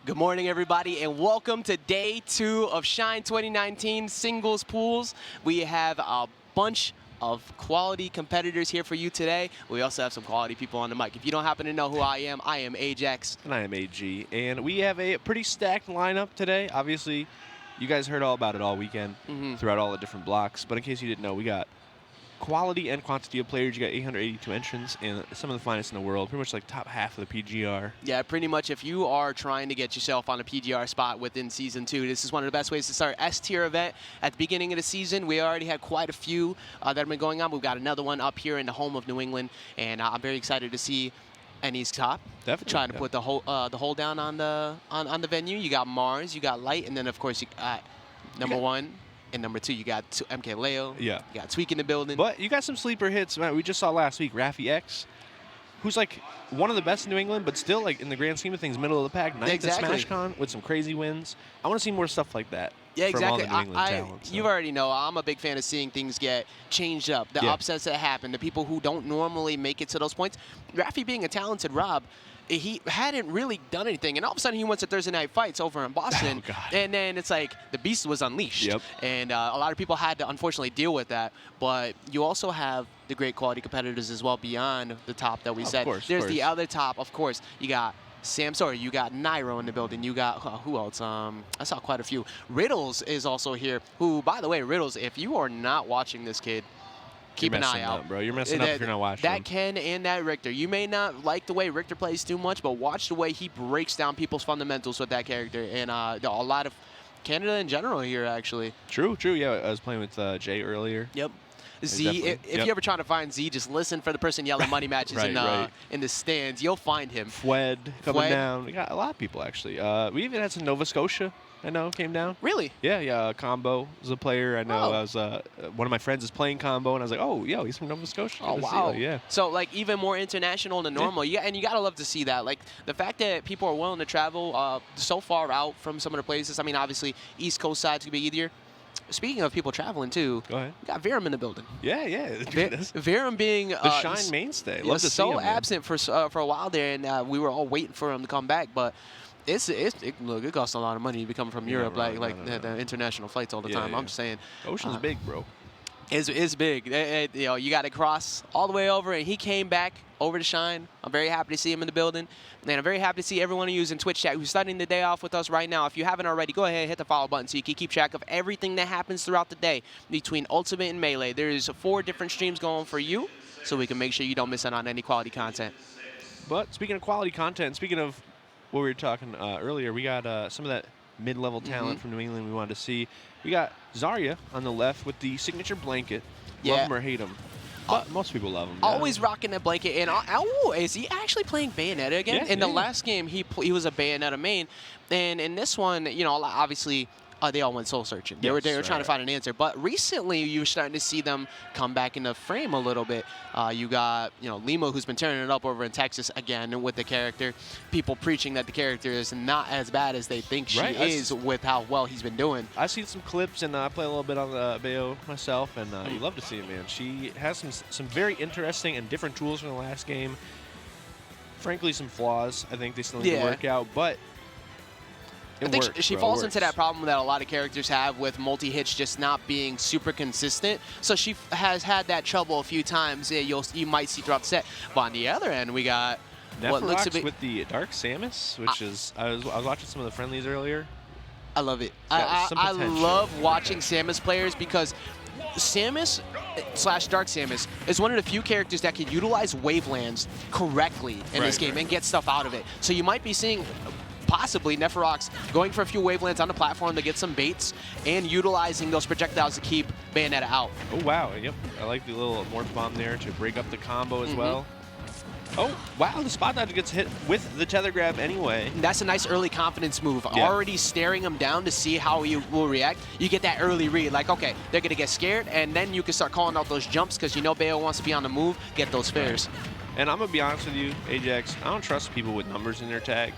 Good morning, everybody, and welcome to day 2 of Shine 2019 singles pools. We have a bunch of quality competitors here for you today. We also have some quality people on the mic. If you don't happen to know who I am Ajax. And I am AG. And we have a pretty stacked lineup today. Obviously, you guys heard all about it all weekend throughout all the different blocks. But in case you didn't know, we got quality and quantity of players. You got 882 entrants and some of the finest in the world, pretty much like top half of the PGR. Yeah, pretty much if you are trying to get yourself on a PGR spot within Season 2, this is one of the best ways to start S-tier event at the beginning of the season. We already had quite a few that have been going on. We've got another one up here in the home of New England, and I'm very excited to see NE's top. Definitely. Trying to put the hold down on the venue. You got Mars, you got Light, and then, of course, you got number 1. And number 2, you got MK Leo. Yeah. You got Tweak in the building. But you got some sleeper hits. Man, we just saw last week Raffi X, who's like one of the best in New England, but still like in the grand scheme of things, middle of the pack. Ninth at SmashCon with some crazy wins. I want to see more stuff like that. Yeah, exactly. From all the New England talent, You already know I'm a big fan of seeing things get changed up. The upsets that happen, the people who don't normally make it to those points. Raffi being a talented Rob, he hadn't really done anything, and all of a sudden he went to Thursday Night Fights over in Boston, and then it's like the beast was unleashed. And a lot of people had to unfortunately deal with that. But you also have the great quality competitors as well beyond the top that we said. There's the other top, of course. You got Sam Sawyer, you got Nairo in the building, you got, who else? I saw quite a few. Riddles is also here, who, by the way, Riddles, if you are not watching this kid, keep an eye out. Bro. You're messing up if you're not watching. That Ken and that Richter. You may not like the way Richter plays too much, but watch the way he breaks down people's fundamentals with that character. And a lot of Canada in general here, actually. True. Yeah, I was playing with Jay earlier. Yep. Z, if you're ever trying to find Z, just listen for the person yelling money matches in the stands. You'll find him. Fwed coming down. We got a lot of people, actually. We even had some Nova Scotia, I know, came down. Really? Yeah. Combo was a player. I know. I was one of my friends is playing Combo, and I was like, oh, yo, he's from Nova Scotia. Oh, wow. Yeah. So, like, even more international than normal. Yeah. And you got to love to see that. Like, the fact that people are willing to travel so far out from some of the places. I mean, obviously, East Coast side's going to be easier. Speaking of people traveling, too, go ahead. We got Verum in the building. Yeah. Verum being the Shine mainstay. Love to see him, absent for a while there, and we were all waiting for him to come back. But look, it costs a lot of money to be coming from Europe, the international flights all the time. I'm just saying. Ocean's big, bro. It's big. You got to cross all the way over, and he came back over to Shine. I'm very happy to see him in the building, and I'm very happy to see everyone who's in Twitch chat who's starting the day off with us right now. If you haven't already, go ahead and hit the follow button so you can keep track of everything that happens throughout the day between Ultimate and Melee. There's 4 different streams going for you, so we can make sure you don't miss out on any quality content. But speaking of quality content, speaking of what we were talking earlier, we got some of that mid-level talent from New England we wanted to see. We got Zarya on the left with the signature blanket. Love him or hate him. But most people love him. Always rocking that blanket. And is he actually playing Bayonetta again? In the last game, he was a Bayonetta main. And in this one, obviously, they all went soul searching. They were trying to find an answer. But recently, you were starting to see them come back into frame a little bit. You got, Limo, who's been turning it up over in Texas again with the character. People preaching that the character is not as bad as they think she is with how well he's been doing. I've seen some clips, and I play a little bit on the Bayo myself, and you love to see it, man. She has some very interesting and different tools from the last game. Frankly, some flaws I think they still need to work out, but I think she falls into that problem that a lot of characters have with multi-hits just not being super consistent. So she has had that trouble a few times you might see throughout the set. But on the other end, we got what looks to be with the Dark Samus, which is I was watching some of the friendlies earlier. I love it. I love watching Samus players because Samus / Dark Samus is one of the few characters that can utilize wavelands correctly in this game and get stuff out of it. So you might be seeing possibly Neferox going for a few wavelands on the platform to get some baits and utilizing those projectiles to keep Bayonetta out. Oh, wow. Yep. I like the little morph bomb there to break up the combo as well. Oh, wow. The spot dodge gets hit with the tether grab anyway. That's a nice early confidence move. Already staring him down to see how he will react. You get that early read. Like, okay, they're going to get scared, and then you can start calling out those jumps because Bayo wants to be on the move, get those fares. And I'm going to be honest with you, Ajax, I don't trust people with numbers in their tag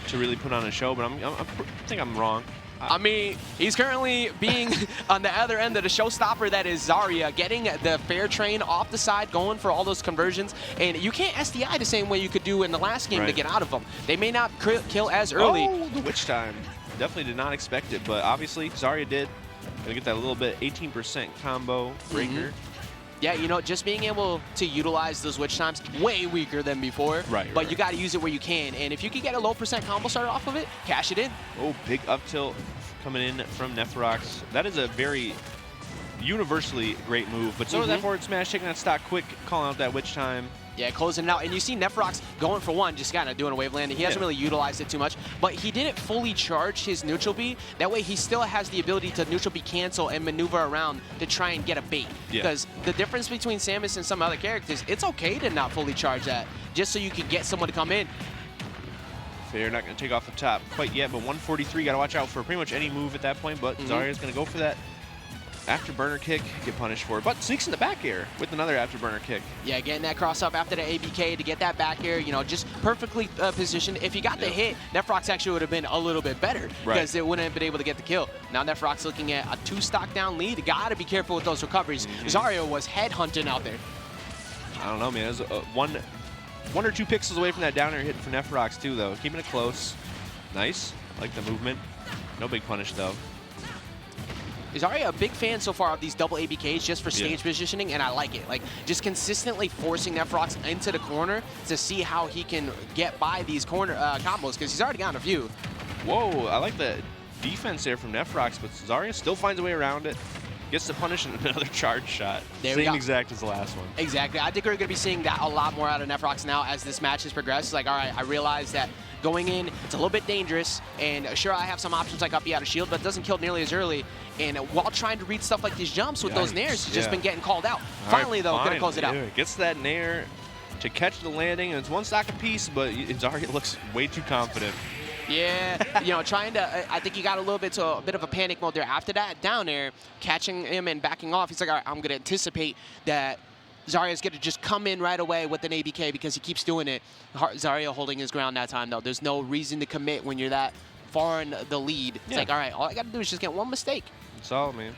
to really put on a show, but I think I'm wrong. I mean, he's currently being on the other end of the showstopper that is Zarya, getting the fair train off the side, going for all those conversions. And you can't SDI the same way you could do in the last game to get out of them. They may not kill as early. Oh, the witch time. Definitely did not expect it, but obviously Zarya did. Gonna get that little bit 18% combo breaker. Yeah, you know, just being able to utilize those witch times, way weaker than before. But you got to use it where you can. And if you can get a low percent combo started off of it, cash it in. Oh, big up tilt coming in from Nephrox. That is a very universally great move. But so is that forward smash, taking that stock quick, calling out that witch time. Yeah, closing it out. And you see Nephrox going for one, just kind of doing a wave landing. He hasn't really utilized it too much, but he didn't fully charge his neutral B. That way he still has the ability to neutral B cancel and maneuver around to try and get a bait. Because the difference between Samus and some other characters, it's okay to not fully charge that, just so you can get someone to come in. They're not going to take off the top quite yet, but 143, got to watch out for pretty much any move at that point, but Zarya's going to go for that afterburner kick, get punished for it, but sneaks in the back air with another afterburner kick. Yeah, getting that cross up after the ABK to get that back air, you know, just perfectly positioned. If he got the hit, Nephrox actually would have been a little bit better because it wouldn't have been able to get the kill. Now Nephrox looking at a 2 stock down lead. Got to be careful with those recoveries. Zarya was headhunting out there. I don't know, man. It was one or two pixels away from that down air hit for Nephrox too, though. Keeping it close. Nice. Like the movement. No big punish, though. Zarya a big fan so far of these double ABKs just for stage positioning, and I like it. Like, just consistently forcing Nephrox into the corner to see how he can get by these corner combos, because he's already gotten a few. Whoa, I like the defense there from Nephrox, but Zarya still finds a way around it. Gets to punish another charge shot. Same exact as the last one. Exactly. I think we're going to be seeing that a lot more out of Nephrox now as this match has progressed. Like, all right, I realize that going in, it's a little bit dangerous, and sure, I have some options like up B out of shield, but it doesn't kill nearly as early. And while trying to read stuff like these jumps with those nairs, he's just been getting called out. Finally, though, going to close it out. Gets that nair to catch the landing, and it's 1 stock apiece, but Zarya looks way too confident. Yeah, you know, trying to, I think he got a little bit to a bit of a panic mode there. After that, down there, catching him and backing off, he's like, all right, I'm going to anticipate that Zarya's going to just come in right away with an ABK because he keeps doing it. Zarya holding his ground that time, though. There's no reason to commit when you're that far in the lead. It's like, all right, all I got to do is just get one mistake. That's all, man.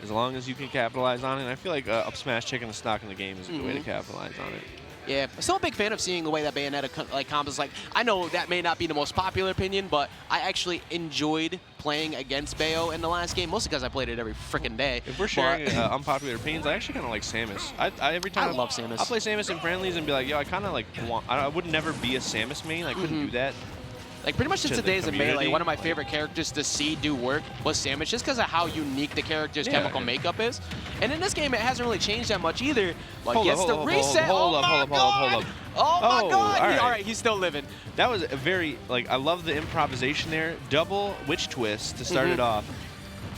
As long as you can capitalize on it. And I feel like up smash taking the stock in the game is a good way to capitalize on it. Yeah, I'm still a big fan of seeing the way that Bayonetta combos. Like, I know that may not be the most popular opinion, but I actually enjoyed playing against Bayo in the last game, mostly because I played it every freaking day. If we're sharing unpopular opinions, I actually kind of like Samus. Every time I love Samus. I'll play Samus in friendlies and be like, yo, I kind of like I would never be a Samus main. I couldn't do that. Like, pretty much since the days of Melee, one of my favorite characters to see do work was Samus, just because of how unique the character's chemical makeup is. And in this game, it hasn't really changed that much either. But gets the reset. Hold up. Oh my God! All right, he's still living. That was a very, like, I love the improvisation there. Double witch twist to start it off.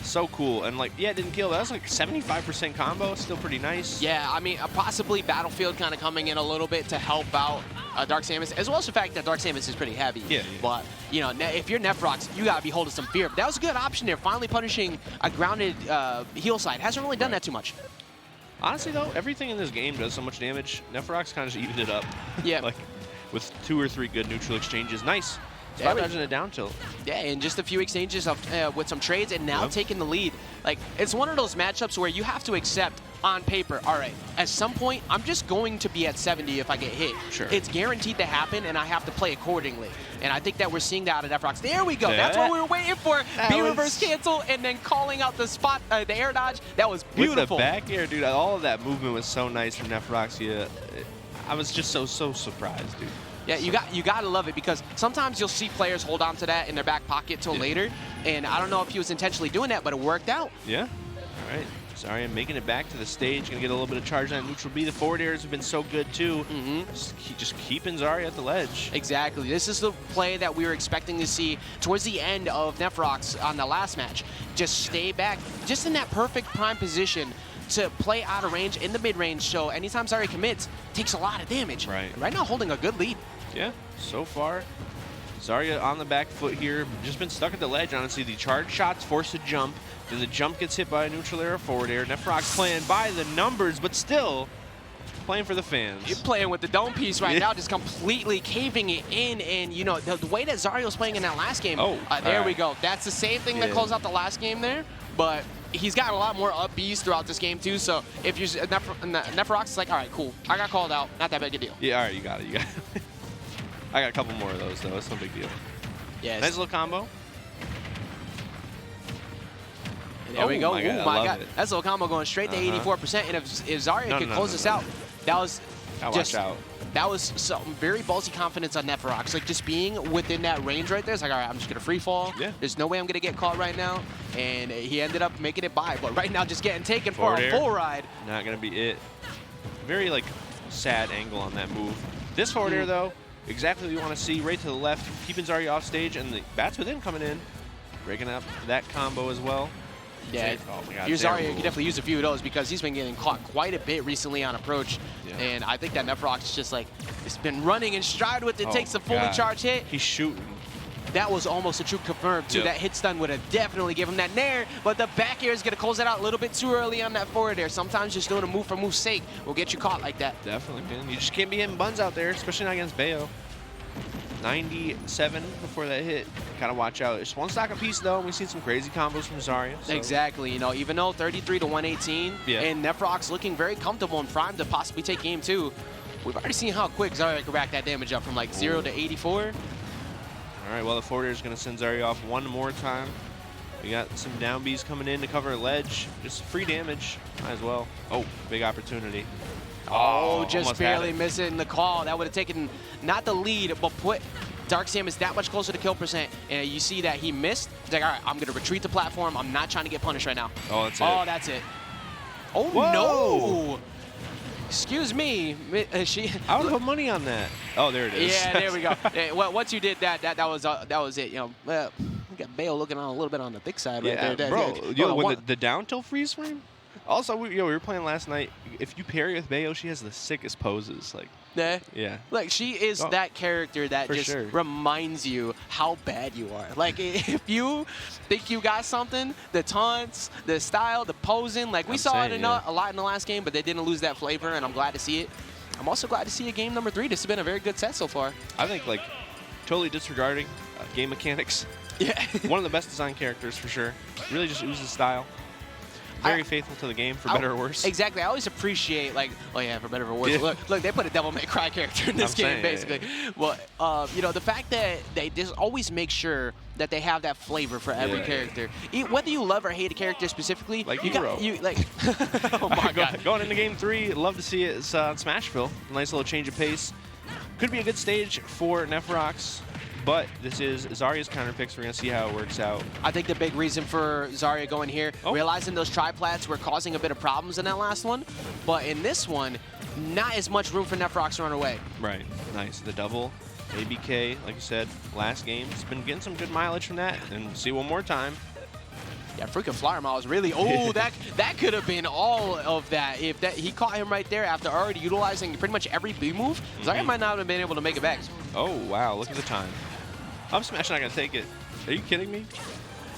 So cool. And, like, yeah, it didn't kill. That was like 75% combo. Still pretty nice. Yeah, I mean, possibly Battlefield kind of coming in a little bit to help out Dark Samus, as well as the fact that Dark Samus is pretty heavy. Yeah. But, you know, if you're Nephrox, you got to be holding some fear. But that was a good option there, finally punishing a grounded heal side. Hasn't really done that too much. Honestly, though, everything in this game does so much damage. Nephrox kind of just evened it up. Yeah. Like, with 2 or 3 good neutral exchanges. Nice. Spot dodging a down tilt. Yeah, and just a few exchanges of, with some trades, and now taking the lead. Like, it's one of those matchups where you have to accept on paper, all right, at some point, I'm just going to be at 70 if I get hit. Sure. It's guaranteed to happen, and I have to play accordingly. And I think that we're seeing that out of Nephrox. There we go. That's what we were waiting for. B-reverse cancel, and then calling out the spot, the air dodge. That was beautiful. With the back air, dude, all of that movement was so nice from Nephrox. I was just so surprised, dude. Yeah, you got to love it, because sometimes you'll see players hold on to that in their back pocket till later, and I don't know if he was intentionally doing that, but it worked out. Yeah. All right. Sorry, I'm making it back to the stage. Gonna get a little bit of charge on neutral B. The forward airs have been so good too. Just keeping Zarya at the ledge. Exactly. This is the play that we were expecting to see towards the end of Nephrox on the last match. Just stay back, just in that perfect prime position to play out of range in the mid-range, so anytime Zarya commits, takes a lot of damage. Right. Right now holding a good lead. Yeah, so far, Zarya on the back foot here, just been stuck at the ledge, honestly. The charge shots force a jump, then the jump gets hit by a neutral air or forward air. Nephrox playing by the numbers, but still, playing for the fans. You're playing with the dome piece right now, just completely caving it in. And, you know, the way that Zario's playing in that last game, there we go. That's the same thing that closed out the last game there, but he's got a lot more up Bs throughout this game, too. So if you're Neferox is like, all right, cool. I got called out. Not that big a deal. Yeah, all right, you got it. You got it. I got a couple more of those, though. It's no big deal. Yeah. Nice little combo. And there we go. My God, oh my God. That's a little combo going straight to 84%. And if Zarya could close this out, that was just, that was some very ballsy confidence on Neferox. Like just being within that range right there. It's like, all right, I'm just going to free fall. Yeah. There's no way I'm going to get caught right now. And he ended up making it by. But right now, just getting taken for a full ride. Not going to be it. Very, like, sad angle on that move. This forward air, though, exactly what you want to see. Right to the left, keeping Zarya off stage. And the bats within coming in. Breaking up that combo as well. Yeah, oh my God, here's Zarya. You can definitely use a few of those because he's been getting caught quite a bit recently on approach. Yeah. And I think that Neferox is just like, it's been running in stride with it, takes a fully charged hit. He's shooting. That was almost a true confirm, too. That hit stun would have definitely given him that nair, but the back air is going to close it out a little bit too early on that forward air. Sometimes just doing a move for move's sake will get you caught like that. Definitely, man. You just can't be hitting buns out there, especially not against Bayo. 97 before that hit. Gotta watch out. It's one stock apiece though, and we've seen some crazy combos from Zarya. So. Exactly. You know, even though 33 to 118, and Neferox looking very comfortable and primed to possibly take game 2, we've already seen how quick Zarya can rack that damage up from like 0 to 84. All right, well, the forward air is going to send Zarya off one more time. We got some down Bs coming in to cover a ledge. Just free damage. Might as well. Oh, big opportunity. Oh, just barely missing the call. That would have taken not the lead, but put Dark Samus that much closer to kill percent. And you see that he missed. He's like, all right, I'm going to retreat the platform. I'm not trying to get punished right now. Oh, that's it. Oh, that's it. Oh, whoa. No. Excuse me. I would put money on that. Oh, there it is. Yeah, there we go. Well, once you did that, that was it. You know, we got Bayo looking on a little bit on the thick side right there. Bro, when the down tilt freeze frame. Also, we were playing last night. If you parry with Bayo, she has the sickest poses. Like, yeah. Like, she is that character that just reminds you how bad you are. Like, if you think you got something, the taunts, the style, the posing, like, we saw it a lot in the last game, but they didn't lose that flavor, and I'm glad to see it. I'm also glad to see a game number 3. This has been a very good set so far. I think, like, totally disregarding game mechanics. Yeah. One of the best design characters, for sure. Really just oozes style. Very faithful to the game, for better or worse. Exactly. I always appreciate, like, oh yeah, for better or worse. Yeah. Look, they put a Devil May Cry character in this game, basically. Well, you know, the fact that they just always make sure that they have that flavor for every character. Whether you love or hate a character specifically, like oh my God. Going into game 3, love to see it. It's Smashville. Nice little change of pace. Could be a good stage for Neferox. But this is Zarya's counter picks. We're going to see how it works out. I think the big reason for Zarya going here, realizing those triplats were causing a bit of problems in that last one. But in this one, not as much room for Neferox to run away. Right. Nice. The double ABK, like you said, last game. It's been getting some good mileage from that. And see one more time. Yeah, freaking flyer miles really. Oh, that could have been all of that. If he caught him right there after already utilizing pretty much every B move, Zarya might not have been able to make it back. Oh, wow. Look at the time. I'm Smash not going to take it. Are you kidding me?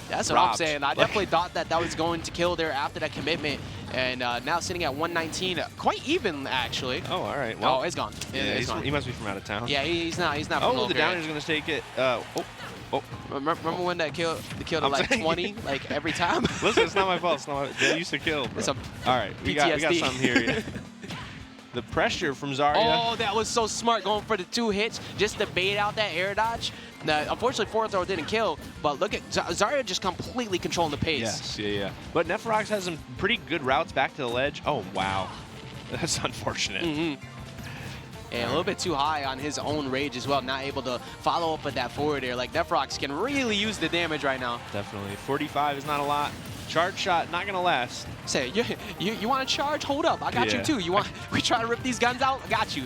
That's what I'm saying. I definitely thought that was going to kill there after that commitment. And now sitting at 119, quite even, actually. Oh, all right. Well, it's gone. Yeah, he must be from out of town. Yeah, he's not. Oh, the downer's going to take it. Remember when that killed at like 20, like every time? Listen, it's not my fault. It's not they used to kill, bro. All right, we got something here. Yeah. The pressure from Zarya. Oh, that was so smart, going for the 2 hits just to bait out that air dodge. Now, unfortunately, forward throw didn't kill, but look at Zarya just completely controlling the pace. Yes, yeah. But Neferox has some pretty good routes back to the ledge. Oh, wow. That's unfortunate. And a little bit too high on his own rage as well, not able to follow up with that forward air. Like, Neferox can really use the damage right now. Definitely. 45 is not a lot. Charge shot, not going to last. Say, you want to charge? Hold up. I got you, too. We try to rip these guns out? I got you.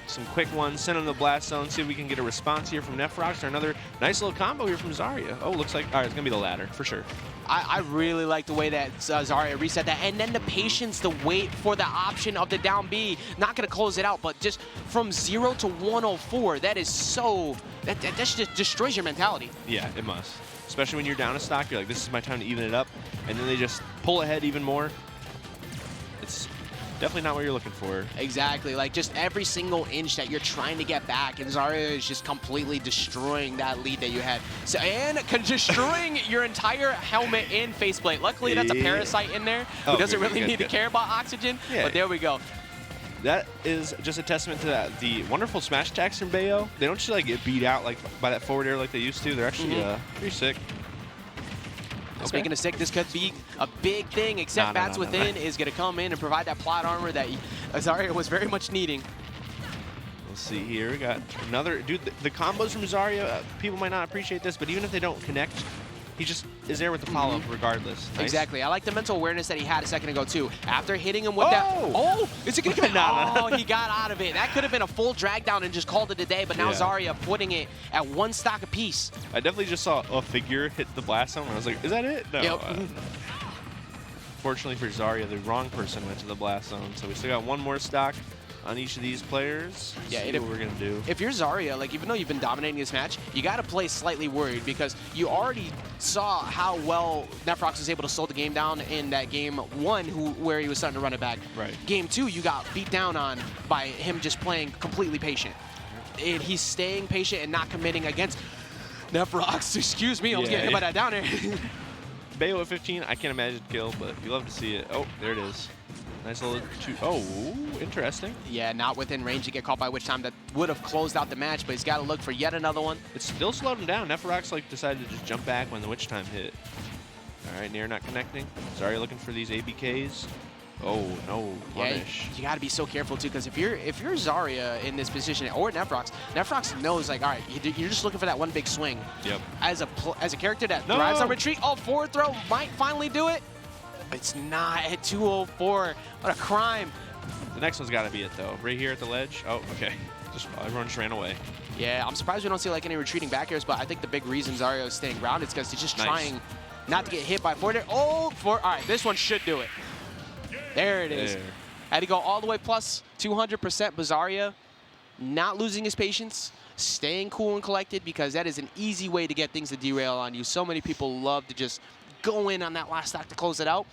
Some quick ones, send in the blast zone, see if we can get a response here from Neferox or another nice little combo here from Zarya. Oh, looks like, all right, it's going to be the latter, for sure. I really like the way that Zarya reset that. And then the patience to wait for the option of the down B. Not going to close it out, but just from 0 to 104, that is so, that just destroys your mentality. Yeah, it must. Especially when you're down a stock, you're like, this is my time to even it up. And then they just pull ahead even more. It's Definitely not what you're looking for. Exactly. Like, just every single inch that you're trying to get back, and Zarya is just completely destroying that lead that you had. So, and destroying your entire helmet and faceplate. Luckily, that's a Parasite in there who doesn't really need to care about oxygen, but there we go. That is just a testament to that. The wonderful smash attacks from Bayo. They don't just like get beat out like by that forward air like they used to. They're actually pretty sick. Speaking of sick, this could be a big thing, except Bats Within is going to come in and provide that plot armor that Zarya was very much needing. Let's see here. We got another. Dude, the combos from Zarya, people might not appreciate this, but even if they don't connect, he just is there with the follow-up regardless. Nice. Exactly. I like the mental awareness that he had a second ago, too. After hitting him with that... Oh! Is it going to come out? Oh, he got out of it. That could have been a full drag down and just called it a day, but now Zarya putting it at one stock apiece. I definitely just saw a figure hit the blast zone, and I was like, is that it? No. Yep. Fortunately for Zarya, the wrong person went to the blast zone, so we still got one more stock on each of these players. See what we're going to do. If you're Zarya, like, even though you've been dominating this match, you got to play slightly worried because you already saw how well Nefrox was able to slow the game down in that game one where he was starting to run it back. Right. Game two, you got beat down on by him just playing completely patient. And he's staying patient and not committing against Nefrox. Excuse me, I was getting hit by that down there. Bayo at 15, I can't imagine kill, but you love to see it. Oh, there it is. Nice little two. Oh, interesting. Yeah, not within range to get caught by Witch Time. That would have closed out the match, but he's got to look for yet another one. It still slowed him down. Nefrox like decided to just jump back when the Witch Time hit. All right, Nair not connecting. Zarya looking for these ABKs. Oh no, punish. Yeah, you got to be so careful too, because if you're Zarya in this position or Nefrox knows like, all right, you're just looking for that one big swing. Yep. As a character that thrives on retreat, forward throw might finally do it. It's not at 204. What a crime. The next one's got to be it, though. Right here at the ledge. Oh, okay. Everyone just ran away. Yeah, I'm surprised we don't see like any retreating back airs, but I think the big reason Zarya is staying grounded is because he's just trying not to get hit by forward air. All right, this one should do it. There it is. Had to go all the way plus 200%, Zarya not losing his patience, staying cool and collected, because that is an easy way to get things to derail on you. So many people love to just go in on that last stock to close it out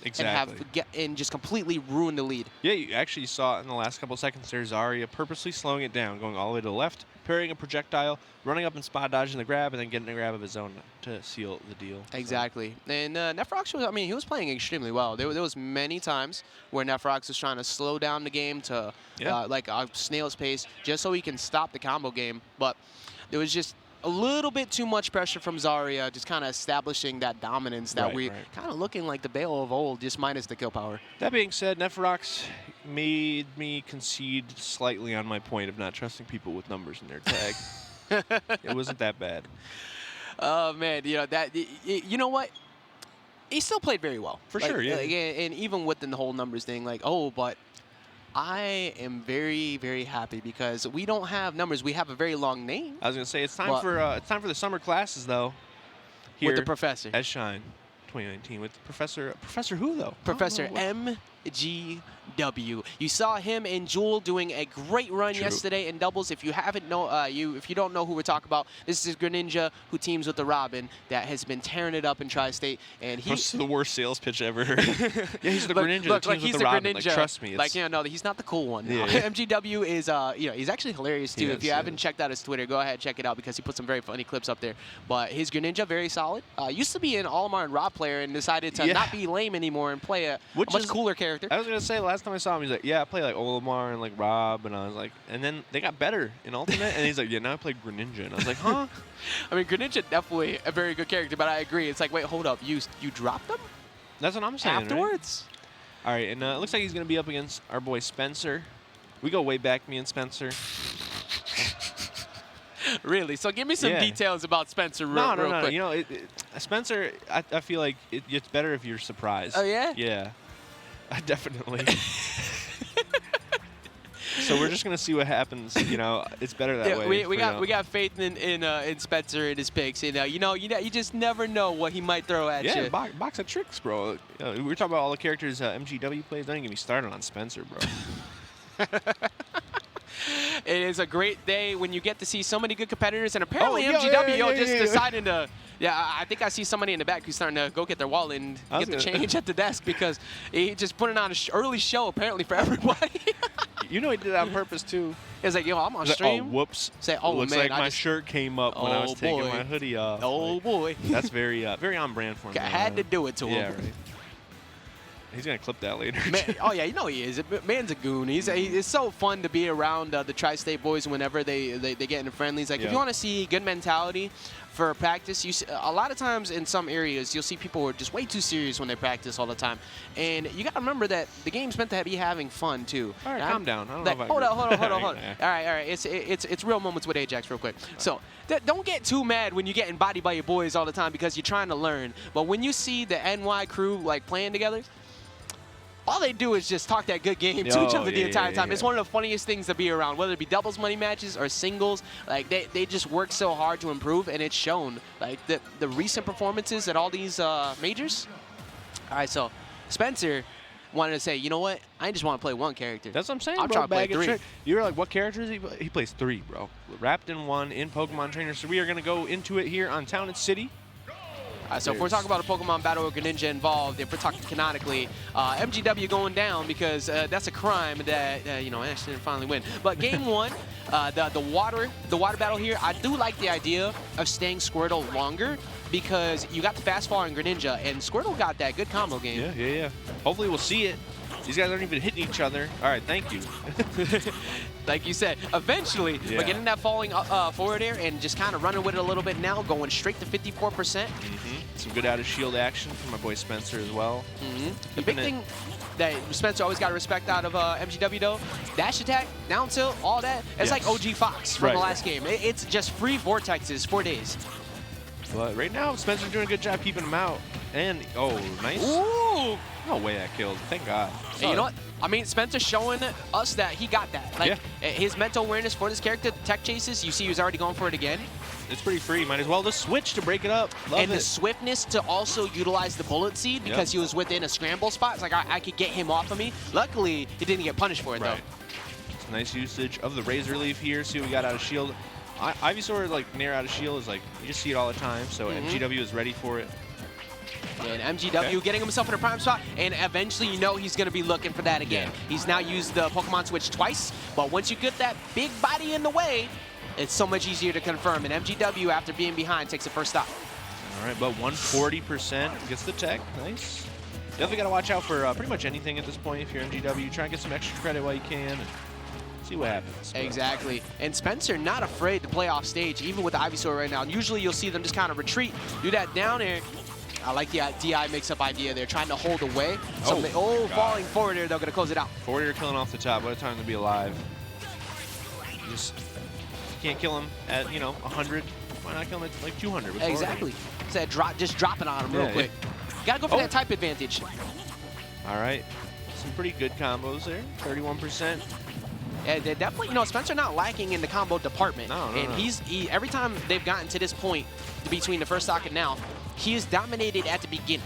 and just completely ruin the lead. Yeah, you actually saw it in the last couple of seconds there. Zarya purposely slowing it down, going all the way to the left, parrying a projectile, running up and spot dodging the grab, and then getting a grab of his own to seal the deal. Exactly. So. And Nefrox was, he was playing extremely well. There was many times where Nefrox was trying to slow down the game to like a snail's pace just so he can stop the combo game. But there was just a little bit too much pressure from Zarya, just kind of establishing that dominance that we kind of looking like the Bale of old, just minus the kill power. That being said, Nefrox made me concede slightly on my point of not trusting people with numbers in their tag. It wasn't that bad. Oh man, you know what? He still played very well. For sure, yeah. And even within the whole numbers thing, but I am very, very happy because we don't have numbers. We have a very long name. I was gonna say it's time for the summer classes though. Here with the professor. At Shine 2019 with Professor who though? Professor MGW. You saw him and Jewel doing a great run yesterday in doubles. If you haven't if you don't know who we're talking about, this is Greninja who teams with the Robin that has been tearing it up in Tri-State, and he's the worst sales pitch ever. Yeah, he's the Greninja that teams with the Robin. Greninja. Like, trust me. No, he's not the cool one. Yeah. MGW is he's actually hilarious too. If you haven't checked out his Twitter, go ahead check it out because he put some very funny clips up there. But his Greninja very solid. Used to be an Olimar and Rob player and decided to not be lame anymore and play a much cooler character. I was gonna say last time I saw him, he's like, yeah, I play like Olimar and like Rob, and I was like, and then they got better in Ultimate, and he's like, yeah, now I play Greninja, and I was like, huh? Greninja definitely a very good character, but I agree. It's like, wait, hold up, you dropped them? That's what I'm saying. Afterwards? Right? All right, and it looks like he's gonna be up against our boy Spencer. We go way back, me and Spencer. Really? So give me some details about Spencer real quick. You know, Spencer, I feel like it's better if you're surprised. Oh, yeah? Yeah. Definitely. So we're just gonna see what happens. You know, it's better that way. We got faith in Spencer and his picks. You just never know what he might throw at you. Yeah, box of tricks, bro. We're talking about all the characters MGW plays. Don't even get me started on Spencer, bro. It is a great day when you get to see so many good competitors, and apparently MGW just deciding to Yeah, I think I see somebody in the back who's starting to go get their wallet and get the change at the desk because he just putting on an early show apparently for everybody. You know he did that on purpose too. It's like, yo, I'm on stream. Oh, whoops. Say, oh, looks man, like my shirt came up when I was taking my hoodie off. Oh, like, boy. That's very on brand for me. I had to do it to him. Yeah, right. He's going to clip that later. Man, oh, yeah, you know he is. Man's a goon. It's so fun to be around the Tri-State boys whenever they get into friendlies. Like, if you want to see good mentality for practice, you see, a lot of times in some areas, you'll see people who are just way too serious when they practice all the time. And you got to remember that the game's meant to be having fun, too. All right, calm down. I don't know if I hold on. All right. It's real moments with Ajax real quick. So don't get too mad when you're getting bodied by your boys all the time because you're trying to learn. But when you see the NY crew, like, playing together, all they do is just talk that good game to each other the entire time. It's one of the funniest things to be around, whether it be doubles money matches or singles. Like, they just work so hard to improve, and it's shown. Like, the recent performances at all these majors. All right, so Spencer wanted to say, you know what? I just want to play one character. That's what I'm saying, I'm trying to play 3. You were like, what character is he? He plays 3, bro. Wrapped in 1 in Pokemon Trainer. So we are going to go into it here on Town and City. So if we're talking about a Pokemon Battle or Greninja involved, if we're talking canonically, MGW going down because that's a crime that, you know, Ash didn't finally win. But game 1, the water battle here, I do like the idea of staying Squirtle longer because you got the fast fall in Greninja, and Squirtle got that good combo game. Yeah. Hopefully we'll see it. These guys aren't even hitting each other. All right, thank you. Like you said, eventually, but getting that falling forward air and just kind of running with it a little bit now, going straight to 54%. Some good out-of-shield action from my boy Spencer as well. The big thing that Spencer always got to respect out of MGW, though, dash attack, down tilt, all that, it's like OG Fox from the last game. It's just free vortexes 4 days. But right now, Spencer's doing a good job keeping him out. And, oh, nice. Ooh! No way that killed. Thank God. And you know what? I mean, Spencer's showing us that he got that. Like, his mental awareness for this character, tech chases, you see he was already going for it again. It's pretty free. Might as well just switch to break it up. Love and the swiftness to also utilize the bullet seed because he was within a scramble spot. It's like, I could get him off of me. Luckily, he didn't get punished for it, though. It's nice usage of the Razor Leaf here. See what we got out of shield. Ivysaur, like, near out of shield is like, you just see it all the time. So MGW is ready for it. And MGW getting himself in a prime spot, and eventually you know he's going to be looking for that again. He's now used the Pokemon Switch twice, but once you get that big body in the way, it's so much easier to confirm. And MGW, after being behind, takes the first stop. All right, but 140% gets the tech. Nice. Definitely got to watch out for pretty much anything at this point if you're MGW. Try and get some extra credit while you can. And see what happens. Exactly. And Spencer not afraid to play off stage, even with the Ivysaur right now. And usually you'll see them just kind of retreat, do that down air. I like the DI mix-up idea there, trying to hold away. So falling forward air, they're going to close it out. Forward air killing off the top. What a time to be alive. Just can't kill him at, 100. Why not kill him at, like, 200? Exactly. Said just dropping on him real quick. Got to go for that type advantage. All right. Some pretty good combos there. 31%. Yeah, they're definitely, Spencer not lacking in the combo department. No. He every time they've gotten to this point between the first stock and now, he is dominated at the beginning.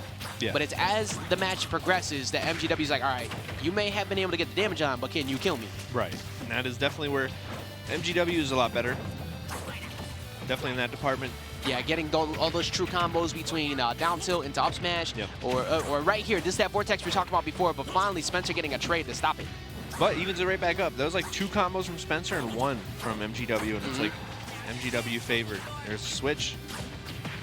But it's as the match progresses that MGW's like, all right, you may have been able to get the damage on, but can you kill me? Right. And that is definitely where MGW is a lot better. Definitely in that department. Yeah, getting all those true combos between down tilt into up smash, or right here. This is that vortex we talked about before, but finally Spencer getting a trade to stop it. But evens it right back up. That was like 2 combos from Spencer and 1 from MGW, and it's like MGW favored. There's a switch.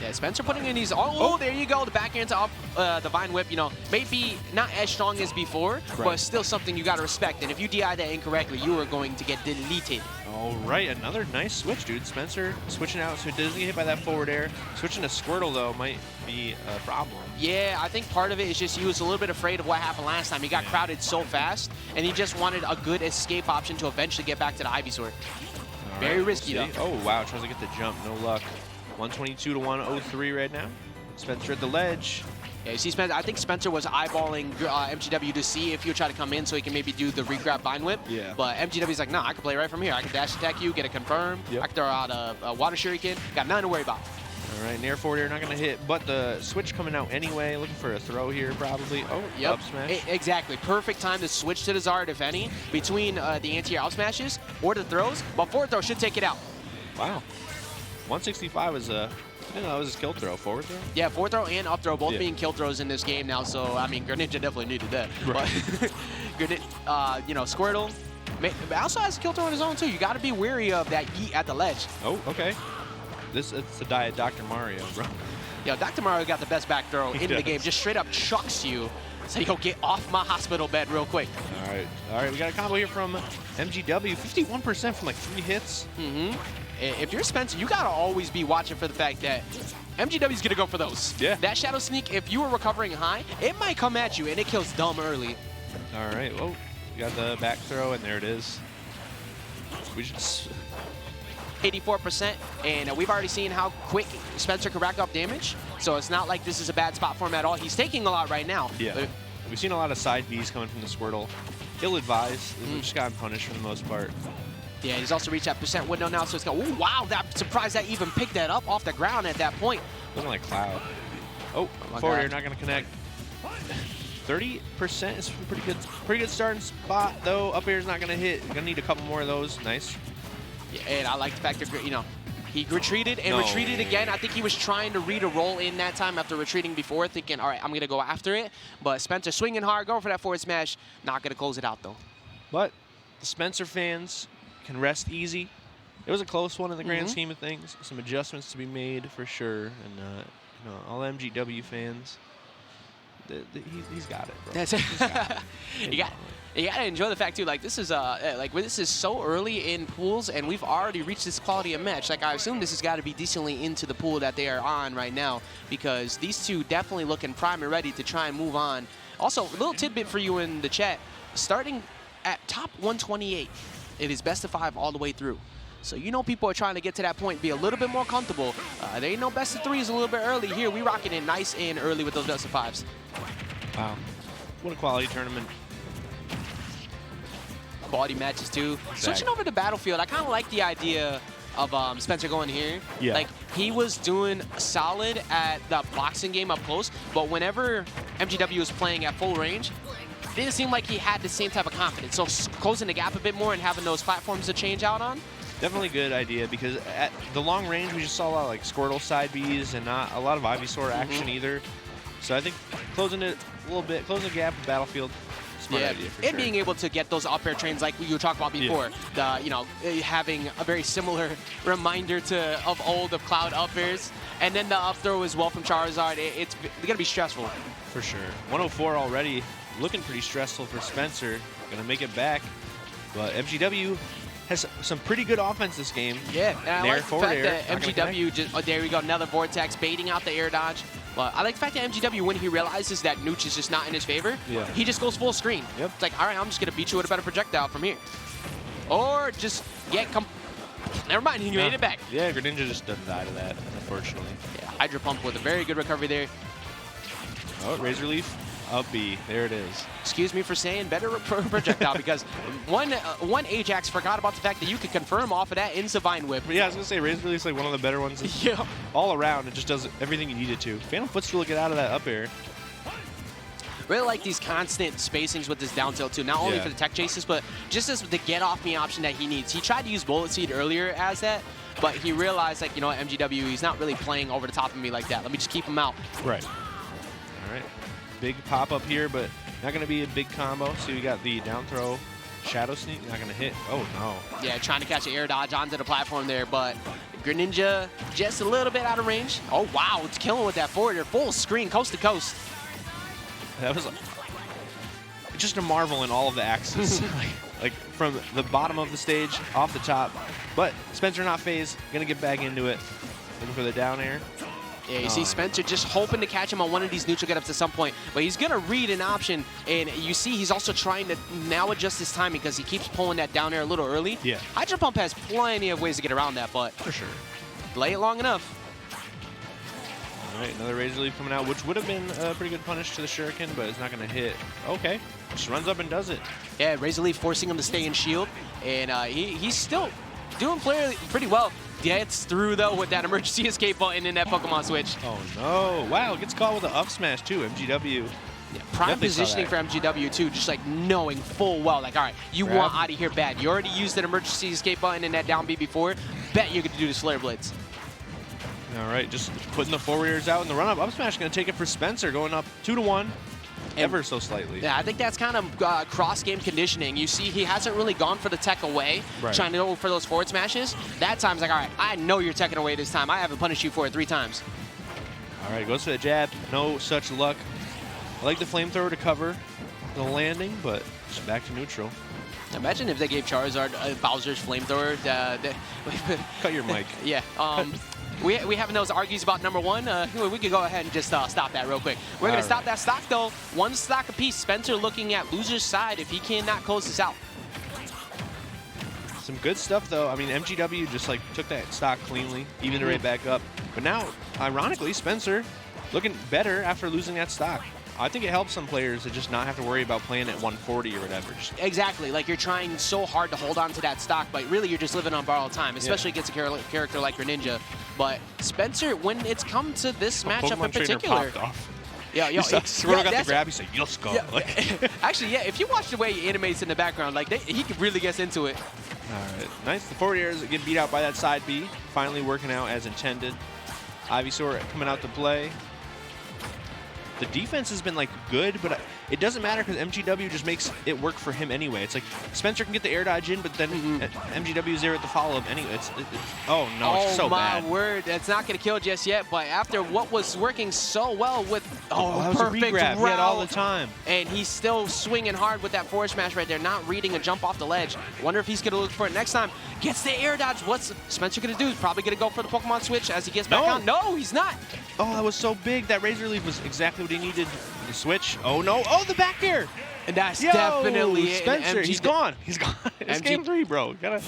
Yeah, Spencer putting in these. There you go. The back end to the Vine Whip, maybe not as strong as before, but still something you got to respect. And if you DI that incorrectly, you are going to get deleted. All right, another nice switch, dude. Spencer switching out so it doesn't get hit by that forward air. Switching to Squirtle, though, might be a problem. Yeah, I think part of it is just he was a little bit afraid of what happened last time. He got crowded so fast, and he just wanted a good escape option to eventually get back to the Ivysaur. Very risky, though. Oh, wow, tries to get the jump. No luck. 122 to 103 right now. Spencer at the ledge. Yeah, you see Spencer, I think Spencer was eyeballing MGW to see if he'll try to come in so he can maybe do the re-grab Vine Whip. Yeah. But MGW's like, no, I can play right from here. I can dash attack you, get it confirmed. I can throw out a water shuriken. Got nothing to worry about. All right, nair forward air, not going to hit, but the switch coming out anyway. Looking for a throw here, probably. Oh, up smash. Exactly. Perfect time to switch to the Zard, if any, between the anti-air up smashes or the throws. But forward throw should take it out. Wow. 165 is I didn't know that was his kill throw. Forward throw? Yeah, forward throw and up throw, both being kill throws in this game now. So, I mean, Greninja definitely needed that. Right. But, you know, Squirtle also has a kill throw on his own, too. You got to be wary of that yeet at the ledge. Oh, okay. It's the diet Dr. Mario, bro. Yo, Dr. Mario got the best back throw in the game. Just straight up chucks you. So, yo, get off my hospital bed real quick. All right. We got a combo here from MGW. 51% from like 3 hits. Mm-hmm. If you're Spencer, you got to always be watching for the fact that MGW's going to go for those. Yeah. That Shadow Sneak, if you were recovering high, it might come at you, and it kills dumb early. All right. Oh, we got the back throw, and there it is. We should... 84%, and we've already seen how quick Spencer can rack up damage, so it's not like this is a bad spot for him at all. He's taking a lot right now. Yeah. We've seen a lot of side Bs coming from the Squirtle. Ill-advised. We've just gotten punished for the most part. Yeah, he's also reached that percent window now, so it's going, ooh, wow, that surprised that even picked that up off the ground at that point. Looking like Cloud. Oh, forward air, not going to connect. 30% is a pretty good starting spot, though. Up air is not going to hit. You're going to need a couple more of those. Nice. Yeah, and I like the fact that, you know, he retreated and retreated again. I think he was trying to read a roll in that time after retreating before, thinking, all right, I'm going to go after it. But Spencer swinging hard, going for that forward smash. Not going to close it out, though. But the Spencer fans can rest easy. It was a close one in the grand scheme of things. Some adjustments to be made for sure. And you know, all MGW fans, he's got it, bro. That's it. You got to enjoy the fact too. Like this is this is so early in pools, and we've already reached this quality of match. Like I assume this has got to be decently into the pool that they are on right now, because these two definitely looking prime and ready to try and move on. Also, a little tidbit for you in the chat: starting at top 128, it is best of 5 all the way through. So you know people are trying to get to that point, be a little bit more comfortable. There ain't no best of 3s a little bit early here. We rocking it nice and early with those best of 5s. Wow, what a quality tournament. Quality matches too. Exactly. Switching over to Battlefield, I kind of like the idea of Spencer going here. Yeah. Like he was doing solid at the boxing game up close, but whenever MGW was playing at full range, it didn't seem like he had the same type of confidence. So closing the gap a bit more and having those platforms to change out on. Definitely good idea, because at the long range we just saw a lot of like Squirtle side Bs and not a lot of Ivysaur action either. So I think closing it a little bit, closing the gap with Battlefield. Smart idea for and being able to get those up air trains like you were talking about before, you know, having a very similar reminder of old of Cloud up airs, and then the up throw as well from Charizard. It's gonna be stressful. For sure. 104 already, looking pretty stressful for Spencer. Gonna make it back, but MGW has some pretty good offense this game. Yeah, and I like the fact that not MGW just, there we go, another Vortex, baiting out the air dodge. But I like the fact that MGW, when he realizes that Nooch is just not in his favor, he just goes full screen. Yep. It's like, all right, I'm just going to beat you with a better projectile from here. Or just never mind, he made it back. Yeah, Greninja just doesn't die to that, unfortunately. Yeah, Hydro Pump with a very good recovery there. Oh, Razor Leaf. Up B, there it is. Excuse me for saying better projectile, because one Ajax forgot about the fact that you could confirm off of that into Vine Whip. But yeah, I was going to say, Razor Leaf's like one of the better ones. Yeah. All around, it just does everything you need it to. Phantom Footstool get out of that up air. Really like these constant spacings with this down tilt too, not only for the tech chases, but just as the get off me option that he needs. He tried to use Bullet Seed earlier as that, but he realized, like, you know what, MGW, he's not really playing over the top of me like that. Let me just keep him out. Right. All right. Big pop up here, but not going to be a big combo. So we got the down throw, Shadow Sneak, not going to hit. Oh, no. Yeah, trying to catch an air dodge onto the platform there, but Greninja just a little bit out of range. Oh, wow, it's killing with that forwarder. Full screen, coast to coast. That was just a marvel in all of the axes. like from the bottom of the stage, off the top. But Spencer not phased, going to get back into it. Looking for the down air. Yeah, you see Spencer just hoping to catch him on one of these neutral get-ups at some point, but he's going to read an option, and you see he's also trying to now adjust his timing because he keeps pulling that down air a little early. Yeah. Hydro Pump has plenty of ways to get around that, but for sure, delay it long enough. All right, another Razor Leaf coming out, which would have been a pretty good punish to the Shuriken, but it's not going to hit. Okay, just runs up and does it. Yeah, Razor Leaf forcing him to stay in shield, and he's still doing pretty well. Gets through, though, with that emergency escape button in that Pokemon Switch. Oh, no. Wow, gets caught with an up smash, too, MGW. Yeah, prime positioning for MGW, too, just like knowing full well, like, all right, you want out of here bad. You already used that emergency escape button in that down B before. Bet you get to do the Slayer Blitz. All right, just putting the forwarders out in the run-up. Up smash going to take it for Spencer, going up 2-1. Ever so slightly. Yeah, I think that's kind of cross-game conditioning. You see, he hasn't really gone for the tech away, trying to go for those forward smashes. That time's like, all right, I know you're teching away this time. I haven't punished you for it 3 times. All right, goes for the jab. No such luck. I like the flamethrower to cover the landing, but just back to neutral. Imagine if they gave Charizard Bowser's flamethrower. Cut your mic. Yeah. We having those argues about number 1. We could go ahead and just stop that real quick. We're going to stop that stock, though. 1 stock apiece. Spencer looking at loser's side if he cannot close this out. Some good stuff, though. I mean, MGW just like took that stock cleanly, evened it right back up. But now, ironically, Spencer looking better after losing that stock. I think it helps some players to just not have to worry about playing at 140 or whatever. Exactly. Like, you're trying so hard to hold on to that stock, but really you're just living on borrowed time, especially against a character like Greninja. But Spencer, when it's come to this matchup in particular... Popped off. Yeah, Squirtle got the grab. He said, "Let's go." Yeah, actually, yeah. If you watch the way he animates in the background, like he really gets into it. All right, nice. The forward airs get beat out by that side B. Finally working out as intended. Ivysaur coming out to play. The defense has been like good, but it doesn't matter because MGW just makes it work for him anyway. It's like Spencer can get the air dodge in, but then MGW is there at the follow-up anyway. Oh no, it's so bad. Oh my word, that's not going to kill just yet, but after what was working so well with that was perfect a re-grab. He had all the time. And he's still swinging hard with that forward smash right there, not reading a jump off the ledge. Wonder if he's going to look for it next time. Gets the air dodge. What's Spencer going to do? He's probably going to go for the Pokemon switch as he gets back on. No, he's not. Oh, that was so big. That Razor Leaf was exactly what he needed. The switch. Oh no. Oh, the back air. And that's definitely it. Spencer, he's gone. He's gone. It's game 3, bro. Gotta.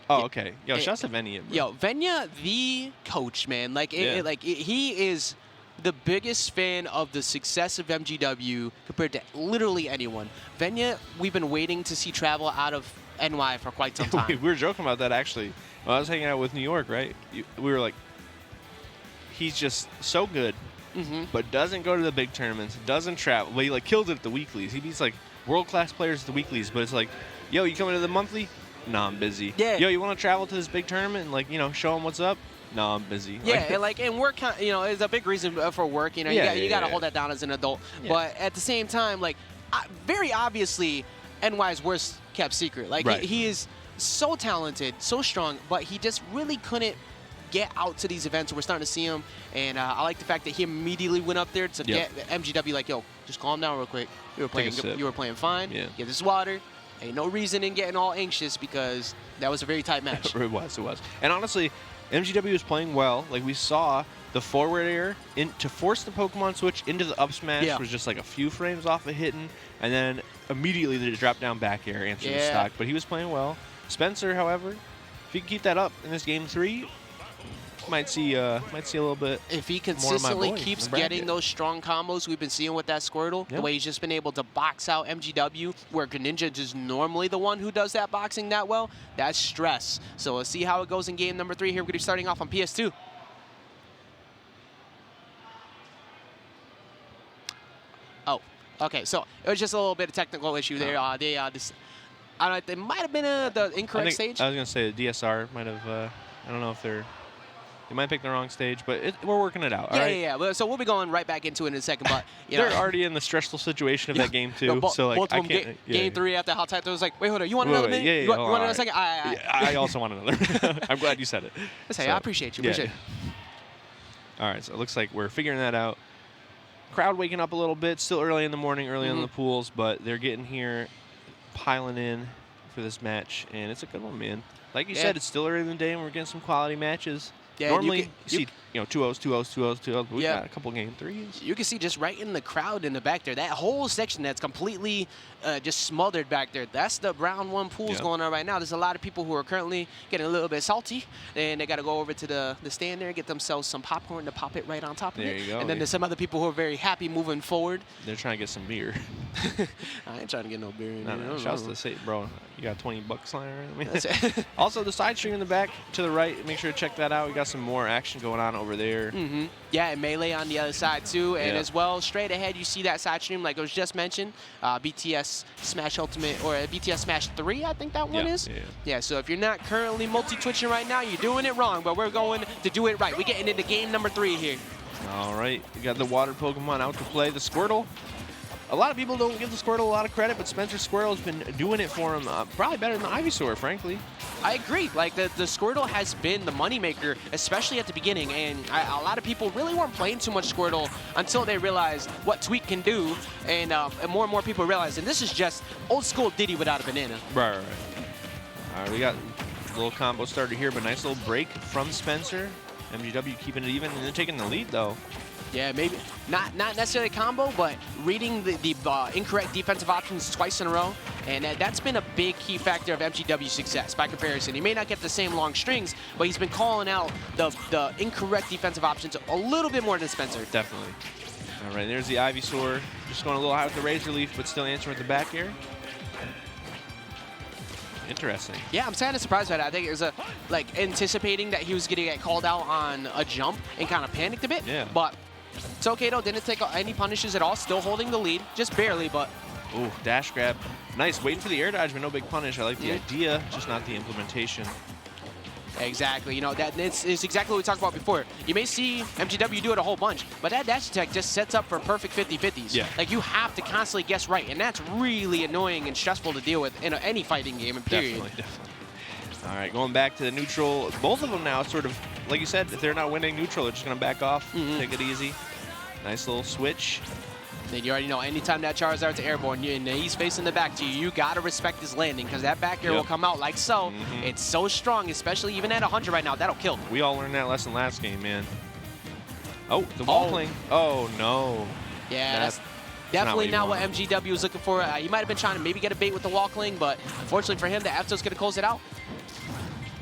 Oh, okay. Yo, shouts to Venya. Yo, Venya, the coach, man. Like, he is the biggest fan of the success of MGW compared to literally anyone. Venya, we've been waiting to see travel out of NY for quite some time. We were joking about that, actually. When I was hanging out with New York, right? We were like, he's just so good. But doesn't go to the big tournaments, doesn't travel. Well, he like kills it at the weeklies. He beats like world-class players at the weeklies, but it's like, yo, you coming to the monthly? No, I'm busy. Yeah. Yo, you want to travel to this big tournament and like, show them what's up? No, I'm busy. Yeah, and work, is a big reason for work. You got to hold that down as an adult. Yeah. But at the same time, like, very obviously, NY's worst kept secret. Like, he is so talented, so strong, but he just really couldn't get out to these events. We're starting to see him, and I like the fact that he immediately went up there to get MGW like, yo, just calm down real quick. You were playing fine. Yeah. Get this water. Ain't no reason in getting all anxious because that was a very tight match. It was. And honestly, MGW was playing well. Like, we saw the forward air to force the Pokemon switch into the up smash was just like a few frames off of hitting, and then immediately the drop down back air answered the stock. But he was playing well. Spencer, however, if he can keep that up in this game 3, might see a little bit. If he consistently keeps getting those strong combos we've been seeing with that Squirtle, the way he's just been able to box out MGW, where Greninja is normally the one who does that boxing that well, that's stress. So we'll see how it goes in game number 3 here. We're going to be starting off on PS2. Oh, okay. So it was just a little bit of technical issue there. I don't know, it might have been the incorrect stage. I was going to say the DSR might have. I don't know if they might pick the wrong stage, but we're working it out. Yeah. So we'll be going right back into it in a second. But they're already in the stressful situation of that game too. So like, I can't. Game 3 after how tight it was like, wait, hold on, you want another minute? You want another second? I also want another. I'm glad you said it. I appreciate you. All right, so it looks like we're figuring that out. Crowd waking up a little bit. Still early in the morning, early in the pools, but they're getting here, piling in for this match, and it's a good one, man. Like you said, it's still early in the day, and we're getting some quality matches. Yeah, normally, you see 2-0s, 2-0s, 2-0s, 2-0s, but we got a couple game 3s. You can see just right in the crowd in the back there, that whole section that's completely just smothered back there. That's the round 1 pools going on right now. There's a lot of people who are currently getting a little bit salty, and they got to go over to the stand there and get themselves some popcorn to pop it right on top of it. There you go. And then there's some other people who are very happy moving forward. They're trying to get some beer. I ain't trying to get no beer in there. Shouts to the state, bro. You got $20 lying around. Also, the side stream in the back to the right, make sure to check that out. We got some more action going on over there. Yeah, and Melee on the other side too, and Yeah. as well, straight ahead you see that side stream like it was just mentioned, BTS Smash Ultimate or BTS Smash 3, I think that one is. Yeah. So if you're not currently multi-twitching right now, you're doing it wrong, but we're going to do it right. We're getting into game number 3 here. All right, we got the water Pokemon out to play. The Squirtle. A lot of people don't give the Squirtle a lot of credit, but Spencer Squirtle has been doing it for him probably better than the Ivysaur, frankly. I agree. Like, the Squirtle has been the moneymaker, especially at the beginning, and a lot of people really weren't playing too much Squirtle until they realized what Tweak can do, and more and more people realized, and this is just old school Diddy without a banana. Right. All right, we got a little combo started here, but nice little break from Spencer. MGW keeping it even, and then taking the lead, though. Yeah, maybe not necessarily a combo, but reading the incorrect defensive options twice in a row, and that's been a big key factor of MGW's success by comparison. He may not get the same long strings, but he's been calling out the incorrect defensive options a little bit more than Spencer. Definitely. All right, there's the Ivysaur. Just going a little high with the Razor Leaf, but still answering with the back air. Interesting. Yeah, I'm kind of surprised by that. I think it was anticipating that he was going to get called out on a jump and kind of panicked a bit. Yeah. But it's okay, though. Didn't take any punishes at all. Still holding the lead. Just barely, but... Ooh, dash grab. Nice. Waiting for the air dodge, but no big punish. I like the idea, just not the implementation. Exactly. You know, it's exactly what we talked about before. You may see MGW do it a whole bunch, but that dash attack just sets up for perfect 50-50s. Yeah. Like, you have to constantly guess right, and that's really annoying and stressful to deal with in any fighting game, period. Definitely. All right, going back to the neutral. Both of them now sort of, like you said, if they're not winning neutral, they're just going to back off, take it easy. Nice little switch. Then you already know, anytime that Charizard's airborne and he's facing the back to you, you got to respect his landing, because that back air will come out like so. It's so strong, especially even at 100 right now. That'll kill. We all learned that lesson last game, man. Oh, the wall cling. Oh, no. Yeah, that's definitely not what MGW was looking for. He might have been trying to maybe get a bait with the wall cling, but unfortunately for him, the F-Till's going to close it out.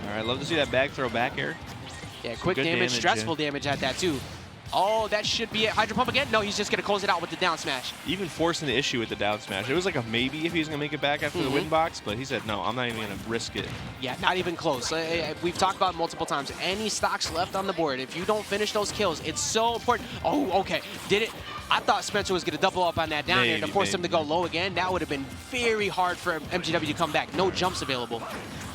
All right, love to see that bag throw back air. Yeah, quick damage, stressful damage at that, too. Oh, that should be it. Hydro Pump again? No, he's just going to close it out with the down smash. Even forcing the issue with the down smash. It was like a maybe if he was going to make it back after the win box, but he said, no, I'm not even going to risk it. Yeah, not even close. We've talked about it multiple times. Any stocks left on the board, if you don't finish those kills, it's so important. Oh, okay. Did it? I thought Spencer was going to double up on that down air to force him to go low again. That would have been very hard for MGW to come back. No jumps available.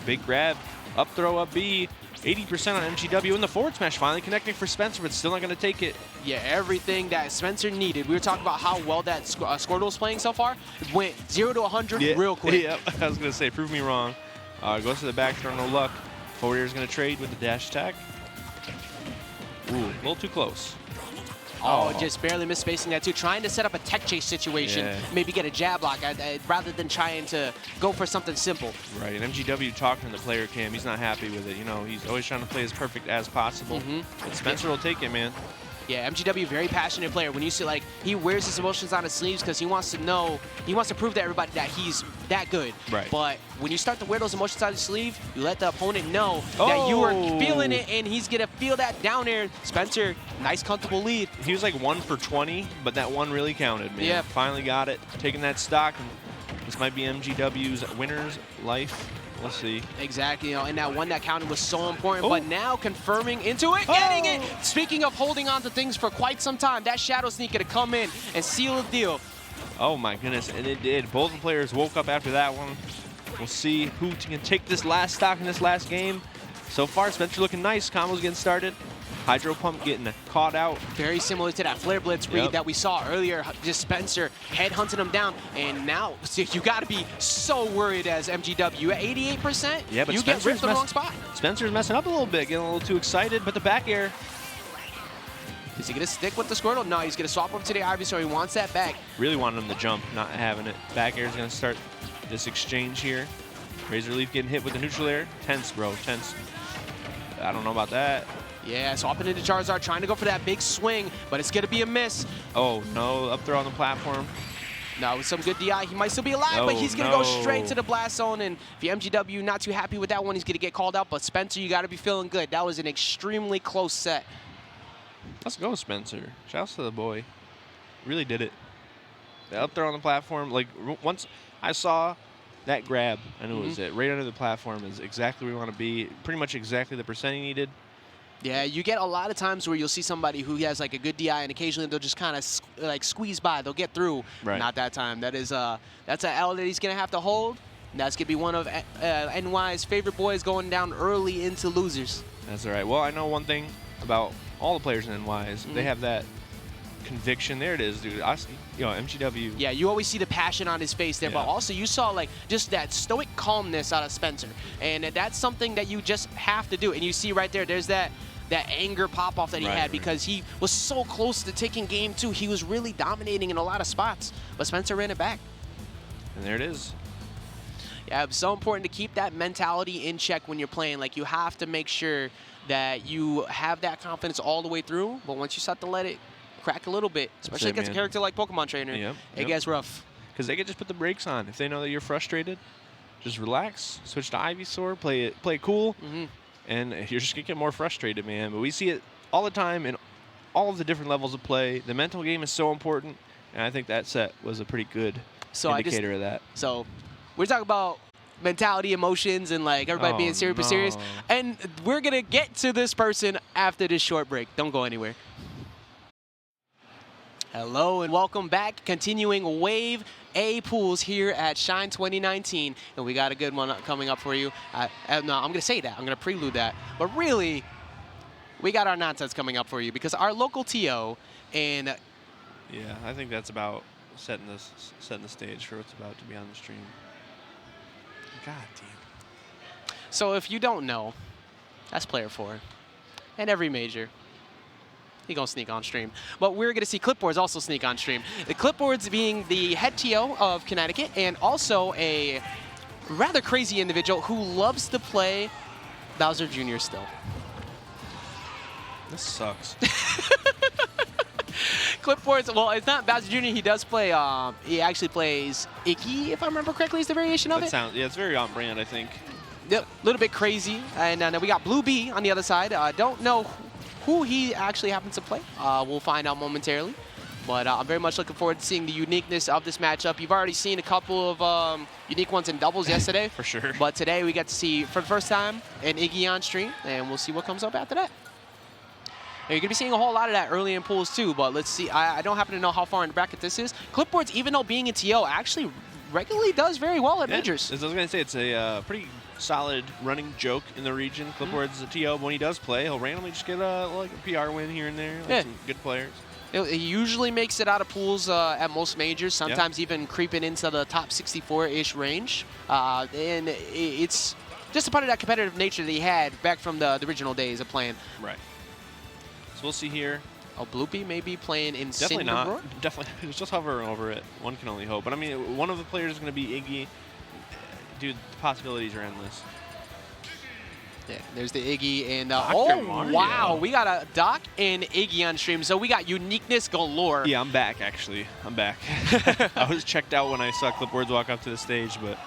Big grab. Up throw, up B. 80% on MGW, and the forward smash finally connecting for Spencer, but still not going to take it. Yeah, everything that Spencer needed. We were talking about how well that Squirtle's playing so far. It went 0 to 100 real quick. Yep, I was going to say, prove me wrong. Goes to the back throw, no luck. Forward air is going to trade with the dash attack. Ooh, a little too close. Oh, just barely misspacing that too. Trying to set up a tech chase situation, maybe get a jab lock, rather than trying to go for something simple. Right, and MGW talking to the player cam, he's not happy with it. You know, he's always trying to play as perfect as possible. But Spencer will take it, man. Yeah, MGW, very passionate player. When you see, like, he wears his emotions on his sleeves because he wants to know, he wants to prove to everybody that he's that good. Right. But when you start to wear those emotions on your sleeve, you let the opponent know that you are feeling it, and he's going to feel that down air. Spencer, nice, comfortable lead. He was like 1 for 20, but that one really counted, man. Yeah. Finally got it, taking that stock, and this might be MGW's winner's life. We'll see. Exactly, you know, and that one that counted was so important, but now confirming into it, getting it. Speaking of holding on to things for quite some time, that Shadow Sneak gonna come in and seal the deal. Oh my goodness, and it did. Both the players woke up after that one. We'll see who can take this last stock in this last game. So far, Spencer looking nice. Combos getting started. Hydro Pump getting caught out. Very similar to that Flare Blitz read that we saw earlier. Just Spencer head-hunting him down. And now, you got to be so worried as MGW. At 88%, yeah, but you get ripped in the wrong spot. Spencer's messing up a little bit, getting a little too excited, but the back air. Is he going to stick with the Squirtle? No, he's going to swap over to the Ivysaur. He wants that back. Really wanted him to jump, not having it. Back air is going to start this exchange here. Razor Leaf getting hit with the neutral air. Tense, bro, tense. I don't know about that. Yeah, swapping into Charizard, trying to go for that big swing, but it's going to be a miss. Oh, no, up throw on the platform. No, with some good DI, he might still be alive, but he's going to go straight to the blast zone. And if you MGW not too happy with that one, he's going to get called out. But Spencer, you got to be feeling good. That was an extremely close set. Let's go, Spencer. Shouts to the boy. Really did it. The up throw on the platform, like, once I saw that grab, I knew it was it. Right under the platform is exactly where we want to be. Pretty much exactly the percent he needed. Yeah, you get a lot of times where you'll see somebody who has like a good DI, and occasionally they'll just kind of like squeeze by. They'll get through. Right. Not that time. That's an L that he's gonna have to hold. And that's gonna be one of NY's favorite boys going down early into losers. That's all right. Well, I know one thing about all the players in NY is they have that conviction. There it is, dude. MGW. Yeah, you always see the passion on his face there, but also you saw like just that stoic calmness out of Spencer, and that's something that you just have to do. And you see right there, there's that anger pop-off that he had because he was so close to taking game 2. He was really dominating in a lot of spots, but Spencer ran it back. And there it is. Yeah, it's so important to keep that mentality in check when you're playing. Like, you have to make sure that you have that confidence all the way through, but once you start to let it crack a little bit, especially against a character like Pokemon Trainer, it gets rough. Because they can just put the brakes on. If they know that you're frustrated, just relax, switch to Ivysaur, play it cool, and you're just going to get more frustrated, man. But we see it all the time in all of the different levels of play. The mental game is so important, and I think that set was a pretty good indicator of that. So we're talking about mentality, emotions, and like everybody being serious, and we're going to get to this person after this short break. Don't go anywhere. Hello and welcome back. Continuing Wave A pools here at Shine 2019, and we got a good one coming up for you. No, I'm going to say that. I'm going to prelude that. But really, we got our nonsense coming up for you because our local TO and... Yeah, I think that's about setting the stage for what's about to be on the stream. God damn. So if you don't know, that's player 4. And every major. He's going to sneak on stream. But we're going to see Clipboards also sneak on stream. The Clipboards being the head TO of Connecticut and also a rather crazy individual who loves to play Bowser Jr. still. This sucks. Clipboards, well, it's not Bowser Jr. He does play, he actually plays Icky, if I remember correctly, is the variation of it. Yeah, it's very on brand, I think. Yep, a little bit crazy. And then we got Blue B on the other side. Don't know who he actually happens to play. We'll find out momentarily. But I'm very much looking forward to seeing the uniqueness of this matchup. You've already seen a couple of unique ones in doubles yesterday. For sure. But today we get to see, for the first time, an Iggy on stream, and we'll see what comes up after that. Now, you're going to be seeing a whole lot of that early in pools too, but let's see. I don't happen to know how far in the bracket this is. Clipboards, even though being a TO, actually regularly does very well at majors. As I was going to say, it's a pretty solid running joke in the region. Clipboard's a TO, but when he does play, he'll randomly just get like a PR win here and there, like some good players. He usually makes it out of pools at most majors, sometimes even creeping into the top 64-ish range. And it's just a part of that competitive nature that he had back from the original days of playing. Right. So we'll see here. Oh, Bloopy may be playing in Definitely not. Definitely. It's just hovering over it. One can only hope. But I mean, one of the players is going to be Iggy. Dude, the possibilities are endless. Yeah, there's the Iggy and oh wow, we got a Doc and Iggy on stream, so we got uniqueness galore. Yeah, I'm back actually. I'm back. I was checked out when I saw Clipboards walk up to the stage, but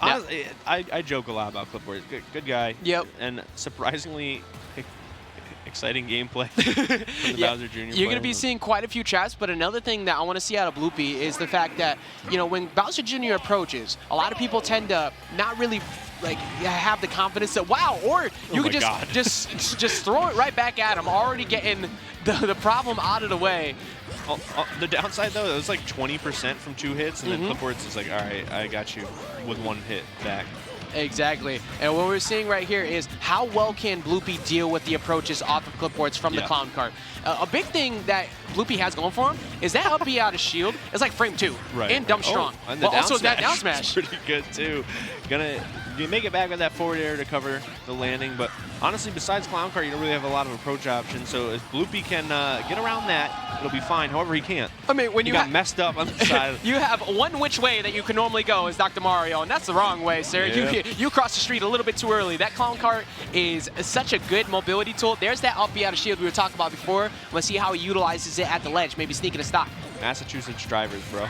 honestly, I joke a lot about Clipboards. Good guy. Yep. And surprisingly exciting gameplay from the Bowser Jr. You're going to be seeing quite a few traps, but another thing that I want to see out of Bloopy is the fact that, you know, when Bowser Jr. approaches, a lot of people tend to not really like have the confidence that or you could just throw it right back at him, already getting the problem out of the way. The downside though, it was like 20% from 2 hits, and then Clipboards is like, all right, I got you with 1 hit back. Exactly. And what we're seeing right here is how well can Bloopy deal with the approaches off of Clipboards from the clown cart. A big thing that Bloopy has going for him is that up B out of shield is like frame 2 and dump strong. And but also that down smash. Pretty good too. You make it back with that forward air to cover the landing, but honestly, besides clown cart, you don't really have a lot of approach options. So if Bloopy can get around that, it'll be fine. However, he can't. I mean, when you got messed up on the side. You have one which way that you can normally go is Dr. Mario, and that's the wrong way, sir. Yeah. You crossed the street a little bit too early. That clown cart is such a good mobility tool. There's that up B out of shield we were talking about before. Let's see how he utilizes it at the ledge, maybe sneaking a stock. Massachusetts drivers, bro.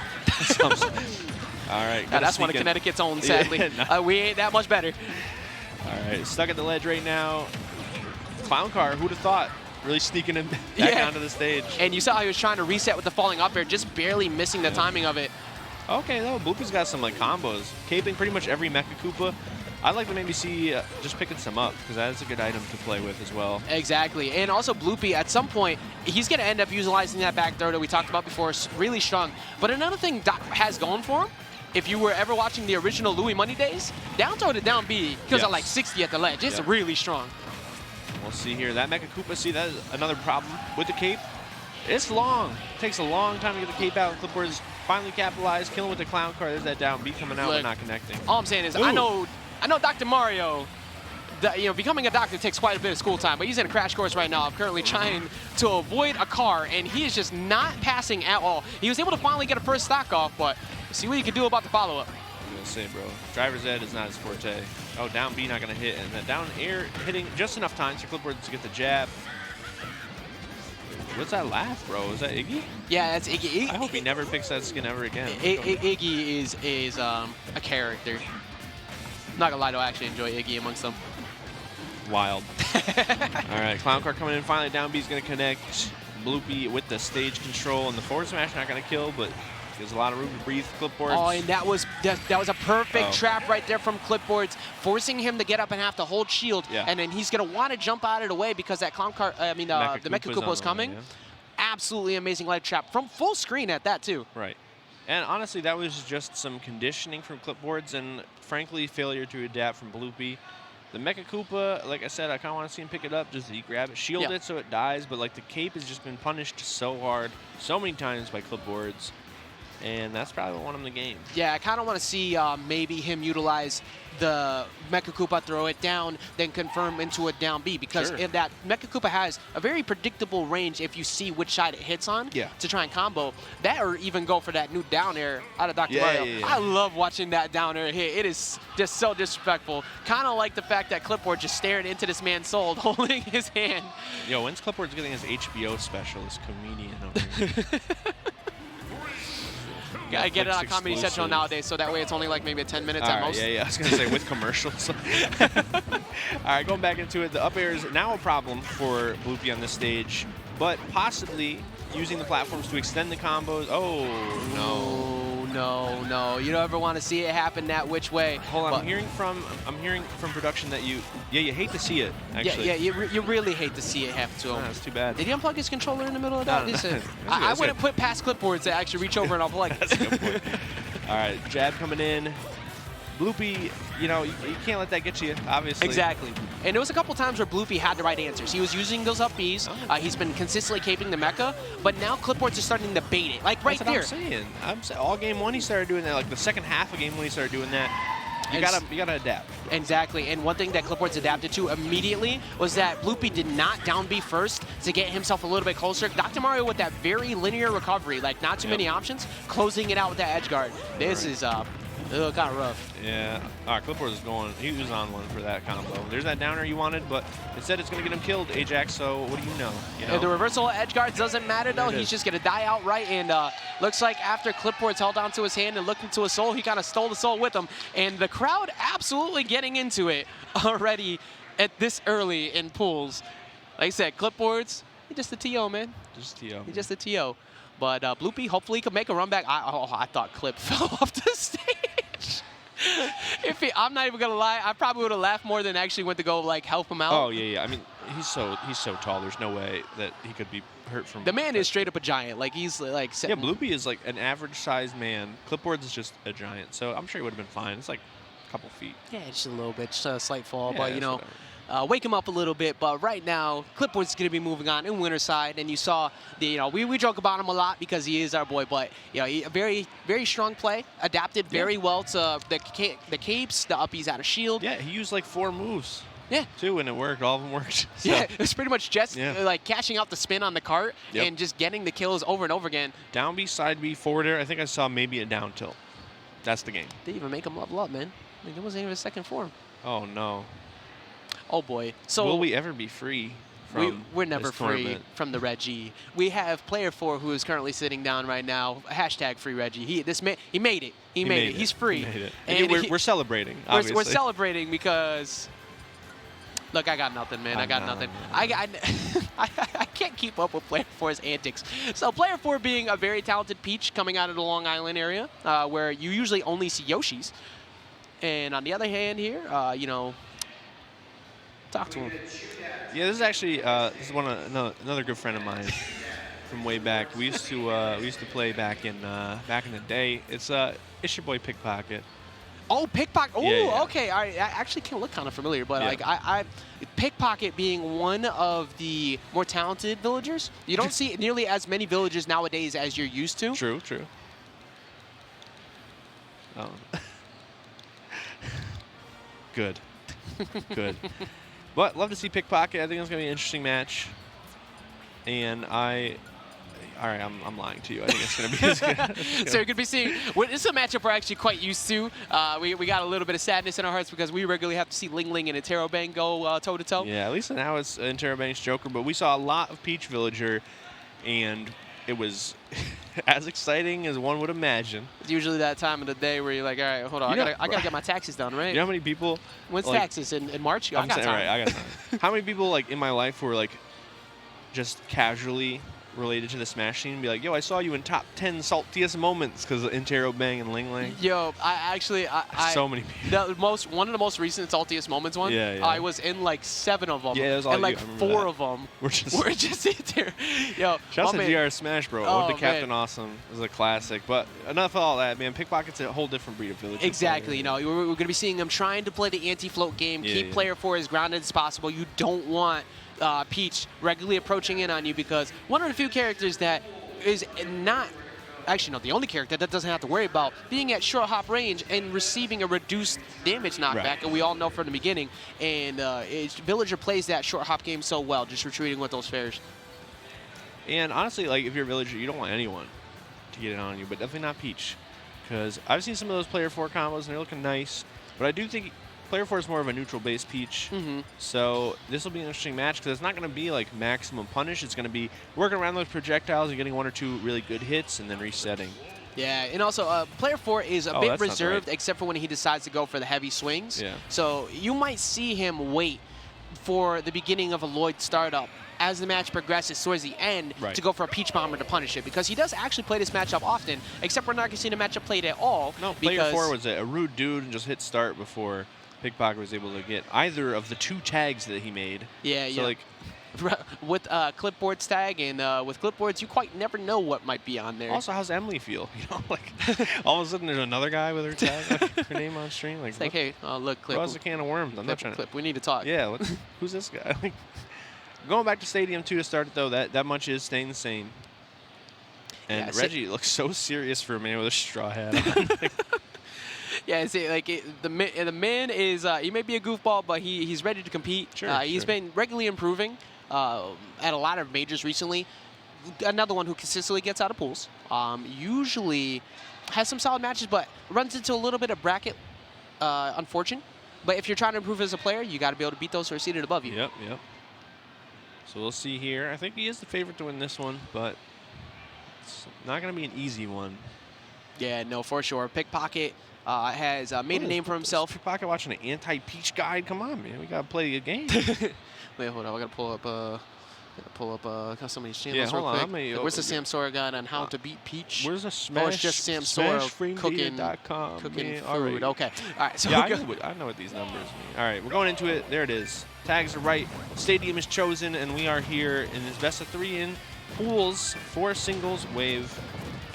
All right. That's one of Connecticut's own, sadly. We ain't that much better. All right, stuck at the ledge right now. Clown car, who'd have thought? Really sneaking him back onto the stage. And you saw how he was trying to reset with the falling up air, just barely missing the timing of it. Okay, though, Bloopy's got some like combos. Caping pretty much every Mecha Koopa. I'd like to maybe see just picking some up because that's a good item to play with as well. Exactly. And also Bloopy, at some point, he's going to end up utilizing that back throw that we talked about before, really strong. But another thing Doc has going for him, if you were ever watching the original Louis Money days, down throw to down B goes at like 60 at the ledge. It's really strong. We'll see here. That Mecha Koopa, see, that is another problem with the cape. It's long. It takes a long time to get the cape out. Clipboard's finally capitalized, killing with the clown car. There's that down B coming out, but not connecting. All I'm saying is, I know Dr. Mario, becoming a doctor takes quite a bit of school time, but he's in a crash course right now. I'm currently trying to avoid a car, and he is just not passing at all. He was able to finally get a first stock off, but see what he can do about the follow-up. I'm going to say, bro, driver's ed is not his forte. Oh, down B not going to hit, and that down air hitting just enough time for Clipboard to get the jab. What's that laugh, bro? Is that Iggy? Yeah, that's Iggy. I hope he never picks that skin ever again. Iggy is a character. Not gonna lie, though, I actually enjoy Iggy amongst them. Wild. All right, clown car coming in finally. Down B's going to connect. Bloopy with the stage control, and the forward smash not going to kill, but gives a lot of room to breathe. Clipboard. Oh, and that was a perfect trap right there from Clipboards, forcing him to get up and have to hold shield. Yeah. And then he's gonna want to jump out of the way because that clown car, the Mecha Koopa is coming. Absolutely amazing ledge trap from full screen at that too. Right. And honestly, that was just some conditioning from Clipboards and frankly failure to adapt from Bloopy. The Mecha Koopa, like I said, I kind of want to see him pick it up, just grab it, shield it so it dies, but like the cape has just been punished so hard, so many times by Clipboards. And that's probably what won him the game. Yeah, I kind of want to see maybe him utilize the Mecha Koopa, throw it down, then confirm into a down B. Because if that Mecha Koopa has a very predictable range if you see which side it hits on to try and combo that, or even go for that new down air out of Dr. Mario. I love watching that down air hit. It is just so disrespectful. Kind of like the fact that Clipboard just stared into this man's soul, holding his hand. Yo, when's Clipboard's getting his HBO special, this comedian over here? I get it on Comedy Central nowadays, so that way it's only like maybe 10 minutes at most. Yeah, I was going to say with commercials. All right, going back into it, the up air is now a problem for Bloopy on this stage, but possibly using the platforms to extend the combos. Oh, no. No. You don't ever want to see it happen that which way. Hold on, I'm hearing from production that you hate to see it, actually. Yeah, you really hate to see it happen to him. That's too bad. Did he unplug his controller in the middle of that? No. I wouldn't put past Clipboards to actually reach over and unplug. That's a good point. All right, jab coming in. Bloopy, you can't let that get you, obviously. Exactly. And there was a couple times where Bloopy had the right answers. He was using those up Bs. He's been consistently caping the Mecha, but now Clipboards are starting to bait it. Like right there. That's what I'm saying. All game one he started doing that. Like the second half of game one he started doing that. You gotta adapt. Exactly. And one thing that Clipboards adapted to immediately was that Bloopy did not down B first to get himself a little bit closer. Dr. Mario with that very linear recovery, like not too many options, closing it out with that edge guard. This is kind of rough. Yeah. All right, Clipboard is going. He was on one for that combo. There's that downer you wanted, but instead it's going to get him killed, Ajax, so what do you know? The reversal edge guards doesn't matter, though. He's just going to die outright, and looks like after Clipboard's held onto his hand and looked into his soul, he kind of stole the soul with him. And the crowd absolutely getting into it already at this early in pools. Like I said, Clipboards, he's just a TO, man. Just TO. He's just a TO. But Bloopy hopefully could make a run back. I thought Clip fell off the stage. I'm not even gonna lie, I probably would have laughed more than actually went to go like help him out. Oh yeah. I mean, he's so tall. There's no way that he could be hurt from. The man is straight up a giant. Like he's like. Yeah, Bloopy is like an average-sized man. Clipboards is just a giant, so I'm sure he would have been fine. It's like a couple feet. Yeah, just a little bit, just a slight fall, but wake him up a little bit. But right now, Clipboard's going to be moving on in winner side, and you saw we joke about him a lot because he is our boy, but he, a very very strong play, adapted very well to the capes, the uppies out of shield. Yeah, he used like 4 moves. Yeah. 2, and it worked. All of them worked. So. Yeah, it's pretty much just like cashing out the spin on the cart and just getting the kills over and over again. Down B, side B, forward air. I think I saw maybe a down tilt. That's the game. They even make him level up, man. Like, it wasn't even his second form. Oh no. Oh boy. So will we ever be free from we're never this free tournament? from the Reggie. We have player 4 who is currently sitting down right now. Hashtag free Reggie. He made it. He made it. He's free. He made it. And we're celebrating. We're celebrating because look, I got nothing, man. I got nothing. I can't keep up with player 4's antics. So player 4 being a very talented Peach coming out of the Long Island area where you usually only see Yoshis. And on the other hand here, you know, talk to him. Yeah, this is actually this is another good friend of mine from way back. We used to play back in the day. It's your boy Pickpocket. Oh, Pickpocket. Oh, Yeah. okay. I actually can look kind of familiar, but Yeah. like I Pickpocket being one of the more talented villagers. You don't see nearly as many villagers nowadays as you're used to. True. Oh. Good. But love to see Pickpocket. I think it's gonna be an interesting match. And all right, I'm lying to you. I think it's going to be as good. So you're going to be seeing, this is a matchup we're actually quite used to. We got a little bit of sadness in our hearts because we regularly have to see Ling Ling and Interrobang go toe-to-toe. Yeah, at least now it's Interrobang's Joker, but we saw a lot of Peach Villager, and it was as exciting as one would imagine. It's usually that time of the day where you're like, all right, hold on, I gotta get my taxes done, right? You know how many people? When's like, taxes? In March? I got time. Right, I got time. How many people like in my life were like just casually related to the Smash scene and be like, yo, I saw you in top 10 saltiest moments because of Interrobang and Ling Ling? Yo, I so many people. One of the most recent saltiest moments one. Yeah. I was in like 7 of them. Yeah, it was all and like you. 4 of them were just Inter. Yo, shouts to GR Smash, bro. Oh, The Captain man. Awesome is a classic. But enough of all that, man. Pickpocket's a whole different breed of villager. Exactly. You know, we're going to be seeing him trying to play the anti-float game, keep player 4 as grounded as possible. You don't want Peach regularly approaching in on you because one of the few characters that is not, actually no, the only character that doesn't have to worry about being at short hop range and receiving a reduced damage knockback, Right. and we all know from the beginning. And Villager plays that short hop game so well, just retreating with those fairs. And honestly, like if you're a villager, you don't want anyone to get it on you, but definitely not Peach, because I've seen some of those player 4 combos and they're looking nice, but I do think player 4 is more of a neutral base Peach. So this will be an interesting match because it's not going to be like maximum punish. It's going to be working around those projectiles and getting 1 or 2 really good hits and then resetting. Yeah, and also player 4 is a bit that's not reserved right. except for when he decides to go for the heavy swings. Yeah. So you might see him wait for the beginning of a Lloyd startup as the match progresses towards the end to go for a Peach Bomber to punish it, because he does actually play this matchup often, except we're not going to see the matchup played at all. No, player 4 was a rude dude and just hit start before Pickpocket was able to get either of the 2 tags that he made. Yeah, so like with Clipboard's tag and with Clipboards, you quite never know what might be on there. Also, how's Emily feel? You know, like all of a sudden there's another guy with her tag, like, her name on stream. Like, it's like, hey, look, Clip. That a can of worms. I'm not trying Clip. We need to talk. Yeah, who's this guy? Like, going back to Stadium 2 to start it though, that much is staying the same. And Yeah, Reggie looks so serious for a man with a straw hat on. Yeah, see, like the man is he may be a goofball, but he's ready to compete. Sure, he's been regularly improving at a lot of majors recently. Another one who consistently gets out of pools. Usually has some solid matches, but runs into a little bit of bracket unfortunate. But if you're trying to improve as a player, you got to be able to beat those who are seated above you. Yep. So we'll see here. I think he is the favorite to win this one, but it's not going to be an easy one. Yeah, no, for sure. Pickpocket has made a name for himself. Pickpocket watching an anti-Peach guide? Come on, man. We got to play a game. Wait, hold on. I got to pull up got so many channels hold real on. quick. Where's the Sam Sora guide on how to beat Peach? Where's the Smash? Oh, it's just Sam Sora cooking food. All right. Okay. All right. So yeah, I know what these numbers mean. All right, we're going into it. There it is. Tags are right. Stadium is chosen, and we are here in this best of 3 in pools for singles wave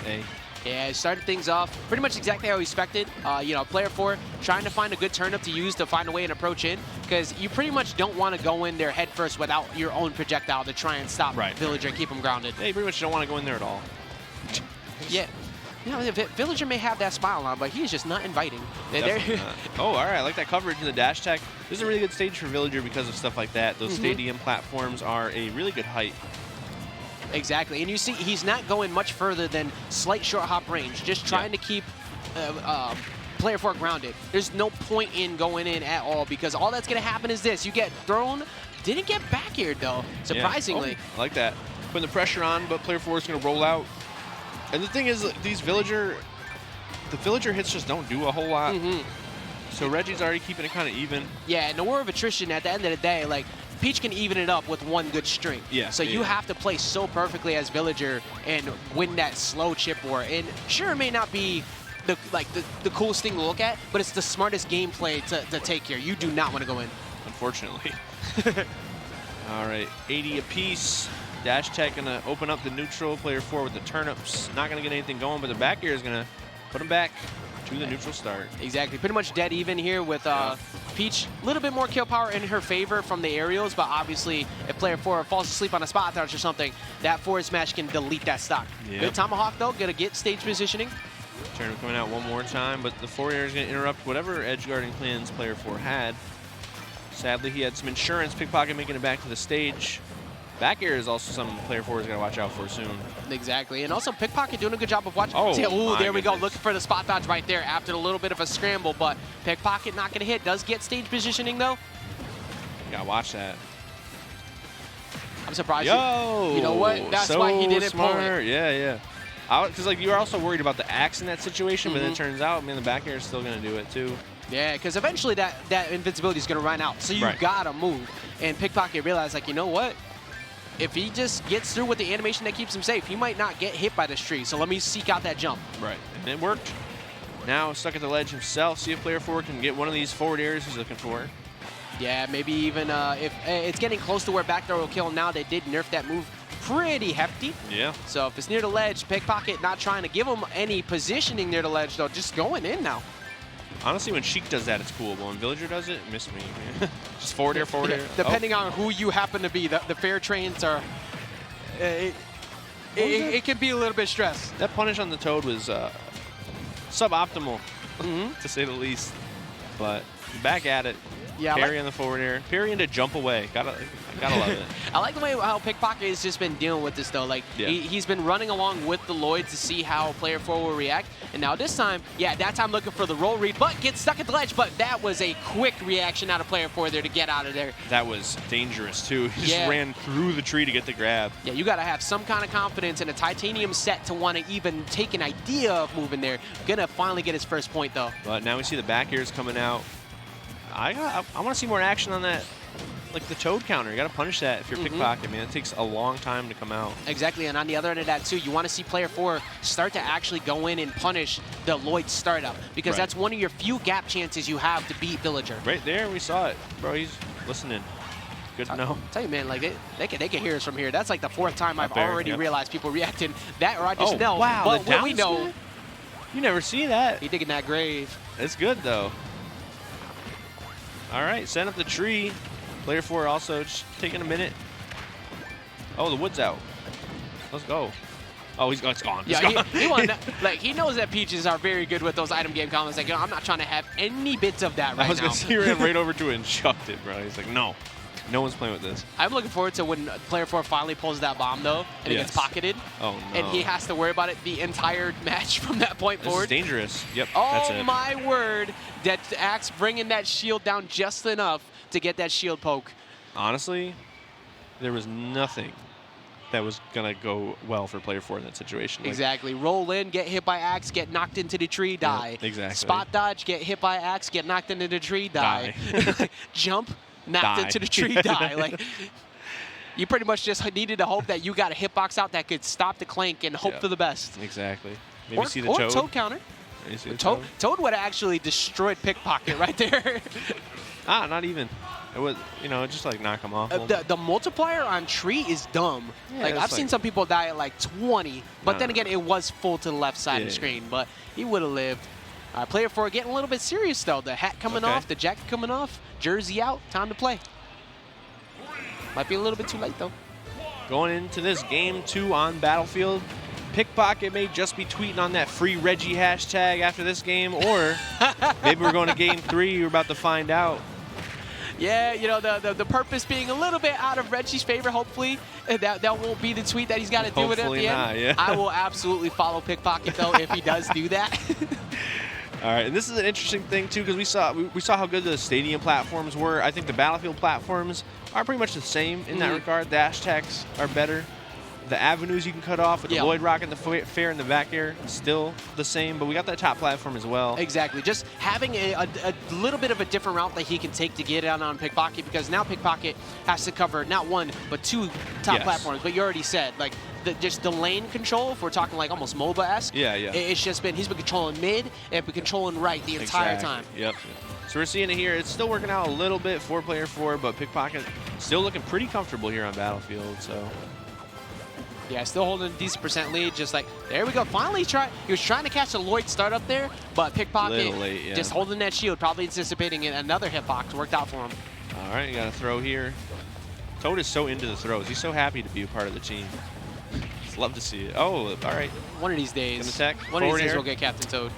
A. Yeah, it started things off pretty much exactly how we expected. You know, player 4 trying to find a good turnip to use to find a way and approach in, because you pretty much don't want to go in there head first without your own projectile to try and stop Villager and keep him grounded. Yeah, you pretty much don't want to go in there at all. Yeah. You know, Villager may have that smile on, but he's just not inviting. Oh, all right. I like that coverage in the dash tech. This is a really good stage for Villager because of stuff like that. Those stadium platforms are a really good height. Exactly, and you see he's not going much further than slight short hop range, just trying to keep player 4 grounded. There's no point in going in at all, because all that's going to happen is this. You get thrown, didn't get back aired though, surprisingly. Yeah. Oh, I like that. Putting the pressure on, but player 4 is going to roll out. And the thing is, the Villager hits just don't do a whole lot. So Reggie's already keeping it kind of even. Yeah, in the war of attrition, at the end of the day, like, Peach can even it up with one good string. Yeah. So you have to play so perfectly as Villager and win that slow chip war. And sure, it may not be the coolest thing to look at, but it's the smartest gameplay to take here. You do not want to go in. Unfortunately. All right, 80 apiece. Dash Tech gonna open up the neutral. Player 4 with the turnips. Not gonna get anything going, but the back air is gonna put him back to the neutral start. Exactly, pretty much dead even here with Peach. A little bit more kill power in her favor from the aerials, but obviously if player 4 falls asleep on a spot dodge or something, that forward smash can delete that stock. Yep. Good Tomahawk though, gonna get stage positioning. Turnip coming out one more time, but the forward air is gonna interrupt whatever edge guarding plans player 4 had. Sadly, he had some insurance. Pickpocket making it back to the stage. Back air is also something player 4 is going to watch out for soon. Exactly, and also Pickpocket doing a good job of watching. Oh, ooh, there we go, goodness. looking for the spot dodge right there after a little bit of a scramble, but Pickpocket not going to hit. Does get stage positioning, though. You got to watch that. I'm surprised. Yo! You know what? That's so why he didn't pull smart. it. Yeah. Because like you were also worried about the axe in that situation, but then it Mm-hmm. turns out, man, the back air is still going to do it, too. Yeah, because eventually that invincibility is going to run out, so you Right. got to move. And Pickpocket realized, like, you know what? If he just gets through with the animation that keeps him safe, he might not get hit by this tree, so let me seek out that jump. Right. And it worked. Now stuck at the ledge himself. See if player 4 can get one of these forward airs he's looking for. Yeah, maybe even if it's getting close to where back throw will kill him now. They did nerf that move pretty hefty. Yeah. So if it's near the ledge, Pickpocket not trying to give him any positioning near the ledge, though, just going in now. Honestly, when Sheik does that, it's cool. But when Villager does it, miss me. Just forward air, forward air. Depending on who you happen to be, the fair trains are... It can be a little bit stressed. That punish on the Toad was suboptimal, to say the least. But back at it. Yeah, Parry on the forward air. Parry into jump away. Gotta love it. I like the way how Pickpocket has just been dealing with this, though. Like, Yeah. he's been running along with the Lloyd to see how player 4 will react. And now this time, yeah, that time looking for the roll read, but gets stuck at the ledge. But that was a quick reaction out of player 4 there to get out of there. That was dangerous, too. He just Yeah. ran through the tree to get the grab. Yeah, you got to have some kind of confidence in a titanium set to want to even take an idea of moving there. Gonna finally get his first point, though. But now we see the back airs coming out. I want to see more action on that, like the Toad counter. You got to punish that if you're Pickpocket, man. It takes a long time to come out. Exactly, and on the other end of that, too, you want to see player 4 start to actually go in and punish the Lloyd startup, because Right. that's one of your few gap chances you have to beat Villager. Right there, we saw it. Bro, he's listening. Good to know. Tell you, man, like they can hear us from here. That's like the 4th time I've there, already yep. realized people reacting that, or I just Oh, know. wow, But the what we down know, smash? You never see that. he digging that grave. It's good, though. All right, set up the tree. Player 4 also just taking a minute. Oh, the wood's out. Let's go. Oh, it's gone. It's Yeah, gone. he knows that Peaches are very good with those item game comments. Like, I'm not trying to have any bits of that right I was now. going to say, he ran right over to it and chucked it, bro. He's like, no. No one's playing with this. I'm looking forward to when player 4 finally pulls that bomb, though, and it gets Yes. pocketed. Oh, no. And he has to worry about it the entire match from that point This is forward. dangerous. Yep, that's Oh it. my word, that Axe bringing that shield down just enough to get that shield poke. Honestly, there was nothing that was going to go well for player 4 in that situation. Like, Exactly. Roll in, get hit by Axe, get knocked into the tree, die. exactly. Spot dodge, get hit by Axe, get knocked into the tree, die. Jump, knocked Die. into the tree, die. Like, you pretty much just needed to hope that you got a hitbox out that could stop the clank and hope Yeah. for the best. Exactly. Maybe Or, see the or Toad. Toad counter. Maybe see the Toad would have actually destroyed Pickpocket right there. Not even. It was, just like knock him off. The multiplier on tree is dumb. Yeah, like, it's I've seen like- some people die at like 20, but No, then no, again, it was full to the left side of Yeah. the screen, but he would have lived. Player 4 getting a little bit serious though. The hat coming Okay. off, the jacket coming off, jersey out, time to play. Might be a little bit too late though. Going into this game 2 on Battlefield, Pickpocket may just be tweeting on that free Reggie hashtag after this game, or maybe we're going to game 3. We're about to find out. Yeah, the purpose being a little bit out of Reggie's favor, hopefully. That won't be the tweet that he's got to do it at Hopefully the end. not, yeah. I will absolutely follow Pickpocket, though, if he does do that. All right, and this is an interesting thing, too, because we saw how good the stadium platforms were. I think the Battlefield platforms are pretty much the same in that regard. The hashtags are better. The avenues you can cut off with the Lloyd Rocket and the fair in the back air still the same, but we got that top platform as well. Exactly. Just having a little bit of a different route that he can take to get out on Pickpocket, because now Pickpocket has to cover not 1, but 2 top platforms. But you already said, like, just the lane control, if we're talking like almost MOBA-esque. Yeah, yeah. It's just been, he's been controlling mid and been controlling right the entire time. Yep. So we're seeing it here. It's still working out a little bit for player 4, but Pickpocket still looking pretty comfortable here on Battlefield. So. Yeah, still holding a decent percent lead. Just like, there we go. Finally, he was trying to catch a Lloyd start up there, but Pickpocket late, just holding that shield, probably anticipating it. Another hitbox worked out for him. All right, you got a throw here. Toad is so into the throws. He's so happy to be a part of the team. Just love to see it. Oh, all right. One of these days. Attack. One of these days we'll get Captain Toad.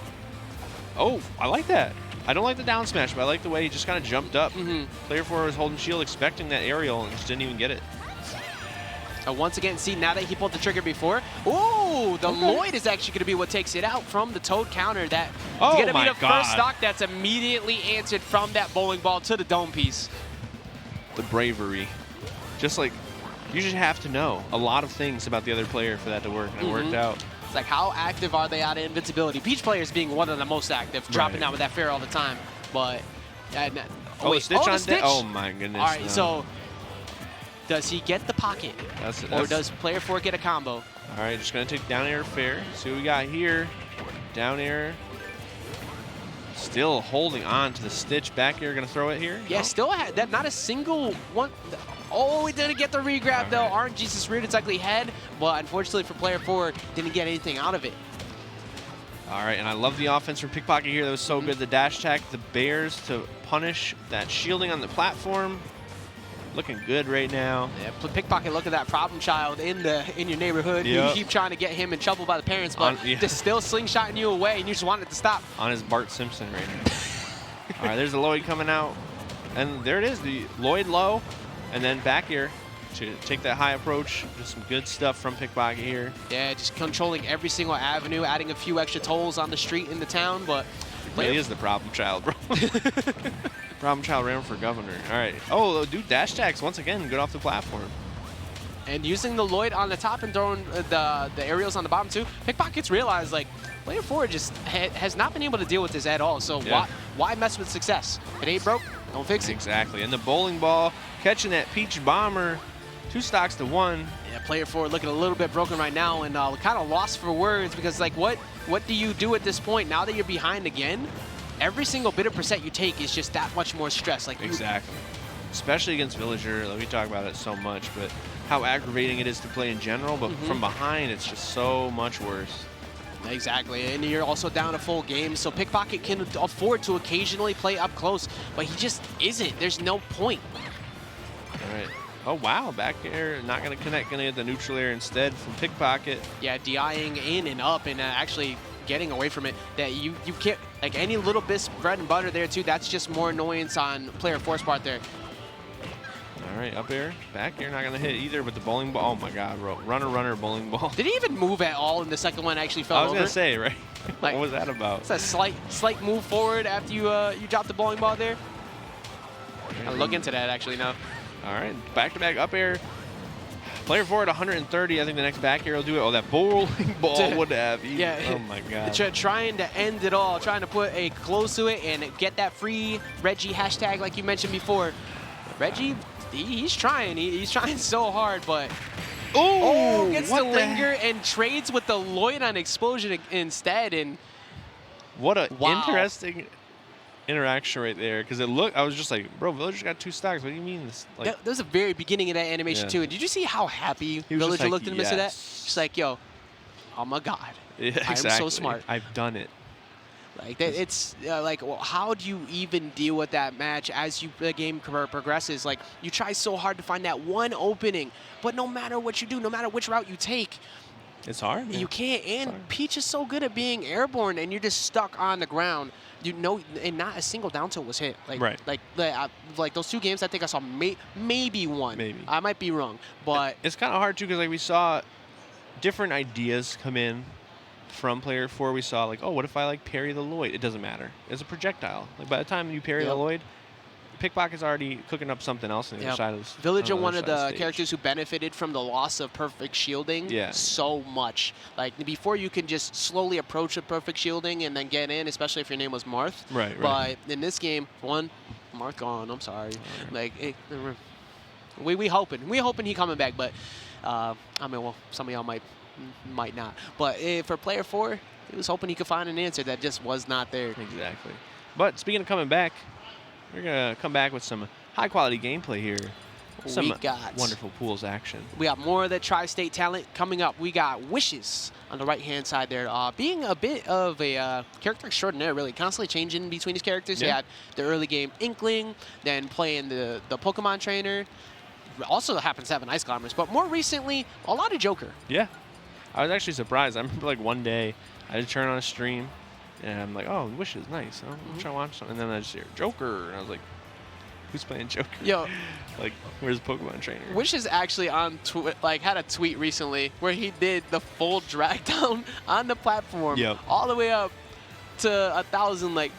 Oh, I like that. I don't like the down smash, but I like the way he just kind of jumped up. Player 4 was holding shield, expecting that aerial, and just didn't even get it. Once again, see, now that he pulled the trigger before, ooh, the Lloyd is actually going to be what takes it out from the Toad counter. That's going to be the first stock that's immediately answered from that bowling ball to the dome piece. The bravery. Just like, you just have to know a lot of things about the other player for that to work, and it worked out. It's like, how active are they out of invincibility? Peach players being one of the most active, dropping down with that fair all the time. But, the Stitch on deck? Oh my goodness. All right, so does he get the pocket? Or does player 4 get a combo? All right, just going to take down air fair. See what we got here. Down air. Still holding on to the Stitch. Back air, going to throw it here? Yeah, still had that. Not a single one. Oh, he didn't get the regrab, though. RNG just reared its ugly head, but unfortunately for player 4, didn't get anything out of it. All right, and I love the offense from Pickpocket here. That was so good. The dash attack, the Bears to punish that shielding on the platform. Looking good right now. Yeah, Pickpocket, look at that problem child in your neighborhood. Yep. You keep trying to get him in trouble by the parents, but just still slingshotting you away, and you just want it to stop. On his Bart Simpson right now. All right, there's the Lloyd coming out. And there it is, the Lloyd low, and then back here to take that high approach. Just some good stuff from Pickpocket here. Yeah, just controlling every single avenue, adding a few extra tolls on the street in the town, but he is the problem child, bro. Problem child ran for governor. All right. Oh, dude, dash attacks once again, good off the platform. And using the Lloyd on the top and throwing the aerials on the bottom too, Pickpockets realized, like, player 4 just has not been able to deal with this at all. So why mess with success? It ain't broke, don't fix it. Exactly. And the bowling ball catching that Peach Bomber, 2 stocks to 1. Yeah, player 4 looking a little bit broken right now, and kind of lost for words, because like, what do you do at this point now that you're behind again? Every single bit of percent you take is just that much more stress. Like exactly. Especially against Villager. Like, we talk about it so much, but how aggravating it is to play in general, but from behind, it's just so much worse. Exactly, and you're also down a full game, so Pickpocket can afford to occasionally play up close, but he just isn't. There's no point. All right. Oh, wow, back air, not going to connect, going to get the neutral air instead from Pickpocket. Yeah, DIing in and up and actually getting away from it. That you can't, like, any little bit bread and butter there too, that's just more annoyance on player 4's part there. All right, up air, back air, not going to hit either, but the bowling ball, oh my God, bro. Runner, bowling ball. Did he even move at all in the second one actually fell over? I was going to say, right? Like, what was that about? It's a slight move forward after you drop the bowling ball there. I'll look into that actually now. All right, back-to-back up air. Player 4 at 130. I think the next back air will do it. Oh, that bowling ball would have. Yeah. Oh, my God. Trying to end it all, trying to put a close to it and get that free Reggie hashtag like you mentioned before. Reggie, he's trying. He's trying so hard, but gets to linger and trades with the Lloyd on explosion instead. And what an interesting interaction right there, because I was just like, bro, Villager's got 2 stocks. What do you mean? This, like, that was the very beginning of that animation too. And did you see how happy Villager like, looked in the midst of that? Just like, yo, oh my God, yeah, exactly. I'm so smart. I've done it. Like that, it's like, well, how do you even deal with that match as the game progresses? Like, you try so hard to find that one opening, but no matter what you do, no matter which route you take, it's hard. Man. You can't. And Peach is so good at being airborne, and you're just stuck on the ground. You know, and not a single down tilt was hit. Like, right. Like those 2 games, I think I saw maybe one. Maybe. I might be wrong, but it's kind of hard too, because like we saw different ideas come in from player 4. We saw like, oh, what if I like parry the Lloyd? It doesn't matter. It's a projectile. Like, by the time you parry the Lloyd, Pickpocket's already cooking up something else on the other side of the Villager, one of the characters who benefited from the loss of perfect shielding so much. Like, before you can just slowly approach a perfect shielding and then get in, especially if your name was Marth. Right. But in this game, Marth gone. I'm sorry. Like, we hoping he coming back, but I mean, well, some of y'all might not. But for player 4, he was hoping he could find an answer that just was not there. Exactly. But speaking of coming back, we're going to come back with some high-quality gameplay here. Some wonderful pools action. We got more of the tri-state talent coming up. We got Wishes on the right-hand side there, being a bit of a character extraordinaire, really, constantly changing between his characters. Yeah. He had the early game Inkling, then playing the Pokemon trainer. Also happens to have an Ice Climbers, but more recently, a lot of Joker. Yeah. I was actually surprised. I remember like one day I had to turn on a stream, and I'm like, oh, Wishes, nice. I'm trying to watch something. And then I just hear Joker, and I was like, who's playing Joker? Yo, like, where's Pokemon Trainer? Wishes actually on had a tweet recently where he did the full drag down on the platform, all the way up to 1,000. Like,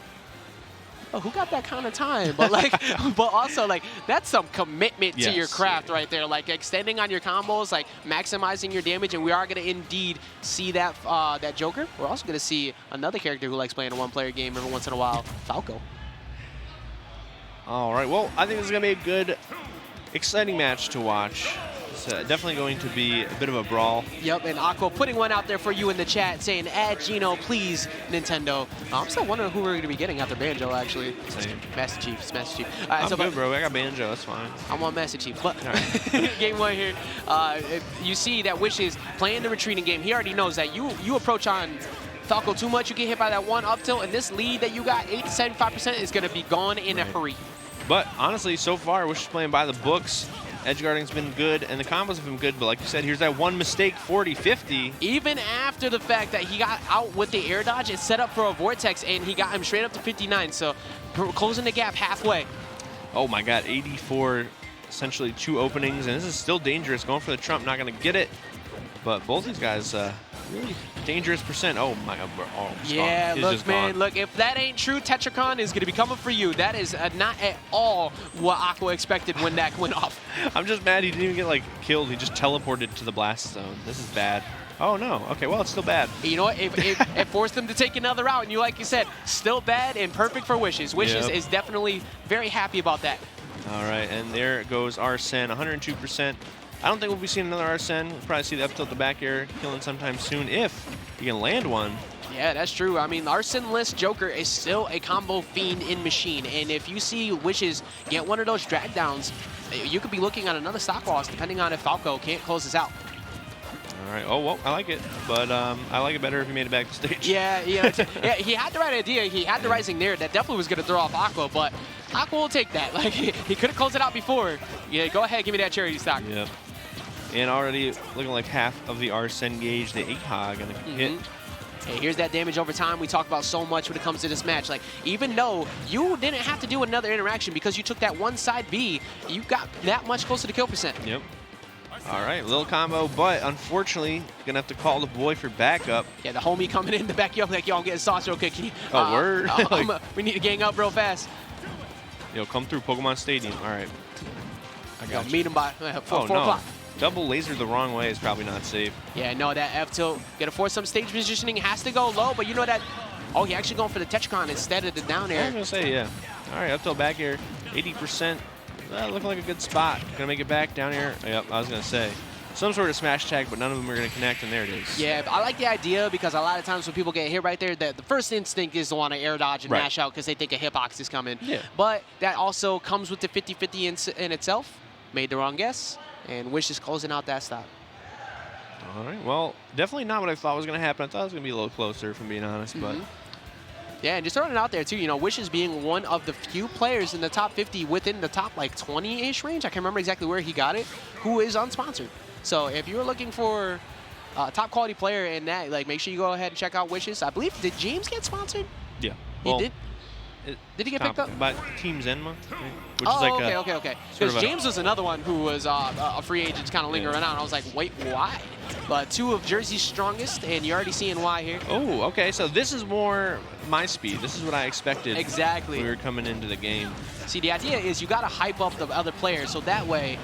oh, who got that kind of time? But like, but also like that's some commitment to your craft right there. Like extending on your combos, like maximizing your damage, and we are gonna indeed see that that Joker. We're also gonna see another character who likes playing a one-player game every once in a while, Falco. All right, well, I think this is going to be a good, exciting match to watch. It's definitely going to be a bit of a brawl. Yep, and Aqua putting one out there for you in the chat saying, add Gino, please, Nintendo. I'm still wondering who we're going to be getting after Banjo, actually. Same. Master Chief, Master Chief. I'm good, bro. I got Banjo. That's fine. I want Master Chief. But game 1 here, you see that Wishes playing the retreating game. He already knows that you approach on Falco too much, you get hit by that one up tilt, and this lead that you got, 8 to 75%, is going to be gone in a hurry. But honestly, so far, Wish is playing by the books. Edge guarding's been good, and the combos have been good. But like you said, here's that one mistake, 40-50. Even after the fact that he got out with the air dodge, it set up for a vortex, and he got him straight up to 59. So closing the gap halfway. Oh my God, 84, essentially 2 openings, and this is still dangerous. Going for the Trump, not going to get it. But both these guys, really dangerous percent. Oh my God, yeah, look, man, look, if that ain't true, Tetracon is going to be coming for you. That is not at all what Aqua expected when that went off. I'm just mad he didn't even get, like, killed. He just teleported to the blast zone. This is bad. Oh, no. Okay, well, it's still bad. You know what? It forced them to take another route, and like you said, still bad and perfect for Wishes. Wishes is definitely very happy about that. All right, and there goes Arsene, 102%. I don't think we'll be seeing another Arsene. We'll probably see the up tilt the back air killing sometime soon if he can land one. Yeah, that's true. I mean, Arsene-less Joker is still a combo fiend in machine, and if you see Wishes get one of those drag downs, you could be looking at another stock loss depending on if Falco can't close this out. All right. Oh, well, I like it, but I like it better if he made it back to stage. Yeah, yeah. He had the right idea. He had the rising there. That definitely was going to throw off Aqua, but Aqua will take that. Like, he could have closed it out before. Yeah, go ahead, give me that charity stock. Yep. And already looking like half of the Arsene gauge, the 8-ha going to hit. Hey, here's that damage over time we talk about so much when it comes to this match. Like, even though you didn't have to do another interaction because you took that one side B, you got that much closer to kill percent. Yep. All right, little combo, but unfortunately, going to have to call the boy for backup. Yeah, the homie coming in to back you up like, yo, I'm getting sauce real quick. Can you, oh, word? We need to gang up real fast. Yo, come through Pokemon Stadium. All right. I got you. Meet him by 4 o'clock. Double laser the wrong way is probably not safe. Yeah, no, that F tilt, gonna force some stage positioning, has to go low, but you know that, oh, he actually going for the Tetracon instead of the down air. I was gonna say, yeah. All right, up tilt back air, 80%, looking like a good spot. Gonna make it back, down air, yep, I was gonna say. Some sort of smash tag, but none of them are gonna connect, and there it is. Yeah, I like the idea because a lot of times when people get hit right there, the first instinct is to want to air dodge and mash out because they think a hitbox is coming. Yeah. But that also comes with the 50-50 in itself. Made the wrong guess. And Wish is closing out that stop. All right. Well, definitely not what I thought was going to happen. I thought it was going to be a little closer, if I'm being honest. But yeah, and just throwing it out there, too. You know, Wish is being one of the few players in the top 50 within the top, like, 20-ish range. I can't remember exactly where he got it, who is unsponsored. So if you're looking for a top-quality player in that, like, make sure you go ahead and check out Wishes. I believe, did James get sponsored? Yeah. He did? Did he get picked up? By Team Zenma. Which is like okay. Because James was another one who was a free agent kind of lingering around. I was like, wait, why? But 2 of Jersey's strongest, and you're already seeing why here. Oh, okay. So this is more my speed. This is what I expected. Exactly. When we were coming into the game. See, the idea is you got to hype up the other players so that way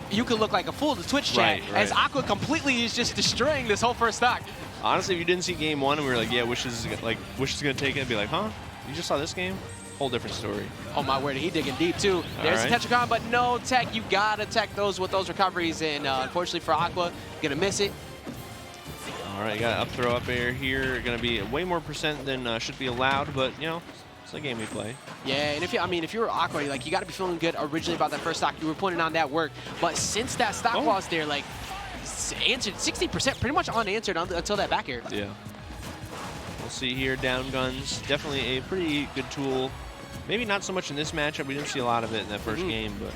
you could look like a fool to Twitch chat as Aqua completely is just destroying this whole first stock. Honestly, if you didn't see game 1 and we were like, yeah, Wish is going to take it, I'd be like, huh? You just saw this game? whole different story. Oh my word, he digging deep too. There's the Tetracon, but no tech. You gotta tech those with those recoveries, and unfortunately for Aqua, gonna miss it. All right, you got up throw up air here. Gonna be way more percent than should be allowed, but you know, it's the game we play. Yeah, and if you're Aqua, like you gotta be feeling good originally about that first stock. You were putting on that work, but since that stock was there, like answered 60%, pretty much unanswered until that back air. Yeah. We'll see here. Down guns, definitely a pretty good tool. Maybe not so much in this matchup. We didn't see a lot of it in that first game, but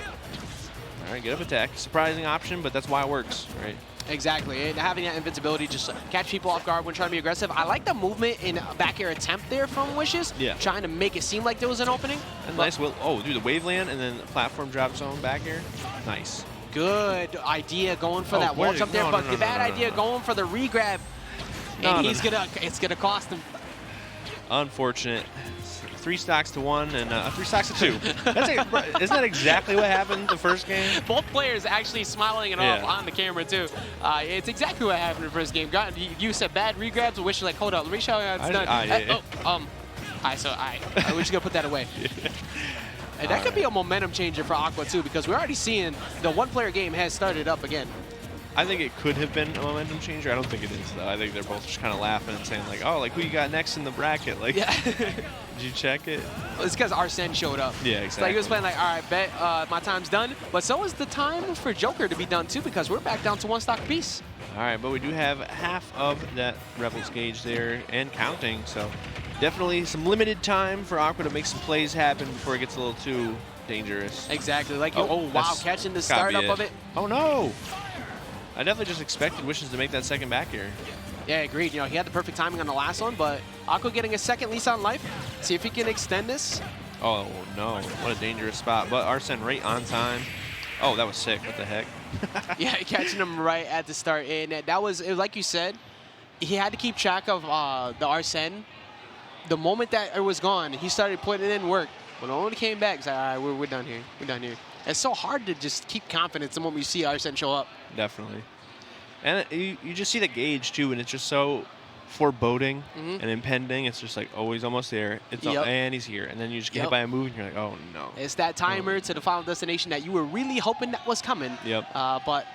all right, get up attack. Surprising option, but that's why it works, right? Exactly, and having that invincibility, just catch people off guard when trying to be aggressive. I like the movement in back air attempt there from Wishes. Yeah. Trying to make it seem like there was an opening. And nice. Oh, dude, the wave land and then the platform drop zone back air. Nice. Good idea going for that wall jump there, but the bad idea going for the regrab. And it's gonna cost him. Unfortunate. 3 stocks to 1 and 3 stocks to 2. Isn't that exactly what happened the first game? Both players actually smiling it off on the camera too. It's exactly what happened in the first game. You said bad regrabs. I wish like, hold up, let me show you how it's done. We're just gonna put that away. And that could be a momentum changer for Aqua too, because we're already seeing the one-player game has started up again. I think it could have been a momentum changer. I don't think it is, though. I think they're both just kind of laughing and saying, like, oh, like, who you got next in the bracket? Like, yeah. Did you check it? It's because Arsene showed up. Yeah, exactly. It's like he was playing like, all right, bet my time's done. But so is the time for Joker to be done, too, because we're back down to 1 stock apiece. All right, but we do have half of that Rebels gauge there and counting. So definitely some limited time for Aqua to make some plays happen before it gets a little too dangerous. Exactly. Like, wow, catching the startup of it. Oh, no. I definitely just expected Wishes to make that second back here. Yeah, agreed. You know, he had the perfect timing on the last one, but Aqua getting a second lease on life. See if he can extend this. Oh, no. What a dangerous spot. But Arsene right on time. Oh, that was sick. What the heck? Yeah, catching him right at the start. And that was, like you said, he had to keep track of the Arsene. The moment that it was gone, he started putting in work. When it only came back, he's like, all right, we're done here. We're done here. It's so hard to just keep confidence the moment you see Arsene show up. Definitely. And you just see the gauge, too, and it's just so foreboding and impending. It's just like, oh, he's almost there. It's and he's here. And then you just get hit by a move, and you're like, oh, no. It's that timer to the final destination that you were really hoping that was coming. Yep. But,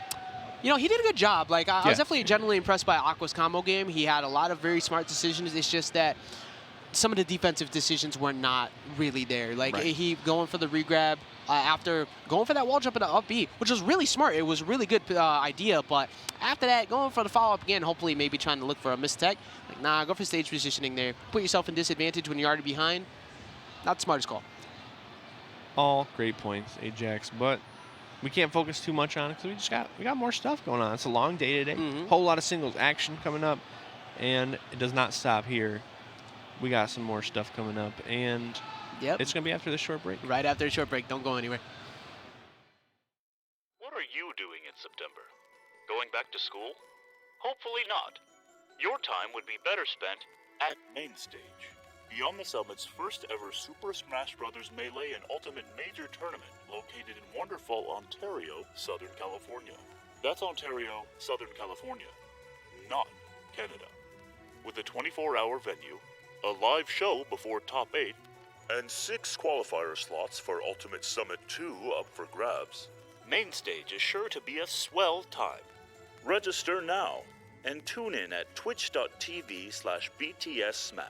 you know, he did a good job. Like, I was definitely genuinely impressed by Aqua's combo game. He had a lot of very smart decisions. It's just that some of the defensive decisions were not really there. Like, he going for the regrab after going for that wall jump in the up B, which was really smart. It was a really good idea, but after that, going for the follow-up again, hopefully maybe trying to look for a mistech. Like, nah, go for stage positioning there. Put yourself in disadvantage when you're already behind. Not the smartest call. All great points, Ajax, but we can't focus too much on it because we got more stuff going on. It's a long day today. Whole lot of singles action coming up, and it does not stop here. We got some more stuff coming up, and it's going to be after this short break. Right after a short break. Don't go anywhere. What are you doing in September? Going back to school? Hopefully not. Your time would be better spent at Mainstage, Beyond the Summit's first ever Super Smash Bros. Melee and Ultimate Major Tournament located in wonderful Ontario, Southern California. That's Ontario, Southern California, not Canada. With a 24-hour venue, a live show before Top 8, and 6 qualifier slots for Ultimate Summit 2 up for grabs. Mainstage is sure to be a swell time. Register now and tune in at twitch.tv/BTSSmash.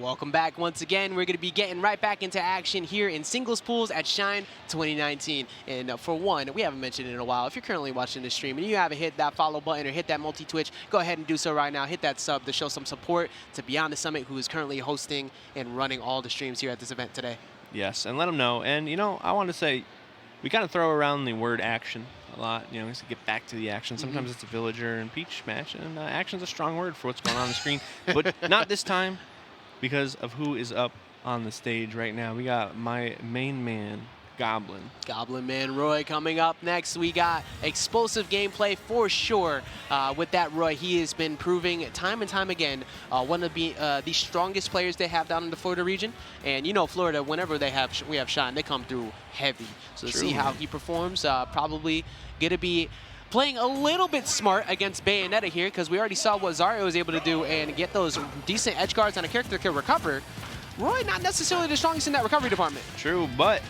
Welcome back once again. We're going to be getting right back into action here in singles pools at Shine 2019. And for one, we haven't mentioned it in a while. If you're currently watching this stream and you haven't hit that follow button or hit that multi-twitch, go ahead and do so right now. Hit that sub to show some support to Beyond the Summit, who is currently hosting and running all the streams here at this event today. Yes, and let them know. And, you know, I want to say, we kind of throw around the word action a lot, you know, just to get back to the action. Sometimes it's a villager and peach match, and action's a strong word for what's going on the screen. But not this time, because of who is up on the stage right now. We got my main man, Goblin. Goblin Man Roy coming up next. We got explosive gameplay for sure. With that, Roy, he has been proving time and time again one of the strongest players they have down in the Florida region. And you know, Florida, whenever we have Shine, they come through heavy. So to see how he performs, probably gonna be playing a little bit smart against Bayonetta here, because we already saw what Zarya was able to do and get those decent edge guards on a character that can recover. Roy not necessarily the strongest in that recovery department. True, but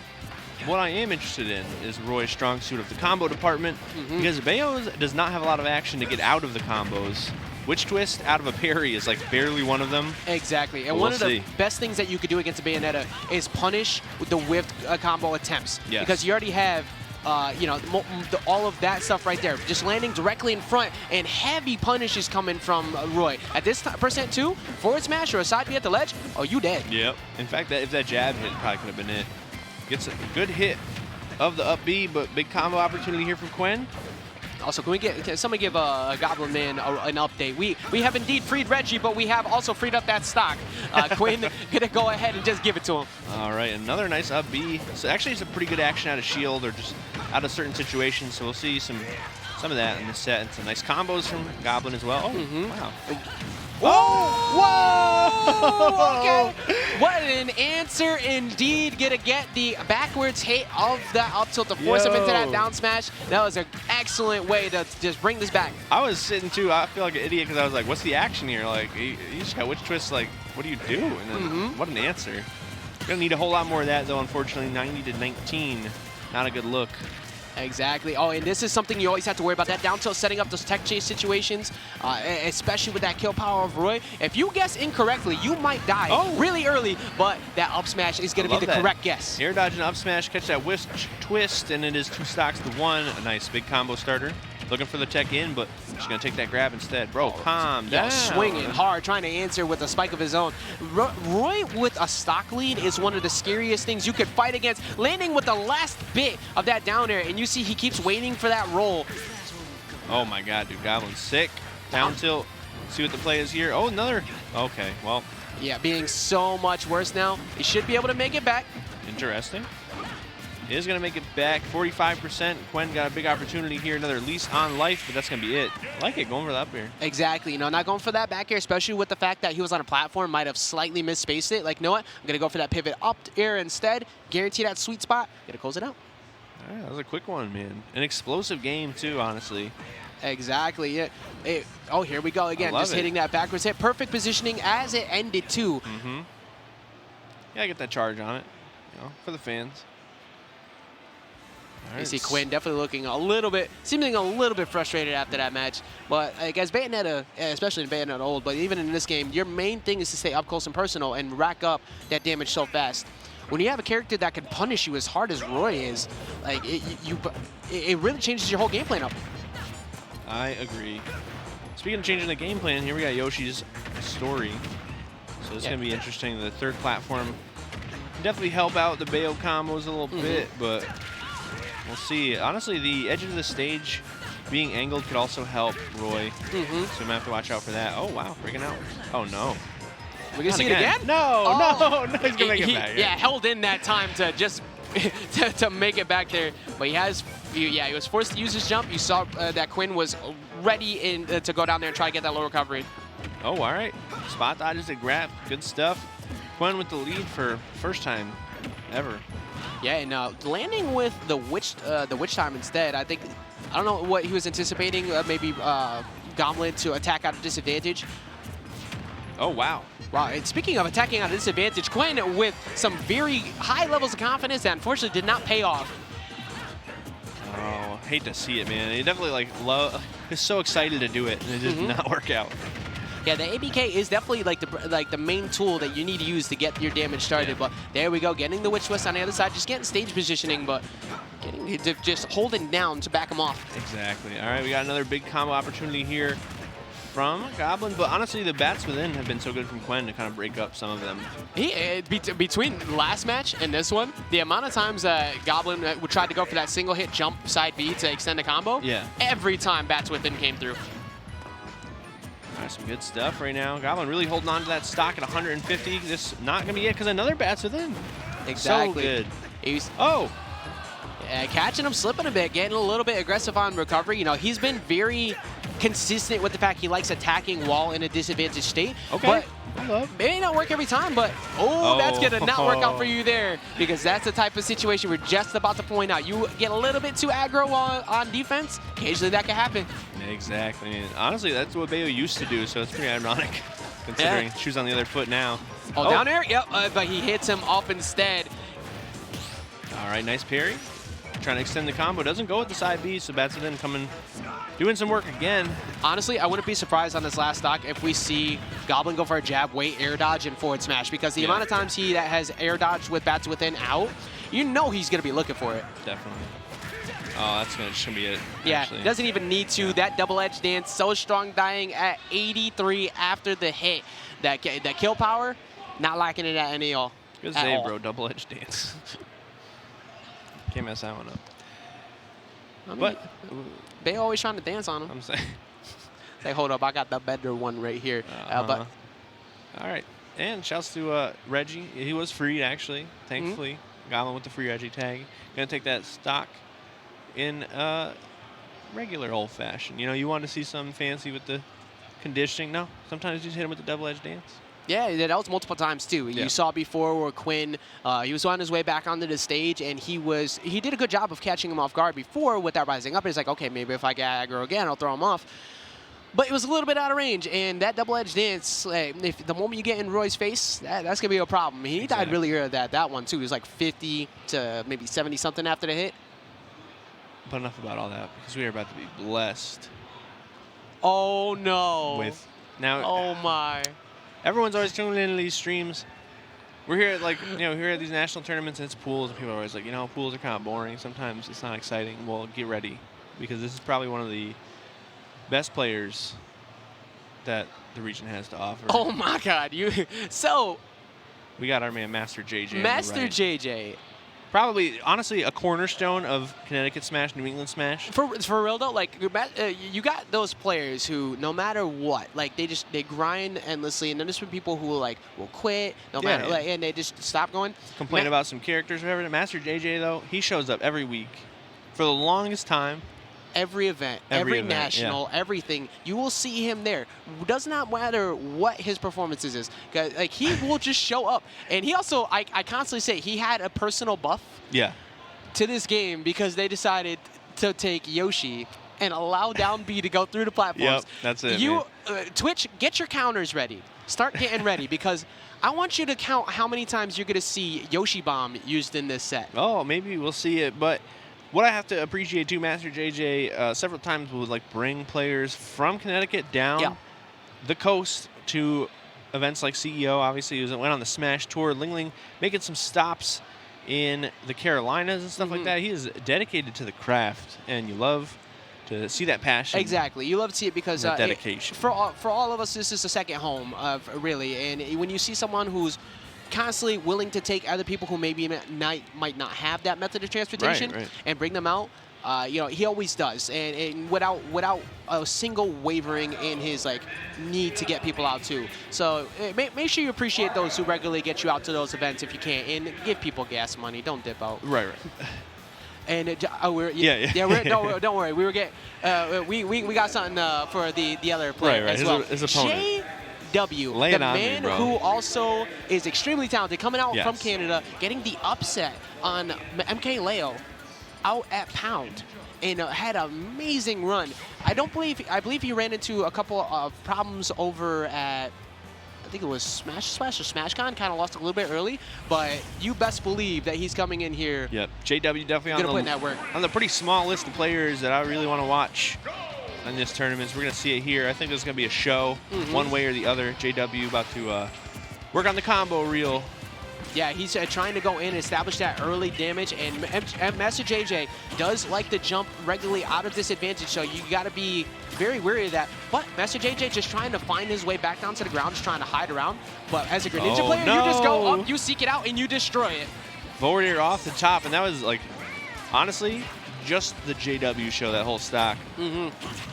what I am interested in is Roy's strong suit of the combo department, because Bayo's does not have a lot of action to get out of the combos. Witch Twist out of a parry is like barely one of them. Exactly, and one of the best things that you could do against a Bayonetta is punish the whiffed combo attempts. Yes. Because you already have you know, all of that stuff right there. Just landing directly in front, and heavy punishes coming from Roy. At this percent too, forward smash or a side B at the ledge, oh, you dead. Yep. In fact, if that jab hit, probably could have been it. Gets a good hit of the up B, but big combo opportunity here from Quen. Also, can somebody give Goblin Man an update? We have indeed freed Reggie, but we have also freed up that stock. Quinn gonna go ahead and just give it to him. All right, another nice up B. So actually, it's a pretty good action out of shield or just out of certain situations. So we'll see some of that in the set, and some nice combos from Goblin as well. Oh, wow. Whoa! Okay. What an answer indeed. Gonna get the backwards hit of that up tilt to force him into that down smash. That was an excellent way to just bring this back. I was sitting too. I feel like an idiot because I was like, what's the action here? Like, you just got Witch Twist. Like, what do you do? And then, what an answer. Gonna need a whole lot more of that, though, unfortunately. 90 to 19. Not a good look. Exactly. Oh, and this is something you always have to worry about, that down tilt setting up those tech chase situations, especially with that kill power of Roy. If you guess incorrectly, you might die really early, but that up smash is going to be the correct guess. Air dodge and up smash, catch that Witch Twist, and it is 2 stocks to 1. A nice big combo starter. Looking for the tech in, but she's going to take that grab instead. Bro, calm down. Swinging hard, trying to answer with a spike of his own. Roy with a stock lead is one of the scariest things you could fight against. Landing with the last bit of that down air, and you see he keeps waiting for that roll. Oh my god, dude, Goblin's sick. Down tilt. See what the play is here. Oh, another. Okay, well. Yeah, being so much worse now. He should be able to make it back. Interesting. Is going to make it back 45%. Quen got a big opportunity here, another lease on life, but that's going to be it. I like it, going for the up air. Exactly, you know, not going for that back air, especially with the fact that he was on a platform, might have slightly misspaced it. Like, you know what? I'm going to go for that pivot up air instead, guarantee that sweet spot, going to close it out. All right, that was a quick one, man. An explosive game, too, honestly. Exactly. Yeah. Oh, here we go again, just hitting that backwards hit. Perfect positioning as it ended, too. Yeah, get that charge on it, you know, for the fans. You see Quen definitely looking a little bit, seeming a little bit frustrated after that match. But like, as Bayonetta, especially in Bayonetta old, but even in this game, your main thing is to stay up close and personal and rack up that damage so fast. When you have a character that can punish you as hard as Roy is, like it really changes your whole game plan up. I agree. Speaking of changing the game plan, here we got Yoshi's story. So it's going to be interesting. The third platform can definitely help out the Bayo combos a little bit, but we'll see. Honestly, the edge of the stage being angled could also help Roy. So we might have to watch out for that. Oh, wow. Breaking out. Oh, no. We're going to see it again? No, no. He's going to make it back. Yeah, held in that time to just to make it back there. But he was forced to use his jump. You saw that Quen was ready to go down there and try to get that low recovery. Oh, all right. Spot dodges to grab. Good stuff. Quen with the lead for first time ever. Yeah, and landing with the witch time instead. I don't know what he was anticipating. Maybe Goblin to attack out of disadvantage. Oh, wow. Wow, and speaking of attacking out of disadvantage, Quen with some very high levels of confidence that unfortunately did not pay off. Oh, hate to see it, man. He definitely is so excited to do it, and it did not work out. Yeah, the ABK is definitely like the main tool that you need to use to get your damage started. Yeah. But there we go, getting the Witch Twist on the other side, just getting stage positioning, but just holding down to back him off. Exactly. All right, we got another big combo opportunity here from Goblin, but honestly, the bats within have been so good from Quen to kind of break up some of them. Between last match and this one, the amount of times Goblin would try to go for that single hit jump side B to extend the combo, every time bats within came through. All right, some good stuff right now. Goblin really holding on to that stock at 150. This not going to be it because another bats within. Exactly. So good. Catching him slipping a bit, getting a little bit aggressive on recovery. You know, he's been very consistent with the fact he likes attacking while in a disadvantaged state. Okay. But it may not work every time, but that's going to not work out for you there, because that's the type of situation we're just about to point out. You get a little bit too aggro on defense, occasionally that can happen. Exactly. I mean, honestly, that's what Bayo used to do, so it's pretty ironic considering shoes on the other foot now. Down air? Yep, but he hits him off instead. All right, nice parry. Trying to extend the combo. Doesn't go with the side B, so bats within coming, doing some work again. Honestly, I wouldn't be surprised on this last stock if we see Goblin go for a jab, wait, air dodge, and forward smash, because the amount of times he has air dodged with bats within out, you know he's going to be looking for it. Definitely. Oh, that's just going to be it. Yeah, actually. Doesn't even need to. That double edge dance, so strong, dying at 83 after the hit. That kill power, not lacking it at any all. Good save, bro. Double edge dance. Can't mess that one up. I mean, they always trying to dance on him. I'm saying. Say, hold up, I got the better one right here. But all right, and shouts to Reggie. He was free actually, thankfully. Goblin with the free Reggie tag. Gonna take that stock in regular old fashioned. You know, you want to see something fancy with the conditioning. No, sometimes you just hit him with the double edge dance. Yeah, that was multiple times too. You saw before where Quen, he was on his way back onto the stage, and he did a good job of catching him off guard before with that rising up. He's like, okay, maybe if I get aggro again, I'll throw him off. But it was a little bit out of range, and that double edge dance, if the moment you get in Roy's face, that's gonna be a problem. He died really early that one too. He was like 50 to maybe 70 something after the hit. But enough about all that, because we are about to be blessed. Oh no! With now. Oh my! Everyone's always tuning into these streams. We're here at here at these national tournaments, and it's pools, and people are always like, pools are kind of boring. Sometimes it's not exciting. Well, get ready, because this is probably one of the best players that the region has to offer. Oh my God! We got our man Master JJ. Master JJ. Probably, honestly, a cornerstone of Connecticut Smash, New England Smash. For real though, like you got those players who, no matter what, like they grind endlessly, and then there's some people who will quit, no matter, and they just stop going. Complain about some characters, or whatever. Master JJ though, he shows up every week, for the longest time. Every event, every national, everything, you will see him there. Does not matter what his performances is. Like, he will just show up. And he also, I constantly say, he had a personal buff to this game because they decided to take Yoshi and allow down B to go through the platforms. Yep, that's it. Twitch, get your counters ready. Start getting ready, because I want you to count how many times you're going to see Yoshi Bomb used in this set. Oh, maybe we'll see it, but what I have to appreciate too, Master JJ, several times would bring players from Connecticut down the coast to events like CEO. Obviously, he went on the Smash Tour. Ling Ling making some stops in the Carolinas and stuff like that. He is dedicated to the craft, and you love to see that passion. Exactly, you love to see it because dedication. For all of us, this is a second home, really. And when you see someone who's constantly willing to take other people who maybe might not have that method of transportation and bring them out, he always does, and without a single wavering in his need to get people out too. So make sure you appreciate those who regularly get you out to those events if you can, and give people gas money. Don't dip out. Right. And don't worry. We were we got something for the other player as well. His opponent. JW, the man who also is extremely talented, coming out from Canada, getting the upset on MK Leo out at Pound, and had an amazing run. I believe he ran into a couple of problems over at, I think it was Smash or SmashCon, kind of lost a little bit early, but you best believe that he's coming in here. Yep, JW definitely put in that work. On the pretty small list of players that I really want to watch in this tournament. So we're going to see it here. I think there's going to be a show one way or the other. JW about to work on the combo reel. Yeah, he's trying to go in and establish that early damage, and Master JJ does like to jump regularly out of disadvantage, so you got to be very wary of that. But Master JJ just trying to find his way back down to the ground, just trying to hide around. But as a Greninja player, you just go up, you seek it out, and you destroy it. Forward air off the top, and that was like, honestly, just the JW show, that whole stock.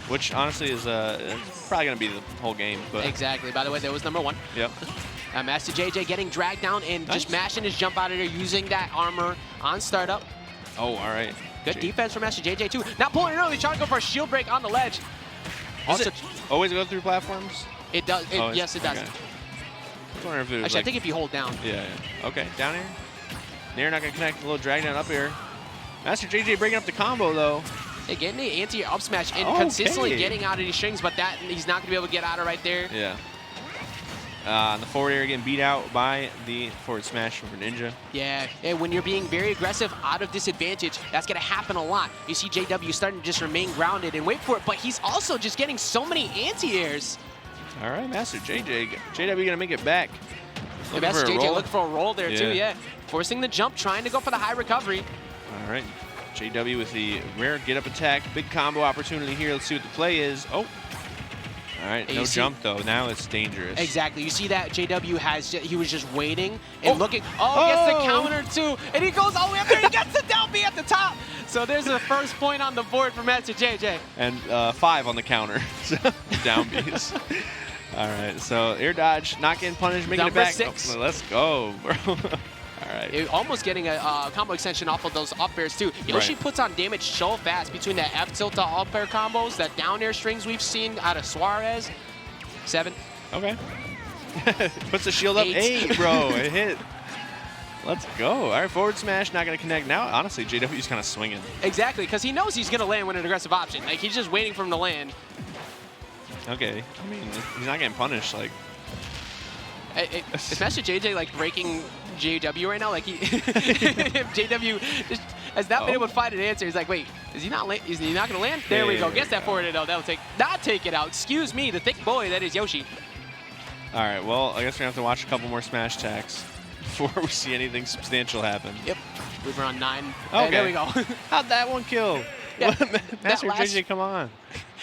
Which honestly is probably going to be the whole game. But exactly. By the way, that was number 1. Yep. Master JJ getting dragged down and just mashing his jump out of there, using that armor on startup. Oh, all right. Good defense from Master JJ, too. Not pulling it early, trying to go for a shield break on the ledge. Does it always go through platforms? It does. Yes, it does. Okay. I was wondering if it was Actually, I think if you hold down. Yeah. Okay, down here. Nair not going to connect. A little drag down up here. Master JJ breaking up the combo, though. Hey, getting the anti-air up smash and consistently getting out of these strings, but that he's not going to be able to get out of right there. Yeah. And the forward air getting beat out by the forward smash from Ninja. Yeah, and when you're being very aggressive out of disadvantage, that's going to happen a lot. You see JW starting to just remain grounded and wait for it, but he's also just getting so many anti-airs. All right, Master JJ. JW going to make it back. Yeah, Master JJ looking for a roll there, too, yeah. Forcing the jump, trying to go for the high recovery. All right. JW with the rare get-up attack. Big combo opportunity here. Let's see what the play is. Oh. All right, no jump, though. Now it's dangerous. Exactly. You see that JW he was just waiting and looking. Oh, gets the counter, too. And he goes all the way up there. He gets the down B at the top. So there's the first point on the board for Master JJ. And 5 on the counter. Down Bs. All right, so air dodge, not getting punished, making it back. 6. Oh, let's go, bro. All right. Almost getting a combo extension off of those up airs, too. Yoshi puts on damage so fast between that F tilt to up air combos, that down air strings we've seen out of Suarez. 7. Okay. Puts the shield up. 8, bro. It hit. Let's go. All right, forward smash, not going to connect. Now, honestly, JW's kind of swinging. Exactly, because he knows he's going to land with an aggressive option. Like, he's just waiting for him to land. Okay. I mean, he's not getting punished. Like, is Master JJ like breaking JW right now? Like if JW just has not been able to find an answer, he's like, wait, is he not gonna land? There we go. Gets that forward though. That'll not take it out. Excuse me, the thick boy that is Yoshi. All right. Well, I guess we're gonna have to watch a couple more smash attacks before we see anything substantial happen. Yep. We were on 9. Okay. There we go. How'd that one kill? Yeah, Master JJ, come on.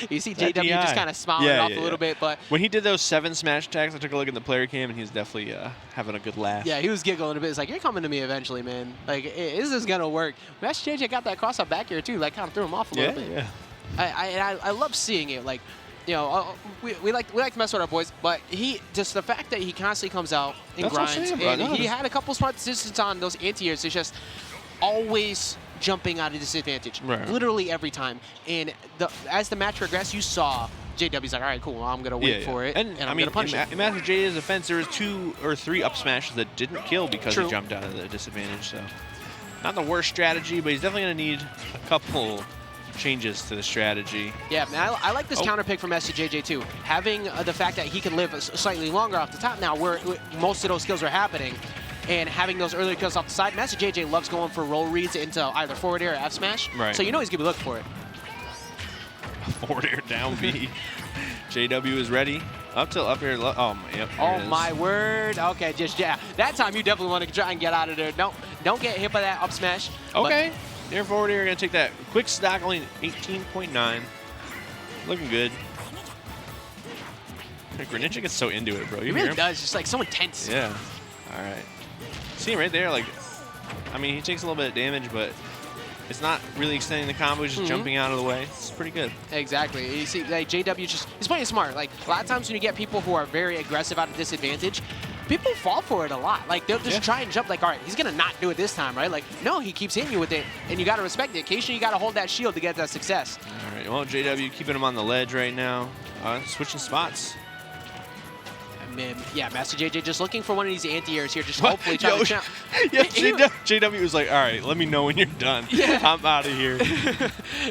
You see JW just kind of smiling off a little bit, but when he did those 7 smash attacks, I took a look at the player cam, and he was definitely having a good laugh. Yeah, he was giggling a bit. It's like, you're coming to me eventually, man. Like, is this gonna work? Master JJ got that cross up back here too, like kind of threw him off a little bit. Yeah. I love seeing it. Like, you know, we like to mess with our boys, but just the fact that he constantly comes out and grinds, and he had a couple smart decisions on those anti-airs. It's just always jumping out of disadvantage, literally every time. And as the match progressed, you saw JW's like, all right, cool, well, I'm gonna wait for it, and I'm gonna punch it. In Master JJ's defense, there was 2 or 3 up smashes that didn't kill because he jumped out of the disadvantage. So, not the worst strategy, but he's definitely gonna need a couple changes to the strategy. Yeah, man, I like this counter pick from Master JJ too. Having the fact that he can live slightly longer off the top now, where most of those skills are happening. And having those earlier kills off the side, Master JJ loves going for roll reads into either forward air or F smash. Right. So you know he's going to be looking for it. Forward air down B. JW is ready. Up till up air. Oh, yep. Oh, my word. Okay, that time you definitely want to try and get out of there. Don't get hit by that up smash. Okay. Air forward air going to take that quick stock, only 18.9. Looking good. Greninja gets so into it, bro. He really does. Just like so intense. Yeah. All right. See him right there, like, I mean, he takes a little bit of damage, but it's not really extending the combo, he's just jumping out of the way. It's pretty good. Exactly. You see, like, JW he's playing smart. Like, a lot of times when you get people who are very aggressive out of disadvantage, people fall for it a lot. Like, they'll just try and jump, like, all right, he's going to not do it this time, right? Like, no, he keeps hitting you with it, and you got to respect it. Occasionally, you got to hold that shield to get that success. All right, well, JW keeping him on the ledge right now. Switching spots. Yeah, Master JJ just looking for one of these anti-airs here, just hopefully trying to jump. Yeah, JW was like, all right, let me know when you're done. Yeah. I'm out of here.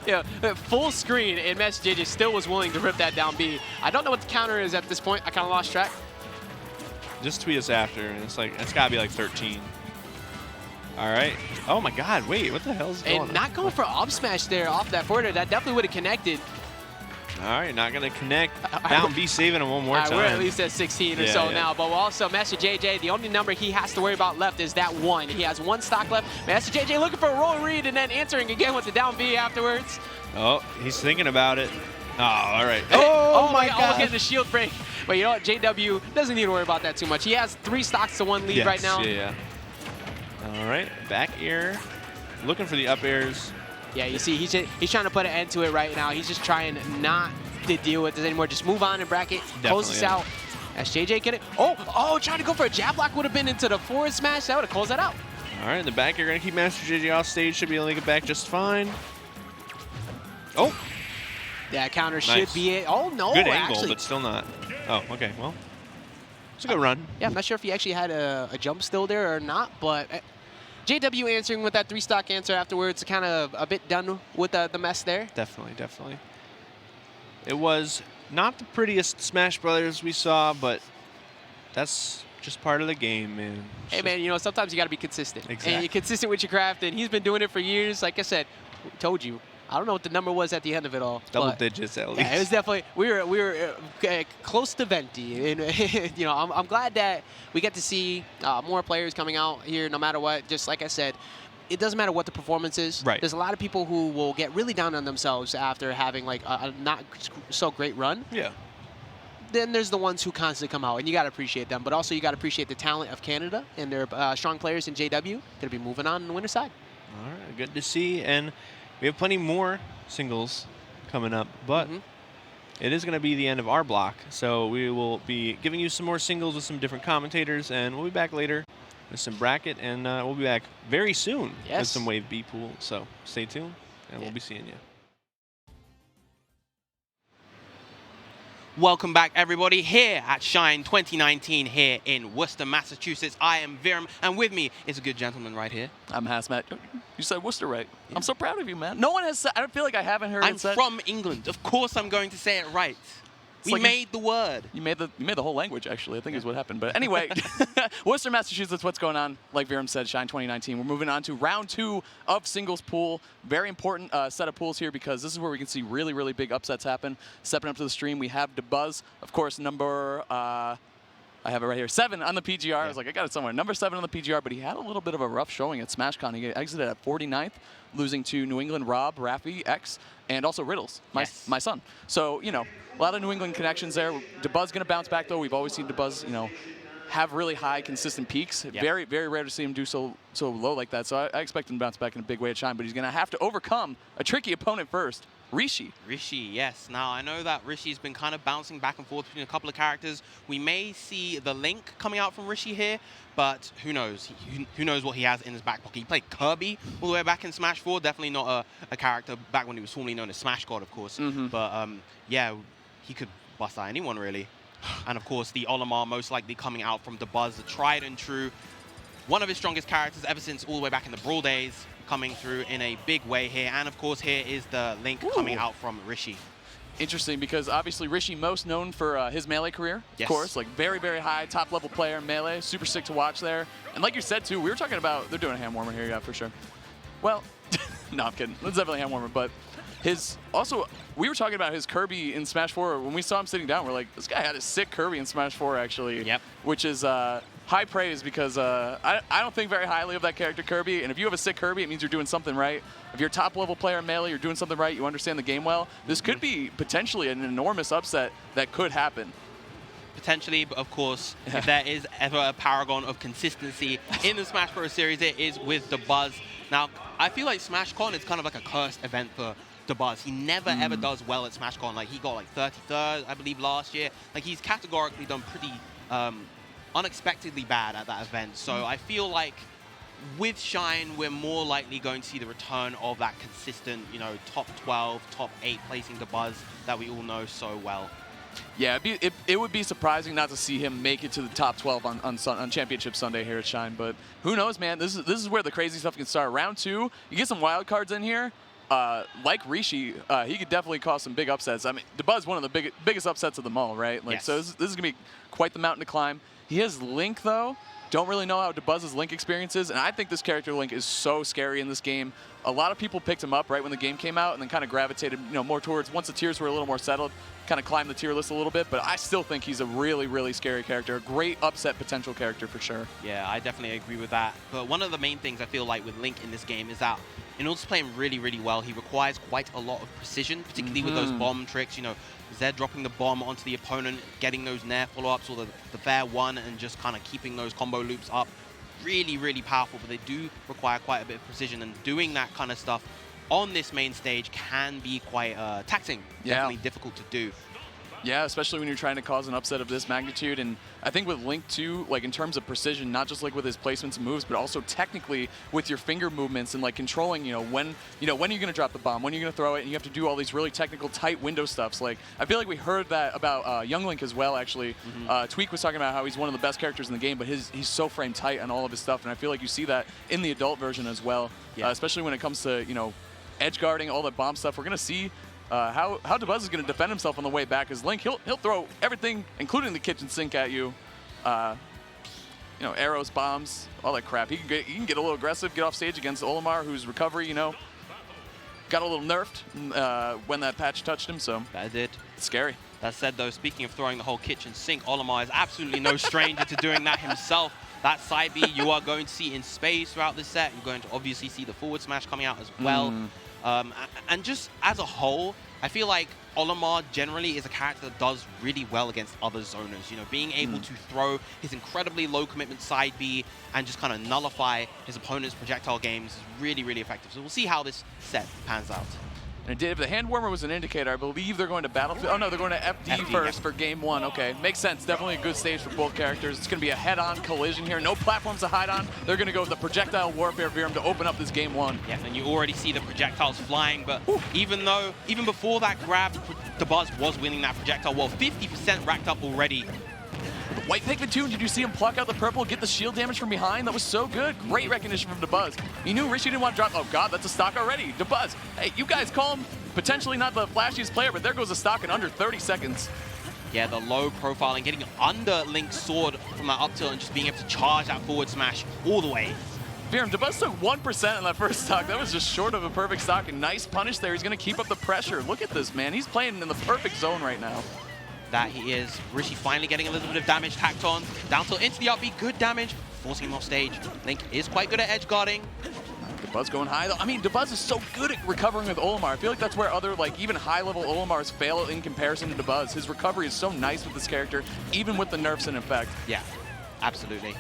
Yeah, full screen, and Master JJ still was willing to rip that down B. I don't know what the counter is at this point. I kind of lost track. Just tweet us after, and it's like, it's got to be like 13. All right. Oh, my God. Wait, what the hell is going on? And not going for up smash there off that forward air. That definitely would have connected. All right, not going to connect. Down B saving him one more time. We're at least at 16 or so now. But also, Master JJ, the only number he has to worry about left is that 1. He has 1 stock left. Master JJ looking for a roll read and then answering again with the down B afterwards. Oh, he's thinking about it. Oh, all right. Oh my God. Getting the shield break. But you know what? JW doesn't need to worry about that too much. He has 3 stocks to 1 lead right now. Yeah. All right, back air. Looking for the up airs. Yeah, you see, he's trying to put an end to it right now. He's just trying not to deal with this anymore. Just move on and bracket. Close this out. As JJ get it. Oh, trying to go for a jab block would have been into the forward smash. That would have closed that out. All right, in the back, you're going to keep Master JJ off stage. Should be able to get back just fine. Oh. That counter should be it. Oh, no, good angle, but still not. Oh, okay, well. It's a good run. Yeah, I'm not sure if he actually had a jump still there or not, but JW answering with that 3-stock answer afterwards, kind of a bit done with the mess there. Definitely. It was not the prettiest Smash Brothers we saw, but that's just part of the game, man. Hey, man, you know, sometimes you got to be consistent. Exactly. And you're consistent with your craft, and he's been doing it for years. Like I said, told you. I don't know what the number was at the end of it all. Double digits at least. Yeah, it was definitely, we were close to Venti. And, you know, I'm glad that we get to see more players coming out here no matter what. Just like I said, it doesn't matter what the performance is. Right. There's a lot of people who will get really down on themselves after having like a not so great run. Yeah. Then there's the ones who constantly come out, and you got to appreciate them. But also you got to appreciate the talent of Canada and their strong players in JW. Going to be moving on the winner's side. All right, good to see. And we have plenty more singles coming up, but it is going to be the end of our block. So we will be giving you some more singles with some different commentators, and we'll be back later with some bracket, and we'll be back very soon with some Wave B pool. So stay tuned, and we'll be seeing you. Welcome back, everybody, here at Shine 2019 here in Worcester, Massachusetts. I am Viram, and with me is a good gentleman right here. I'm Hazmat. You said Worcester right. Yeah. I'm so proud of you, man. No one has said, I don't feel like I haven't heard it said. I'm from England. Of course I'm going to say it right. We made the word. You made the whole language, actually, I think is what happened. But anyway, Worcester, Massachusetts, what's going on? Like Viram said, Shine 2019. We're moving on to round 2 of singles pool. Very important set of pools here because this is where we can see really, really big upsets happen. Stepping up to the stream, we have DeBuzz, of course, number... I have it right here. 7 on the PGR. Yeah. I was like, I got it somewhere. Number 7 on the PGR, but he had a little bit of a rough showing at SmashCon. He exited at 49th, losing to New England Rob, Rafi, X, and also Riddles, my son. So, you know, a lot of New England connections there. DeBuzz going to bounce back, though. We've always seen DeBuzz, you know, have really high, consistent peaks. Yep. Very, very rare to see him do so low like that. So I expect him to bounce back in a big way at Shine, but he's going to have to overcome a tricky opponent first. Rishi, yes. Now, I know that Rishi's been kind of bouncing back and forth between a couple of characters. We may see the Link coming out from Rishi here, but who knows? Who knows what he has in his back pocket? He played Kirby all the way back in Smash 4. Definitely not a character back when he was formerly known as Smash God, of course. But, yeah, he could bust out anyone, really. And, of course, the Olimar most likely coming out from DeBuzz, the tried and true. One of his strongest characters ever since all the way back in the Brawl days, coming through in a big way here. And, of course, here is the Link coming out from Rishi. Interesting, because obviously Rishi most known for his Melee career, of course. Like, very, very high, top-level player in Melee. Super sick to watch there. And like you said, too, we were talking about... They're doing a hand warmer here, yeah, for sure. Well, no, I'm kidding. It's definitely a hand warmer, but... Also, we were talking about his Kirby in Smash 4. When we saw him sitting down, we're like, this guy had a sick Kirby in Smash 4, actually. Yep. Which is high praise because I don't think very highly of that character, Kirby. And if you have a sick Kirby, it means you're doing something right. If you're a top-level player in Melee, you're doing something right, you understand the game well, this could be potentially an enormous upset that could happen. Potentially, but of course, if there is ever a paragon of consistency in the Smash Bros. Series, it is with DeBuzz. Now, I feel like SmashCon is kind of like a cursed event for DeBuzz. He never ever does well at SmashCon. Like, he got like 33rd, I believe, last year. Like, he's categorically done pretty unexpectedly bad at that event. So I feel like with Shine, we're more likely going to see the return of that consistent, you know, top 12, top 8 placing DeBuzz that we all know so well. Yeah, it would be surprising not to see him make it to the top 12 on Championship Sunday here at Shine. But who knows, man? This is where the crazy stuff can start. Round 2, you get some wild cards in here. Like Rishi, he could definitely cause some big upsets. I mean, DeBuzz one of the biggest upsets of them all, right? Like, so this is gonna be quite the mountain to climb. He has Link though. don't really know how DeBuzz's Link experience is, and I think this character Link is so scary in this game. A lot of people picked him up right when the game came out and then kind of gravitated, more towards, once the tiers were a little more settled, kind of climbed the tier list a little bit, but I still think he's a really, really scary character. A great upset potential character for sure. Yeah, I definitely agree with that. But one of the main things I feel like with Link in this game is that in order to play him really, really well, he requires quite a lot of precision, particularly with those bomb tricks, Zed dropping the bomb onto the opponent, getting those nair follow-ups or the fair one, and just kind of keeping those combo loops up. Really, really powerful, but they do require quite a bit of precision, and doing that kind of stuff on this main stage can be quite taxing, definitely difficult to do. Yeah, especially when you're trying to cause an upset of this magnitude. And I think with Link too, like in terms of precision, not just like with his placements and moves, but also technically with your finger movements and like controlling, when are you going to drop the bomb, when are you going to throw it, and you have to do all these really technical tight window stuffs. Like I feel like we heard that about Young Link as well. Actually, Tweak was talking about how he's one of the best characters in the game, but he's so frame tight on all of his stuff, and I feel like you see that in the adult version as well. Especially when it comes to edge guarding, all that bomb stuff. We're going to see how DeBuzz is going to defend himself on the way back. As Link, he'll throw everything, including the kitchen sink at you. Arrows, bombs, all that crap. He can get a little aggressive, get off stage against Olimar, whose recovery, got a little nerfed when that patch touched him. So that did. It's scary. That said, though, speaking of throwing the whole kitchen sink, Olimar is absolutely no stranger to doing that himself. That side B you are going to see in space throughout this set. You're going to obviously see the forward smash coming out as well. And just as a whole, I feel like Olimar generally is a character that does really well against other zoners. Being able to throw his incredibly low commitment side B and just kind of nullify his opponent's projectile games is really, really effective. So we'll see how this set pans out. And if the hand warmer was an indicator, I believe they're going to Battlefield. Oh, no, they're going to FD first for game one. Okay, makes sense. Definitely a good stage for both characters. It's going to be a head-on collision here. No platforms to hide on. They're going to go with the projectile warfare Virum to open up this game one. Yeah, and you already see the projectiles flying, but even before that grab, DeBuzz was winning that projectile wall. 50% racked up already. White Pikmin 2, did you see him pluck out the purple, get the shield damage from behind? That was so good. Great recognition from DeBuzz. He knew Rishi didn't want to drop. Oh, God, that's a stock already. DeBuzz, hey, you guys call him potentially not the flashiest player, but there goes a stock in under 30 seconds. Yeah, the low profiling, getting under Link's sword from that up tilt and just being able to charge that forward smash all the way. Virum, DeBuzz took 1% on that first stock. That was just short of a perfect stock. A nice punish there. He's going to keep up the pressure. Look at this, man. He's playing in the perfect zone right now. That he is. Rishi finally getting a little bit of damage tacked on. Down tilt into the up B, good damage, forcing him off stage. Link is quite good at edge guarding. DeBuzz going high, though. I mean, DeBuzz is so good at recovering with Olimar. I feel like that's where other, even high-level Olimars fail in comparison to DeBuzz. His recovery is so nice with this character, even with the nerfs in effect. Yeah, absolutely.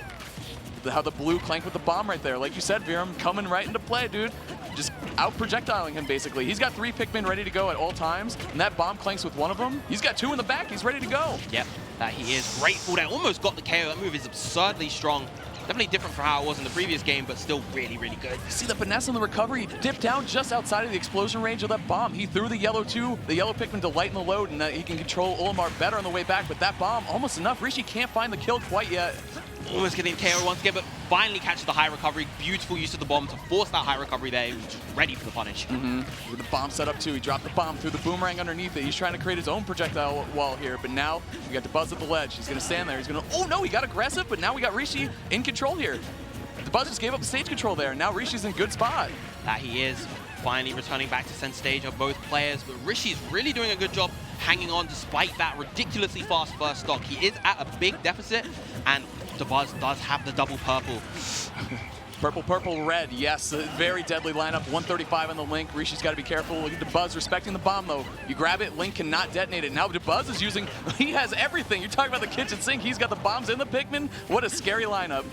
How the blue clanked with the bomb right there. Like you said, Virum, coming right into play, dude. Just out-projectiling him, basically. He's got 3 Pikmin ready to go at all times, and that bomb clanks with one of them. He's got 2 in the back. He's ready to go. Yep, that he is. Great full down. Almost got the KO. That move is absurdly strong. Definitely different from how it was in the previous game, but still really, really good. See the finesse on the recovery. He dipped down just outside of the explosion range of that bomb. He threw the yellow Pikmin to lighten the load, and he can control Olimar better on the way back, but that bomb, almost enough. Rishi can't find the kill quite yet. Almost getting KO once again, but finally catches the high recovery. Beautiful use of the bomb to force that high recovery there. He was just ready for the punish. With the bomb set up too. He dropped the bomb, threw the boomerang underneath it. He's trying to create his own projectile wall here, but now we got DeBuzz at the ledge. He's going to stand there. He's going to, oh no, he got aggressive, but now we got Rishi in control here. DeBuzz just gave up the stage control there, and now Rishi's in good spot. That he is. Finally returning back to center stage of both players, but Rishi's really doing a good job hanging on despite that ridiculously fast first stock. He is at a big deficit, and DeBuzz does have the double purple. Purple, purple, red. Yes, a very deadly lineup. 135 on the Link. Rishi's got to be careful. Look at DeBuzz respecting the bomb, though. You grab it, Link cannot detonate it. Now DeBuzz is using, he has everything. You're talking about the kitchen sink. He's got the bombs in the Pikmin. What a scary lineup.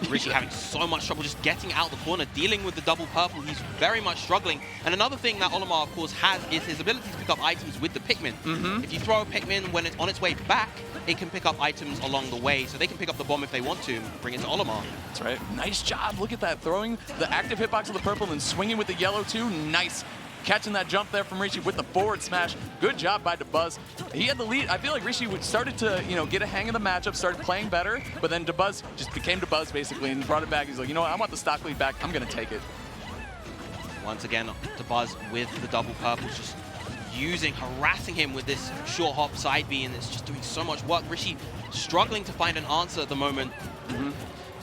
Rishi having so much trouble just getting out the corner, dealing with the double purple. He's very much struggling. And another thing that Olimar, of course, has is his ability to pick up items with the Pikmin. If you throw a Pikmin when it's on its way back, it can pick up items along the way. So they can pick up the bomb if they want to and bring it to Olimar. That's right. Nice job. Look at that. Throwing the active hitbox of the purple and swinging with the yellow, too. Nice. Catching that jump there from Rishi with the forward smash. Good job by DeBuzz. He had the lead. I feel like Rishi started to, get a hang of the matchup, started playing better, but then DeBuzz just became DeBuzz basically and brought it back. He's like, you know what, I want the stock lead back. I'm going to take it. Once again, DeBuzz with the double purples, just harassing him with this short hop side B, and it's just doing so much work. Rishi struggling to find an answer at the moment.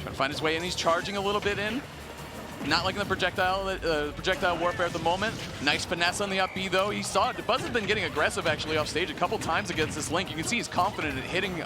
Trying to find his way in. He's charging a little bit in. Not liking the projectile warfare at the moment. Nice finesse on the up B, though. He saw it. Buzz has been getting aggressive, actually, off stage a couple times against this Link. You can see he's confident in hitting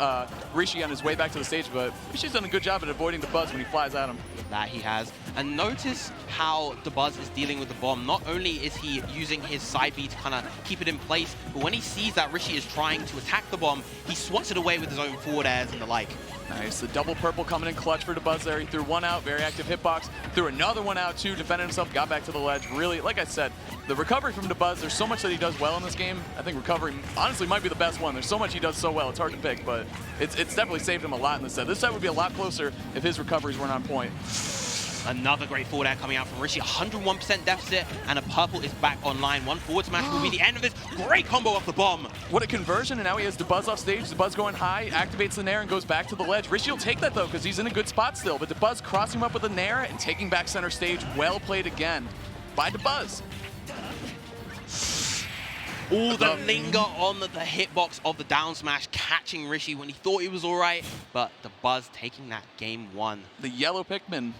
Rishi on his way back to the stage, but Rishi's done a good job at avoiding the Buzz when he flies at him. That he has. And notice how Buzz is dealing with the bomb. Not only is he using his side B to kind of keep it in place, but when he sees that Rishi is trying to attack the bomb, he swats it away with his own forward airs and the like. Nice. The double purple coming in clutch for Buzz there. He threw one out, very active hitbox. Threw another one out, too, defended himself, got back to the ledge. Really, like I said, the recovery from Buzz, there's so much that he does well in this game. I think recovery, honestly, might be the best one. There's so much he does so well. It's hard to pick, but it's definitely saved him a lot in this set. This set would be a lot closer if his recoveries weren't on point. Another great forward air coming out from Rishi. 101% deficit, and a purple is back online. One forward smash will be the end of this. Great combo off the bomb. What a conversion, and now he has Buzz off stage. Buzz going high, activates the Nair, and goes back to the ledge. Rishi will take that, though, because he's in a good spot still. But Buzz crossing him up with a Nair and taking back center stage. Well played again by Buzz. All the linger on the hitbox of the down smash, catching Rishi when he thought he was all right, but Buzz taking that game 1. The yellow Pikmin,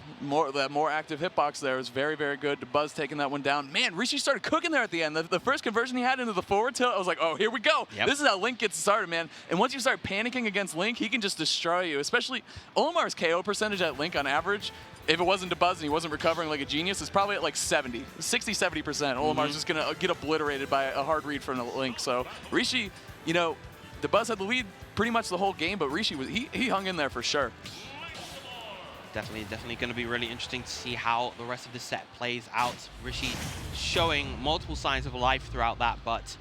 that more active hitbox there is very, very good. Buzz taking that one down. Man, Rishi started cooking there at the end. The first conversion he had into the forward tilt, I was like, oh, here we go. Yep. This is how Link gets started, man. And once you start panicking against Link, he can just destroy you, especially Olimar's KO percentage at Link on average. If it wasn't Buzz and he wasn't recovering like a genius, it's probably at like 60, 70%. Olimar's just going to get obliterated by a hard read from the Link. So Rishi, you know, Buzz had the lead pretty much the whole game, but Rishi, he hung in there for sure. Definitely going to be really interesting to see how the rest of the set plays out. Rishi showing multiple signs of life throughout that, but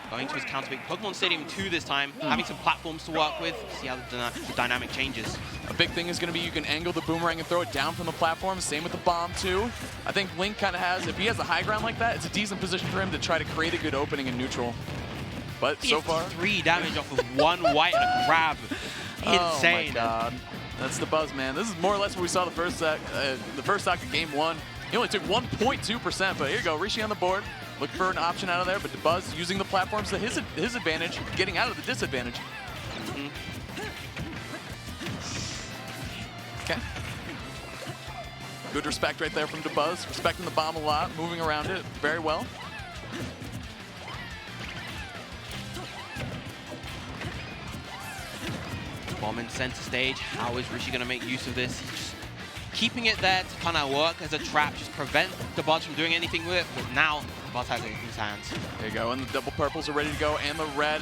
going to his counterpick, Pokemon Stadium 2 this time, having some platforms to work with, see how the dynamic changes. A big thing is going to be you can angle the boomerang and throw it down from the platform. Same with the bomb, too. I think Link kind of has, if he has a high ground like that, it's a decent position for him to try to create a good opening in neutral. But so far, 3 damage off of one white and a grab. Insane. Oh my God. That's Buzz, man. This is more or less what we saw the first stock of game 1. He only took 1.2%, but here you go, Rishi on the board. Looking for an option out of there, but Buzz using the platforms to his advantage, getting out of the disadvantage. Okay. Good respect right there from Buzz, respecting the bomb a lot, moving around it very well. Bomb in center stage. How is Rishi going to make use of this? Just keeping it there to kind of work as a trap, just prevent Buzz from doing anything with it, but now Buzz has it in his hands. There you go, and the double purples are ready to go, and the red.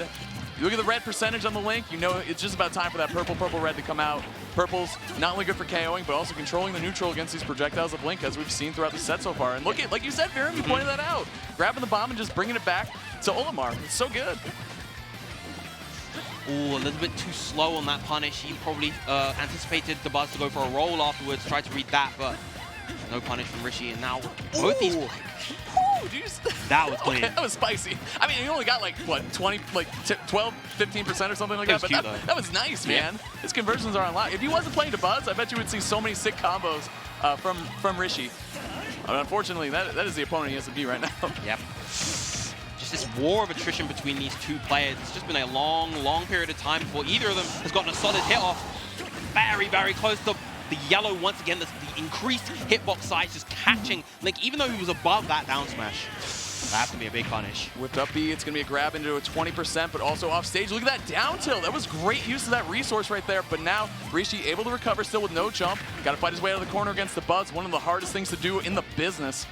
You look at the red percentage on the Link, you know it's just about time for that purple red to come out. Purple's not only good for KOing, but also controlling the neutral against these projectiles of Link, as we've seen throughout the set so far. And look at, like you said, Viren, you pointed that out. Grabbing the bomb and just bringing it back to Olimar. It's so good. Ooh, a little bit too slow on that punish. He probably anticipated Buzz to go for a roll afterwards, tried to read that, but no punish from Rishi. And now both these... That was clean. Okay, that was spicy. I mean, he only got like, what, 12, 15% or something like that. But cute, that was nice, man. Yeah. His conversions are on lock. If he wasn't playing Buzz, I bet you would see so many sick combos from Rishi. Unfortunately, that is the opponent he has to be right now. Yep. Just this war of attrition between these two players. It's just been a long period of time before either of them has gotten a solid hit off. Very close to the yellow once again. The increased hitbox size just catching Link, even though he was above that down smash. That's going to be a big punish. Whipped up B, it's going to be a grab into a 20%, but also off stage. Look at that down tilt. That was great use of that resource right there. But now Rishi able to recover still with no jump. Got to fight his way out of the corner against the Buzz. One of the hardest things to do in the business.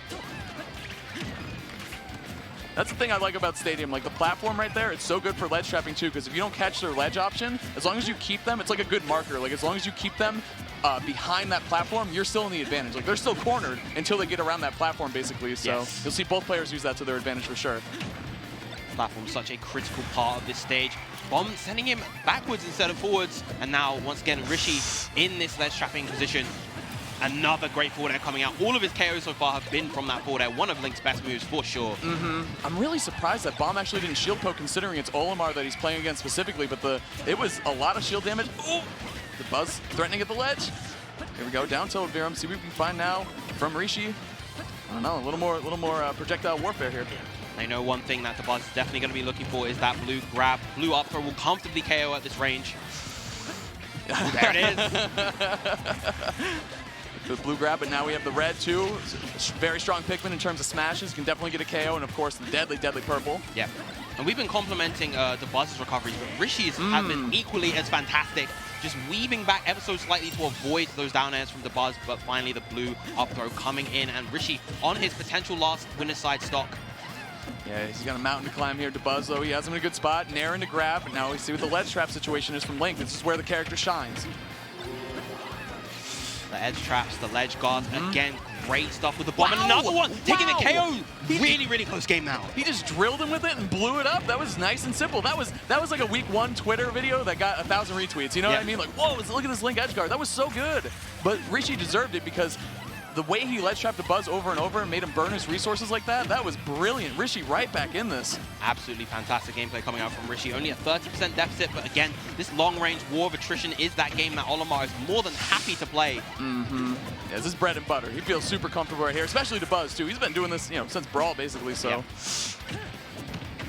That's the thing I like about Stadium. Like the platform right there, it's so good for ledge trapping too, because if you don't catch their ledge option, as long as you keep them, it's like a good marker. Like as long as you keep them behind that platform, you're still in the advantage. Like they're still cornered until they get around that platform basically. So you'll see both players use that to their advantage for sure. Platform's such a critical part of this stage. Bomb sending him backwards instead of forwards. And now once again, Rishi in this ledge trapping position. Another great forward air coming out. All of his KOs so far have been from that forward air. One of Link's best moves for sure. I'm really surprised that Bomb actually didn't shield poke, considering it's Olimar that he's playing against specifically, but it was a lot of shield damage. Ooh! The Buzz threatening at the ledge. Here we go, down tilt Virum. See what we can find now from Rishi. I don't know, a little more projectile warfare here. I know one thing that Buzz is definitely going to be looking for is that blue grab. Blue up throw will comfortably KO at this range. There it is. The blue grab, but now we have the red too. Very strong Pikmin in terms of smashes. Can definitely get a KO, and of course the deadly, deadly purple. Yeah. And we've been complimenting the Buzz's recoveries, but Rishi's have been equally as fantastic. Just weaving back ever so slightly to avoid those down airs from the Buzz, but finally the blue up throw coming in, and Rishi on his potential last winner's side stock. Yeah, he's got a mountain to climb here to Buzz, though. He has him in a good spot. Nair in to grab, and now we see what the ledge trap situation is from Link. This is where the character shines. The edge traps, the ledge guards, again, great stuff with the bomb. And another one, taking the KO. Really, really close game now. He just drilled him with it and blew it up. That was nice and simple. That was like a week 1 Twitter video that got 1,000 retweets. You know what I mean? Like, whoa, look at this Link edge guard. That was so good. But Rishi deserved it because the way he ledge trapped the Buzz over and over and made him burn his resources like that, that was brilliant. Rishi right back in this. Absolutely fantastic gameplay coming out from Rishi. Only a 30% deficit, but again, this long-range war of attrition is that game that Olimar is more than happy to play. Yeah, this is bread and butter. He feels super comfortable right here, especially to Buzz too. He's been doing this, since Brawl basically. So. Yep.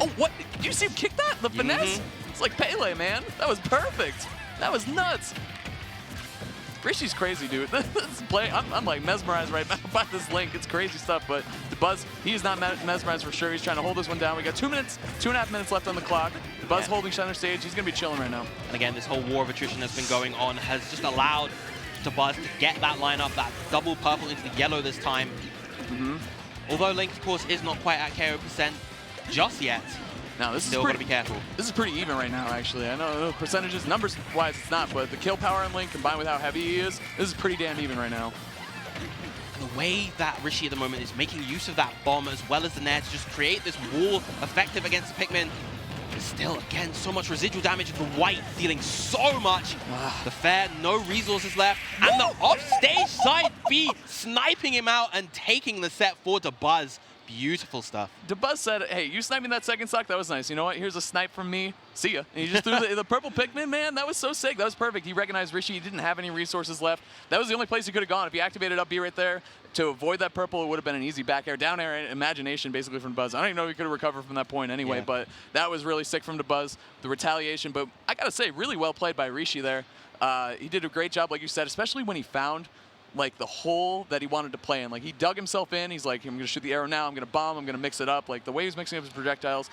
Oh, what? Did you see him kick that? The finesse? It's like Pele, man. That was perfect. That was nuts. Rishi's crazy, dude. This play, I'm like mesmerized right now by this Link. It's crazy stuff, but the Buzz, he is not mesmerized for sure. He's trying to hold this one down. We got 2.5 minutes left on the clock. The Buzz holding center stage. He's going to be chilling right now. And again, this whole war of attrition that's been going on has just allowed the Buzz to get that lineup, that double purple into the yellow this time. Although Link, of course, is not quite at KO percent just yet. Now, this Still is got to be careful. This is pretty even right now, actually. I know percentages, numbers-wise, it's not, but the kill power on Link combined with how heavy he is, this is pretty damn even right now. And the way that Rishi at the moment is making use of that bomb as well as the net to just create this wall effective against the Pikmin. There's still, again, so much residual damage. The white dealing so much. The fair, no resources left. And the offstage side B sniping him out and taking the set forward to Buzz. Beautiful stuff. DeBuzz said, hey, you sniping that second stock? That was nice. You know what? Here's a snipe from me. See ya. And he just threw the purple Pikmin, man. That was so sick. That was perfect. He recognized Rishi. He didn't have any resources left. That was the only place he could have gone. If he activated up B right there to avoid that purple, it would have been an easy back air, down air imagination basically from Buzz. I don't even know if he could have recovered from that point anyway, but that was really sick from DeBuzz, the retaliation. But I got to say, really well played by Rishi there. He did a great job, like you said, especially when he found like the hole that he wanted to play in. Like he dug himself in. He's like, I'm going to shoot the arrow now. I'm going to bomb. I'm going to mix it up. Like the way he was mixing up his projectiles,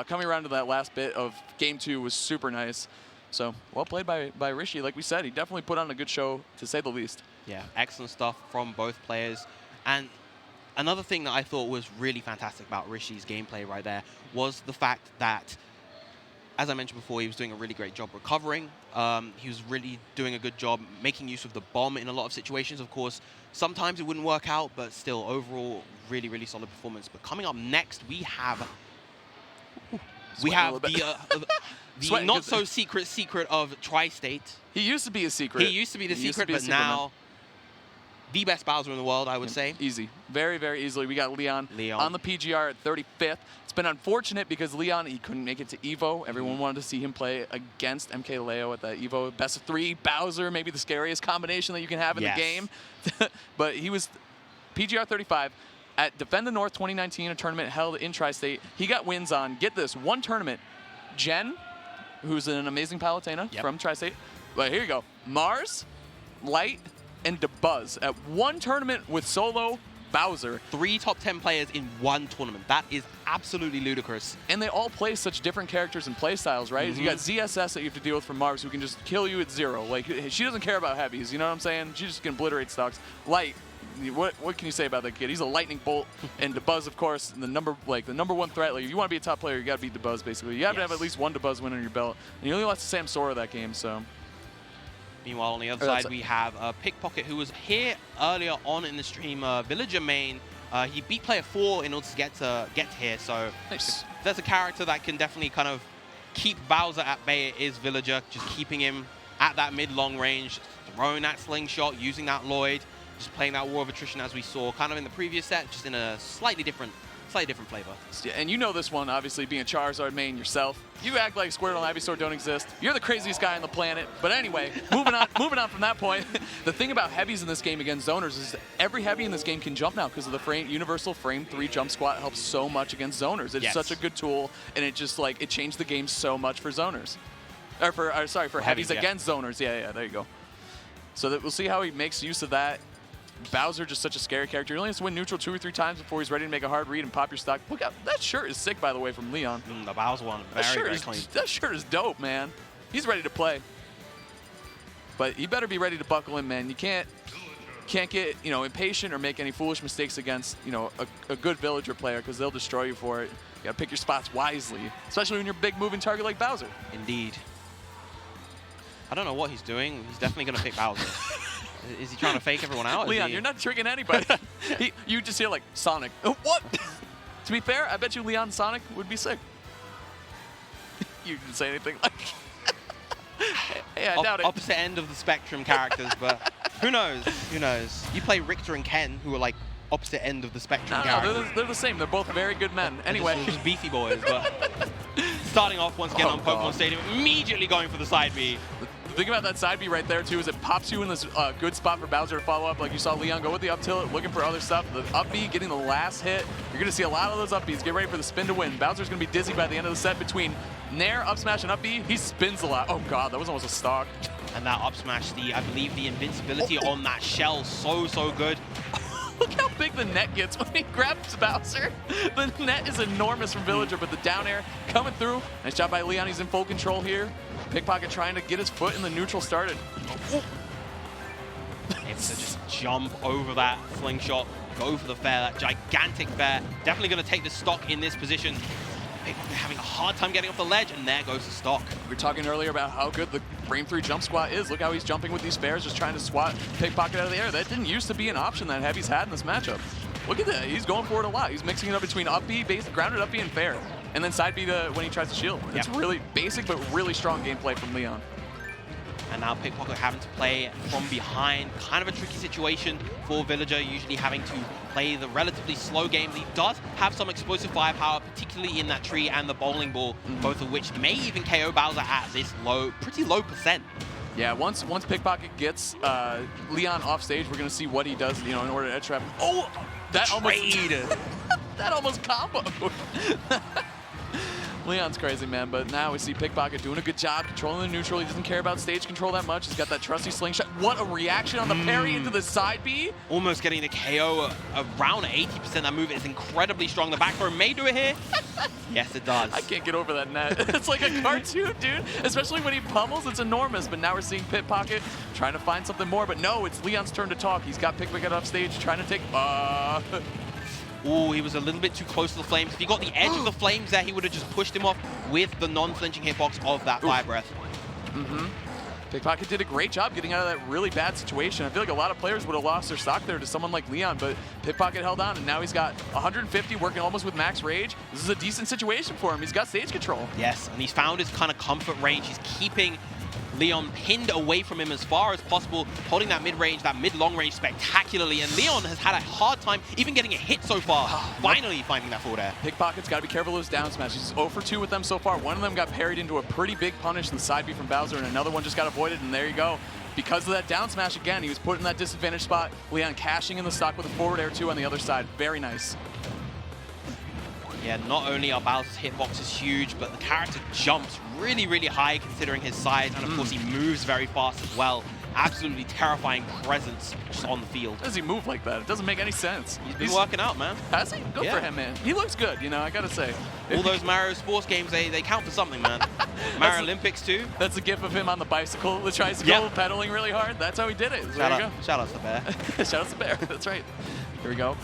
coming around to that last bit of game 2 was super nice. So well played by Rishi. Like we said, he definitely put on a good show to say the least. Yeah, excellent stuff from both players. And another thing that I thought was really fantastic about Rishi's gameplay right there was the fact that, as I mentioned before, he was doing a really great job recovering. He was really doing a good job making use of the bomb in a lot of situations. Of course, sometimes it wouldn't work out, but still, overall, really, really solid performance. But coming up next, we have the not-so-secret of Tri-State. He used to be a secret. He used to be the secret, but now the best Bowser in the world, I would say. Easy. Very, very easily. We got Leon on the PGR at 35th. It's been unfortunate because Leon, he couldn't make it to EVO. Everyone wanted to see him play against MK Leo at that EVO. Best of 3, Bowser, maybe the scariest combination that you can have in the game. But he was PGR 35 at Defend the North 2019, a tournament held in Tri-State. He got wins on, get this, one tournament. Jen, who's an amazing Palutena from Tri-State. But here you go. Mars, Light, and DeBuzz at one tournament with solo Bowser. 3 top 10 players in one tournament. That is absolutely ludicrous. And they all play such different characters and play styles, right? You got ZSS that you have to deal with from Mars, who can just kill you at 0. Like, she doesn't care about heavies, you know what I'm saying? She just can obliterate stocks. Light, what can you say about that kid? He's a lightning bolt. And DeBuzz, of course, the number 1 threat. Like, if you want to be a top player, you got to beat DeBuzz, basically. You have to have at least one DeBuzz win on your belt. And you only lost to Sam Sora that game, so. Meanwhile, on the other side, we have Pickpocket, who was here earlier on in the stream, Villager main. He beat player 4 in order to get here. So nice. If there's a character that can definitely kind of keep Bowser at bay, it is Villager. Just keeping him at that mid-long range, throwing that slingshot, using that Lloyd, just playing that War of Attrition as we saw kind of in the previous set, just in a slightly different flavor. And you know this one, obviously, being a Charizard main yourself. You act like Squirtle and Ivysaur don't exist. You're the craziest guy on the planet. But anyway, moving on from that point, the thing about heavies in this game against zoners is every heavy in this game can jump now because of the universal frame 3 jump squat helps so much against zoners. It's such a good tool, and it just, like, it changed the game so much for zoners. Sorry, for heavies yeah. against zoners. Yeah, there you go. So that we'll see how he makes use of that. Bowser just such a scary character. He only has to win neutral 2 or 3 times before he's ready to make a hard read and pop your stock. Look out, that shirt is sick, by the way, from Leon. The Bowser one, very clean. That shirt is dope, man. He's ready to play. But you better be ready to buckle in, man. You can't get, you know, impatient or make any foolish mistakes against, you know, a good villager player, because they'll destroy you for it. You gotta pick your spots wisely, especially when you're a big moving target like Bowser. Indeed. I don't know what he's doing. He's definitely gonna pick Bowser. Is he trying to fake everyone out? Leon, you're not tricking anybody. You just hear like Sonic. What? To be fair, I bet you Leon Sonic would be sick. You didn't say anything. Hey, I doubt it. Opposite end of the spectrum characters, but who knows? Who knows? You play Richter and Ken, who are like opposite end of the spectrum characters. No, they're the same. They're both very good men. Anyway. Just beefy boys, but starting off once again on Pokemon Stadium, immediately going for the side B. The thing about that side B right there, too, is it pops you in this good spot for Bowser to follow up. Like you saw Leon go with the up tilt, looking for other stuff. The up B getting the last hit. You're going to see a lot of those up Bs. Get ready for the spin to win. Bowser's going to be dizzy by the end of the set between Nair, up smash, and up B. He spins a lot. Oh, God, that was almost a stock. And that up smash, I believe the invincibility on that shell, so good. Look how big the net gets when he grabs Bowser. The net is enormous from Villager, but the down air coming through. Nice job by Leon. He's in full control here. Pickpocket trying to get his foot in the neutral started. Able to just jump over that slingshot, go for the fair, that gigantic fair. Definitely going to take the stock in this position. Pickpocket having a hard time getting off the ledge, and there goes the stock. We were talking earlier about how good the frame 3 jump squat is. Look how he's jumping with these fairs, just trying to swat Pickpocket out of the air. That didn't used to be an option that Heavy's had in this matchup. Look at that. He's going for it a lot. He's mixing it up between up B, base, grounded up B, and fair. And then side B to when he tries to shield. It's really basic, but really strong gameplay from Leon. And now Pickpocket having to play from behind. Kind of a tricky situation for Villager, usually having to play the relatively slow games. He does have some explosive firepower, particularly in that tree and the bowling ball, both of which may even KO Bowser at this pretty low percent. Yeah, once Pickpocket gets Leon off stage, we're going to see what he does, you know, in order to edge trap. Oh, that almost comboed. Leon's crazy, man, but now we see Pickpocket doing a good job controlling the neutral. He doesn't care about stage control that much. He's got that trusty slingshot. What a reaction on the parry into the side B. Almost getting the KO around 80%. That move is incredibly strong. The back throw may do it here. Yes, it does. I can't get over that net. It's like a cartoon, dude. Especially when he pummels, it's enormous. But now we're seeing Pickpocket trying to find something more. But no, it's Leon's turn to talk. He's got Pickpocket off stage trying to take... Ooh, he was a little bit too close to the flames. If he got the edge of the flames there, he would have just pushed him off with the non-flinching hitbox of that Fire Breath. Pickpocket did a great job getting out of that really bad situation. I feel like a lot of players would have lost their stock there to someone like Leon, but Pickpocket held on, and now he's got 150, working almost with max rage. This is a decent situation for him. He's got stage control. Yes, and he's found his kind of comfort range. He's keeping Leon pinned away from him as far as possible, holding that mid-range, that mid-long range spectacularly, and Leon has had a hard time even getting a hit so far, finally finding that forward air. Pickpocket's got to be careful of his down smash. He's 0 for 2 with them so far. One of them got parried into a pretty big punish in the side B from Bowser, and another one just got avoided, and there you go. Because of that down smash again, he was put in that disadvantage spot. Leon cashing in the stock with a forward air too on the other side. Very nice. Yeah, not only are Bowser's hitboxes huge, but the character jumps really high considering his size, and of course he moves very fast as well. Absolutely terrifying presence just on the field. How does he move like that? It doesn't make any sense. He's been working out, man. Has he? Good for him, man. He looks good, you know, I gotta say. All those Mario sports games, they count for something, man. Mario Olympics too. That's a gif of him on the bicycle, the tricycle, pedaling really hard. That's how he did it. There you go. Shout out to the bear. Shout out to the bear, that's right. Here we go.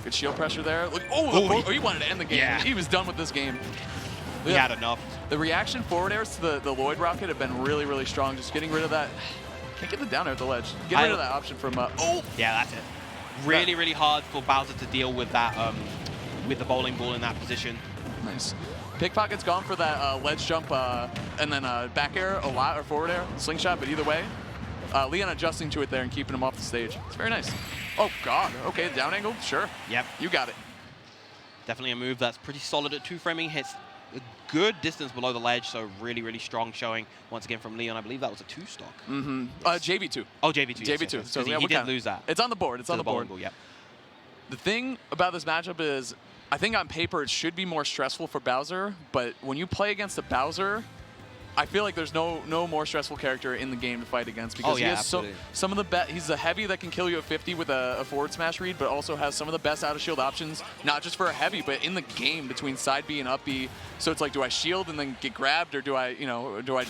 Good shield pressure there. Look, he wanted to end the game. Yeah. He was done with this game. He had enough. The reaction forward airs to the Lloyd rocket have been really strong. Just getting rid of that. Can't get the down air at the ledge. Get rid of that option from... Yeah, that's it. Really hard for Bowser to deal with that, with the bowling ball in that position. Nice. Pickpocket's gone for that ledge jump and then back air a lot, or forward air, slingshot, but either way. Leon adjusting to it there and keeping him off the stage. It's very nice. Oh, God. Okay, down angle? Sure. Yep. You got it. Definitely a move that's pretty solid at 2-framing. Hits a good distance below the ledge, so really strong showing once again from Leon. I believe that was a 2-stock. JV2. Oh, JV2. JV2. Yes. So he did lose that. It's on the board. It's on the board. Yep. The thing about this matchup is, I think on paper it should be more stressful for Bowser, but when you play against a Bowser, I feel like there's no more stressful character in the game to fight against because he has absolutely. some of the best. He's a heavy that can kill you at 50 with a forward smash read, but also has some of the best out of shield options, not just for a heavy, but in the game between side B and up B. So it's like, do I shield and then get grabbed, or do I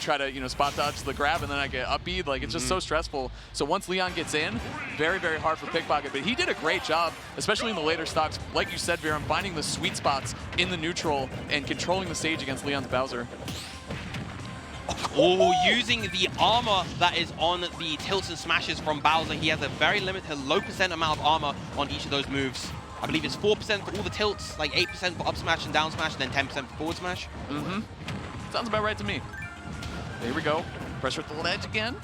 try to spot dodge the grab and then I get up B? Like it's just so stressful. So once Leon gets in, very very hard for Pickpocket, but he did a great job, especially in the later stocks. Like you said, Viram, finding the sweet spots in the neutral and controlling the stage against Leon's Bowser. Oh, using the armor that is on the tilts and smashes from Bowser. He has a very limited, low % amount of armor on each of those moves. I believe it's 4% for all the tilts, like 8% for up smash and down smash, and then 10% for forward smash. Sounds about right to me. There we go. Pressure at the ledge again.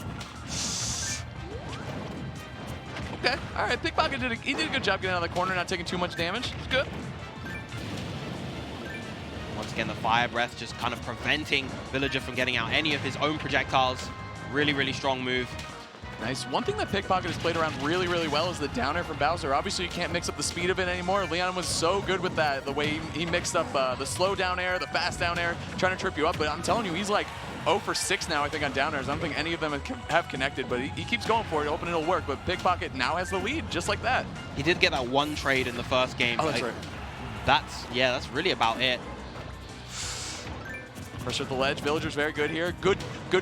Okay. All right. Pickpocket did a good job getting out of the corner, not taking too much damage. It's good. Once again, the Fire Breath just kind of preventing Villager from getting out any of his own projectiles. Really, really strong move. Nice. One thing that Pickpocket has played around really, really well is the down air from Bowser. Obviously, you can't mix up the speed of it anymore. Leon was so good with that, the way he mixed up the slow down air, the fast down air, trying to trip you up. But I'm telling you, he's like 0 for 6 now, I think, on down airs. I don't think any of them have connected, but he keeps going for it, hoping it'll work. But Pickpocket now has the lead, just like that. He did get that one trade in the first game. Oh, that's right. That's really about it. Pressure at the ledge. Villager's very good here. Good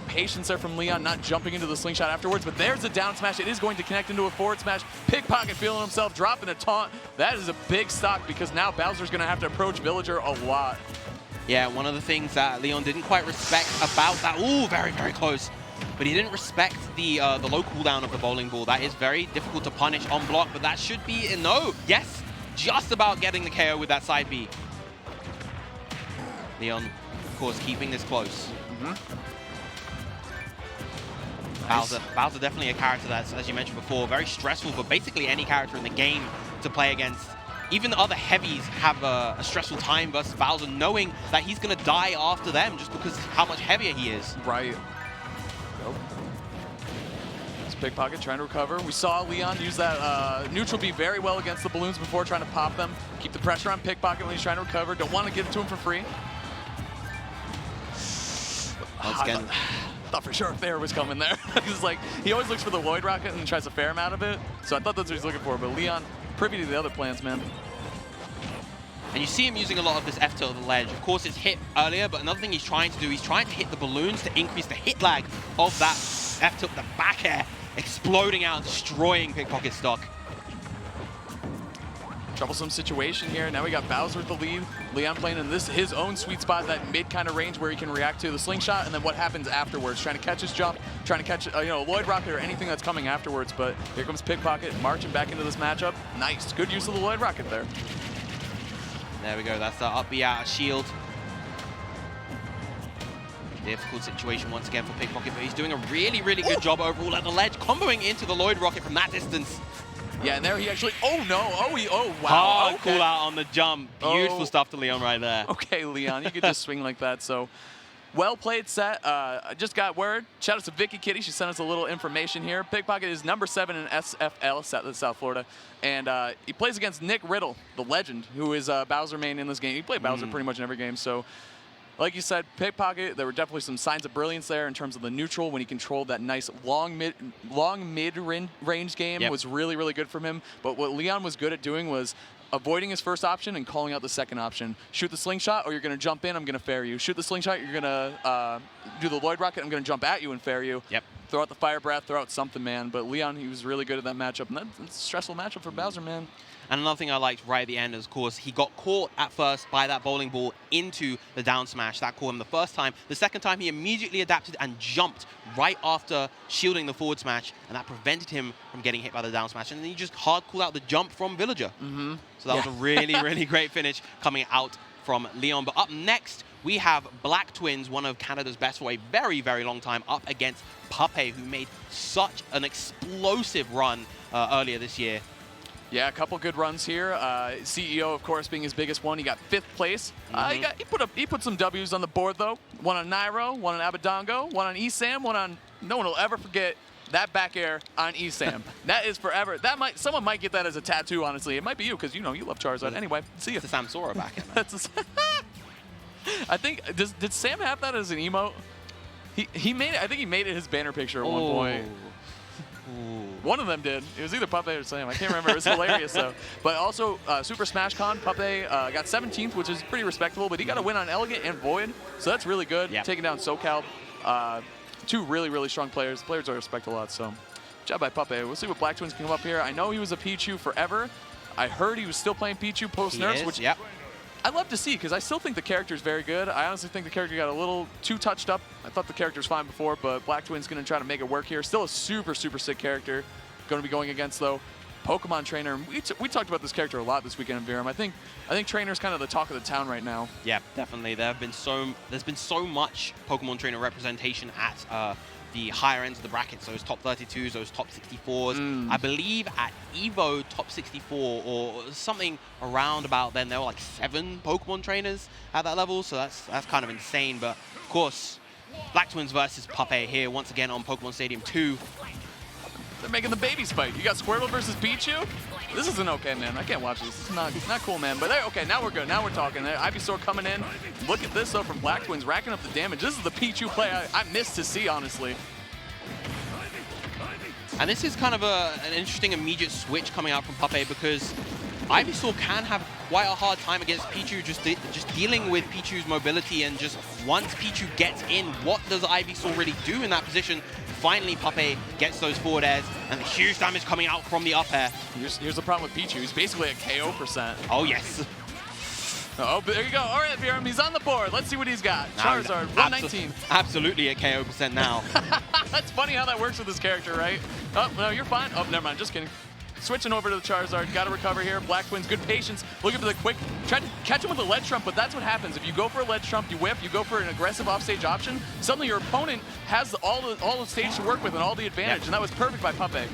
patience there from Leon, not jumping into the slingshot afterwards. But there's a down smash. It is going to connect into a forward smash. Pickpocket feeling himself, dropping a taunt. That is a big stock because now Bowser's going to have to approach Villager a lot. Yeah, one of the things that Leon didn't quite respect about that. Ooh, very, very close. But he didn't respect the low cooldown of the bowling ball. That is very difficult to punish on block, but that should be no. Yes, just about getting the KO with that side B. Leon, of course, keeping this close. Nice. Bowser definitely a character that's, as you mentioned before, very stressful for basically any character in the game to play against. Even the other heavies have a stressful time versus Bowser, knowing that he's going to die after them just because how much heavier he is. Right. Nope. It's Pickpocket trying to recover. We saw Leon use that neutral B very well against the balloons before, trying to pop them. Keep the pressure on Pickpocket when he's trying to recover. Don't want to give it to him for free. Once again, thought for sure Fair was coming there. He's like, he always looks for the Lloyd Rocket and tries to fair him out of it. So I thought that's what he's looking for. But Leon, privy to the other plans, man. and you see him using a lot of this F tilt of the ledge. Of course, it's hit earlier, but another thing he's trying to do, he's trying to hit the balloons to increase the hit lag of that F tilt, the back air, exploding out, destroying Pickpocket's stock. Troublesome situation here. Now we got Bowser with the lead. Leon playing in his own sweet spot, that mid kind of range where he can react to the slingshot, and then what happens afterwards. Trying to catch his jump, trying to catch a Lloyd Rocket or anything that's coming afterwards. But here comes Pickpocket marching back into this matchup. Nice, good use of the Lloyd Rocket there. There we go. That's the up B out of shield. Difficult situation once again for Pickpocket, but he's doing a really, really good job overall at the ledge, comboing into the Lloyd Rocket from that distance. Yeah, and there he actually, oh wow. Hard Okay. cool out on the jump. Beautiful Oh. stuff to Leon right there. Okay, Leon, you could just swing like that. So, well played set. I just got word. Shout out to Vicky Kitty. She sent us a little information here. Pickpocket is number 7 in SFL, South Florida. And he plays against Nick Riddle, the legend, who is Bowser main in this game. He played Bowser pretty much in every game. So, like you said, Pickpocket, there were definitely some signs of brilliance there in terms of the neutral when he controlled that nice long mid-range game. Yep. Was really, really good from him. But what Leon was good at doing was avoiding his first option and calling out the second option. Shoot the slingshot, or you're going to jump in, I'm going to fair you. Shoot the slingshot, you're going to do the Lloyd Rocket, I'm going to jump at you and fair you. Yep. Throw out the Fire Breath, throw out something, man. But Leon, he was really good at that matchup. And that's a stressful matchup for Bowser, man. And another thing I liked right at the end is, of course, he got caught at first by that bowling ball into the down smash. That caught him the first time. The second time, he immediately adapted and jumped right after shielding the forward smash, and that prevented him from getting hit by the down smash. And then he just hard called out the jump from Villager. So that was a really, really great finish coming out from Leon. But up next, we have Black Twins, one of Canada's best for a very, very long time, up against Puppet, who made such an explosive run earlier this year. Yeah, a couple good runs here. CEO, of course, being his biggest one. He got 5th place. He put some W's on the board, though. One on Nairo, one on Abadongo, one on Esam, one on... No one will ever forget that back air on Esam. That is forever. Someone might get that as a tattoo, honestly. It might be you, because you love Charizard. Anyway, see ya. It's the Samsora back end. I think, did Sam have that as an emote? He made it. I think he made it his banner picture at one point. One of them did. It was either Puppey or Sam. I can't remember. It was hilarious, though. But also, Super Smash Con, Puppey got 17th, which is pretty respectable. But he got a win on Elegant and Void, so that's really good. Yep. Taking down SoCal. Two really, really strong players. Players I respect a lot, so good job by Puppey. We'll see what Black Twins can come up here. I know he was a Pichu forever. I heard he was still playing Pichu post-nerfs, which I love to see because I still think the character is very good. I honestly think the character got a little too touched up. I thought the character was fine before, but Black Twin's going to try to make it work here. Still a super, super sick character. Going to be going against, though, Pokemon Trainer. We talked about this character a lot this weekend in Virum. I think Trainer's kind of the talk of the town right now. Yeah, definitely. There's been so much Pokemon Trainer representation at the higher ends of the brackets, those top 32s, those top 64s. I believe at EVO top 64 or something around about then, there were like 7 Pokemon trainers at that level, so that's kind of insane. But of course, Black Twins versus Puppey here once again on Pokemon Stadium 2. They're making the babies fight. You got Squirtle versus Pichu. This isn't okay, man. I can't watch this. It's not cool, man. But okay, now we're good. Now we're talking. Ivysaur coming in. Look at this, though, from Black Twins, racking up the damage. This is the Pichu play I missed to see, honestly. And this is kind of an interesting immediate switch coming out from Puppey because Ivysaur can have quite a hard time against Pichu, just dealing with Pichu's mobility, and just once Pichu gets in, what does Ivysaur really do in that position? Finally, Puppey gets those forward airs, and the huge damage coming out from the up air. Here's the problem with Pichu. He's basically at KO %. Oh, yes. Oh, there you go. All right, Virum, he's on the board. Let's see what he's got. Charizard, 119. Absolutely at KO % now. That's funny how that works with this character, right? Oh, no, you're fine. Oh, never mind. Just kidding. Switching over to the Charizard. Got to recover here. Black Twins, good patience. Looking for the quick. Tried to catch him with a ledge trump, but that's what happens. If you go for a ledge trump, you whip, you go for an aggressive offstage option, suddenly your opponent has all the stage to work with and all the advantage, and that was perfect by Puppey.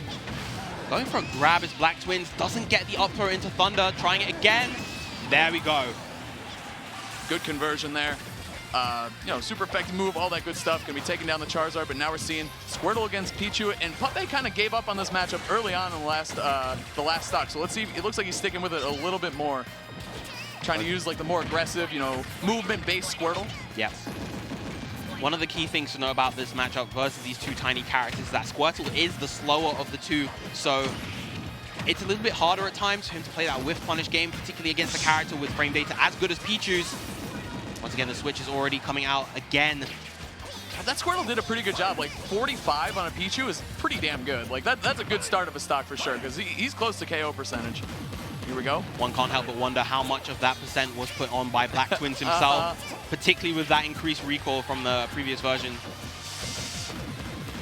Going for a grab as Black Twins doesn't get the up throw into Thunder. Trying it again. There we go. Good conversion there. Super effective move, all that good stuff. Gonna be taking down the Charizard, but now we're seeing Squirtle against Pichu, and Puppey kind of gave up on this matchup early on in the last stock. So let's see. It looks like he's sticking with it a little bit more, trying to use like the more aggressive, movement-based Squirtle. Yes. One of the key things to know about this matchup versus these two tiny characters is that Squirtle is the slower of the two, so it's a little bit harder at times for him to play that whiff punish game, particularly against a character with frame data as good as Pichu's. Once again, the switch is already coming out again. That Squirtle did a pretty good job. Like 45 on a Pichu is pretty damn good. Like that's a good start of a stock for sure, because he's close to KO %. Here we go. One can't help but wonder how much of that % was put on by Black Twins himself, particularly with that increased recoil from the previous version.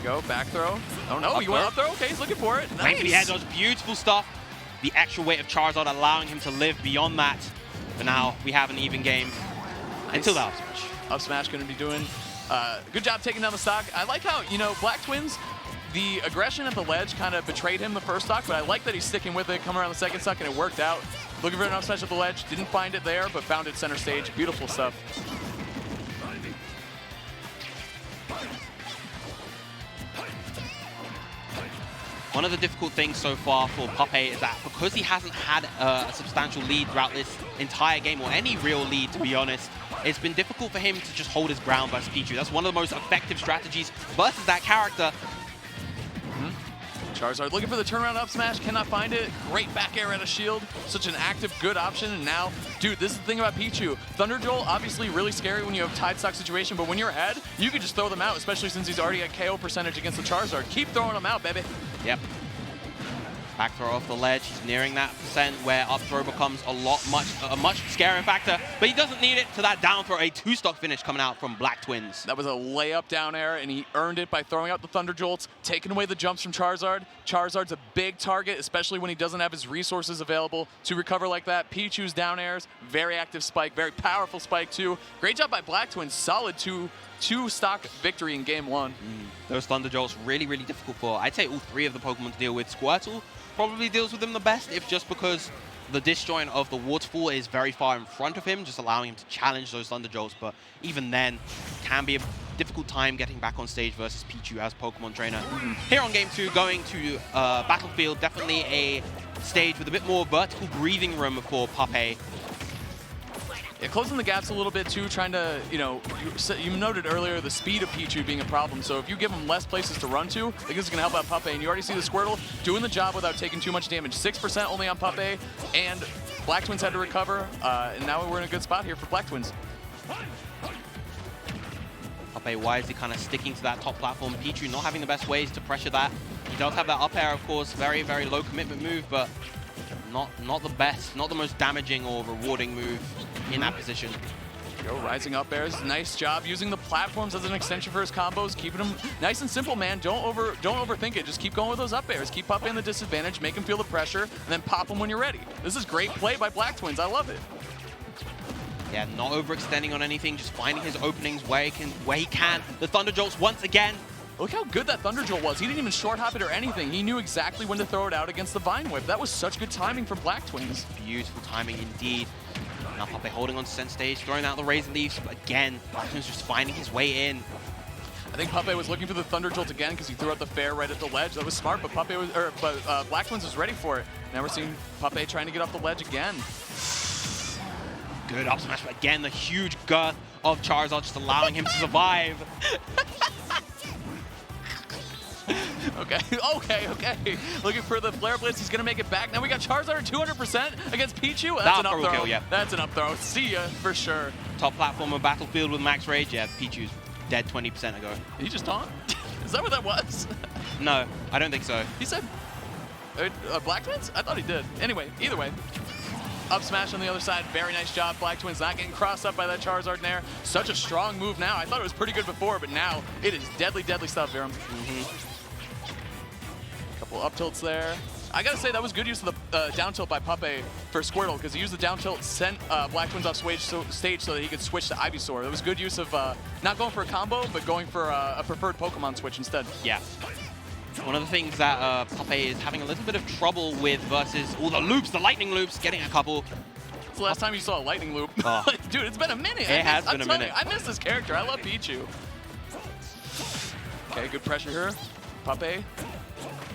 Go, back throw. Oh no, you went up throw? Okay, he's looking for it. Nice. Wait for the head dodge, beautiful stuff. The extra weight of Charizard allowing him to live beyond that. But now we have an even game. Nice. Until the up smash. Up smash going to be doing good job taking down the stock. I like how, Black Twins, the aggression at the ledge kind of betrayed him the first stock, but I like that he's sticking with it, coming around the second stock, and it worked out. Looking for an up smash at the ledge, didn't find it there, but found it center stage. Beautiful stuff. One of the difficult things so far for Puppey is that because he hasn't had a substantial lead throughout this entire game, or any real lead to be honest, it's been difficult for him to just hold his ground versus Pichu. That's one of the most effective strategies versus that character. Charizard looking for the turnaround up smash, cannot find it. Great back air at a shield. Such an active, good option. And now, dude, this is the thing about Pichu. Thunder Jolt, obviously really scary when you have tied stock situation, but when you're ahead, you can just throw them out, especially since he's already at KO % against the Charizard. Keep throwing them out, baby. Yep. Back throw off the ledge. He's nearing that % where up throw becomes a much scarier factor, but he doesn't need it to that down throw. A 2-stock finish coming out from Black Twins. That was a layup down air, and he earned it by throwing out the Thunder Jolts, taking away the jumps from Charizard. Charizard's a big target, especially when he doesn't have his resources available to recover like that. Pichu's down airs, very active spike, very powerful spike too. Great job by Black Twins, solid two-stock victory in game 1. Those Thunder Jolts really, really difficult for, I'd say, all 3 of the Pokemon to deal with. Squirtle probably deals with them the best, if just because the disjoint of the waterfall is very far in front of him, just allowing him to challenge those Thunder Jolts. But even then, can be a difficult time getting back on stage versus Pichu as Pokemon trainer. Here on game 2, going to Battlefield, definitely a stage with a bit more vertical breathing room for Puppey. Yeah, closing the gaps a little bit too, trying to, you noted earlier the speed of Pichu being a problem. So if you give him less places to run to, I think this is going to help out Pape. And you already see the Squirtle doing the job without taking too much damage. 6% only on Pape, and Black Twins had to recover. And now we're in a good spot here for Black Twins. Pape wisely kind of sticking to that top platform. Pichu not having the best ways to pressure that. He does have that up air, of course, very, very low commitment move, but not the best, not the most damaging or rewarding move in that position. Go rising up airs, nice job using the platforms as an extension for his combos, keeping him nice and simple, man. Don't overthink it. Just keep going with those up airs. Keep Pape in the disadvantage, make him feel the pressure, and then pop him when you're ready. This is great play by Black Twins. I love it. Yeah, not overextending on anything, just finding his openings where he can. The Thunder Jolts once again. Look how good that Thunder Jolt was. He didn't even short hop it or anything. He knew exactly when to throw it out against the Vine Whip. That was such good timing from Black Twins. Beautiful timing indeed. Now Pape holding on to center stage, throwing out the Raisin Leaves, but again, Black Twins just finding his way in. I think Pape was looking for the Thunder Jolt again because he threw out the fair right at the ledge. That was smart, but Black Twins was ready for it. Now we're seeing Pape trying to get off the ledge again. Good up smash, but again, the huge girth of Charizard just allowing him to survive. Okay. Looking for the Flare Blitz. He's going to make it back. Now we got Charizard at 200% against Pichu. That's an up throw. Kill, yeah. That's an up throw. See ya, for sure. Top platform of Battlefield with Max Rage. Yeah, Pichu's dead 20% ago. Did he just taunt? Is that what that was? No, I don't think so. He said Black Twins? I thought he did. Anyway, either way. Up smash on the other side. Very nice job. Black Twins not getting crossed up by that Charizard in there. Such a strong move now. I thought it was pretty good before, but now it is deadly, deadly stuff, Viram. Couple up tilts there. I gotta say, that was good use of the down tilt by Pape for Squirtle, because he used the down tilt, sent Black Twins off stage so that he could switch to Ivysaur. That was good use of not going for a combo, but going for a preferred Pokemon switch instead. Yeah. One of the things that Pape is having a little bit of trouble with versus all the loops, the lightning loops, getting a couple. It's the last time you saw a lightning loop. Oh. Dude, it's been a minute. It has been a minute. I miss this character. I love Pichu. Okay, good pressure here. Pape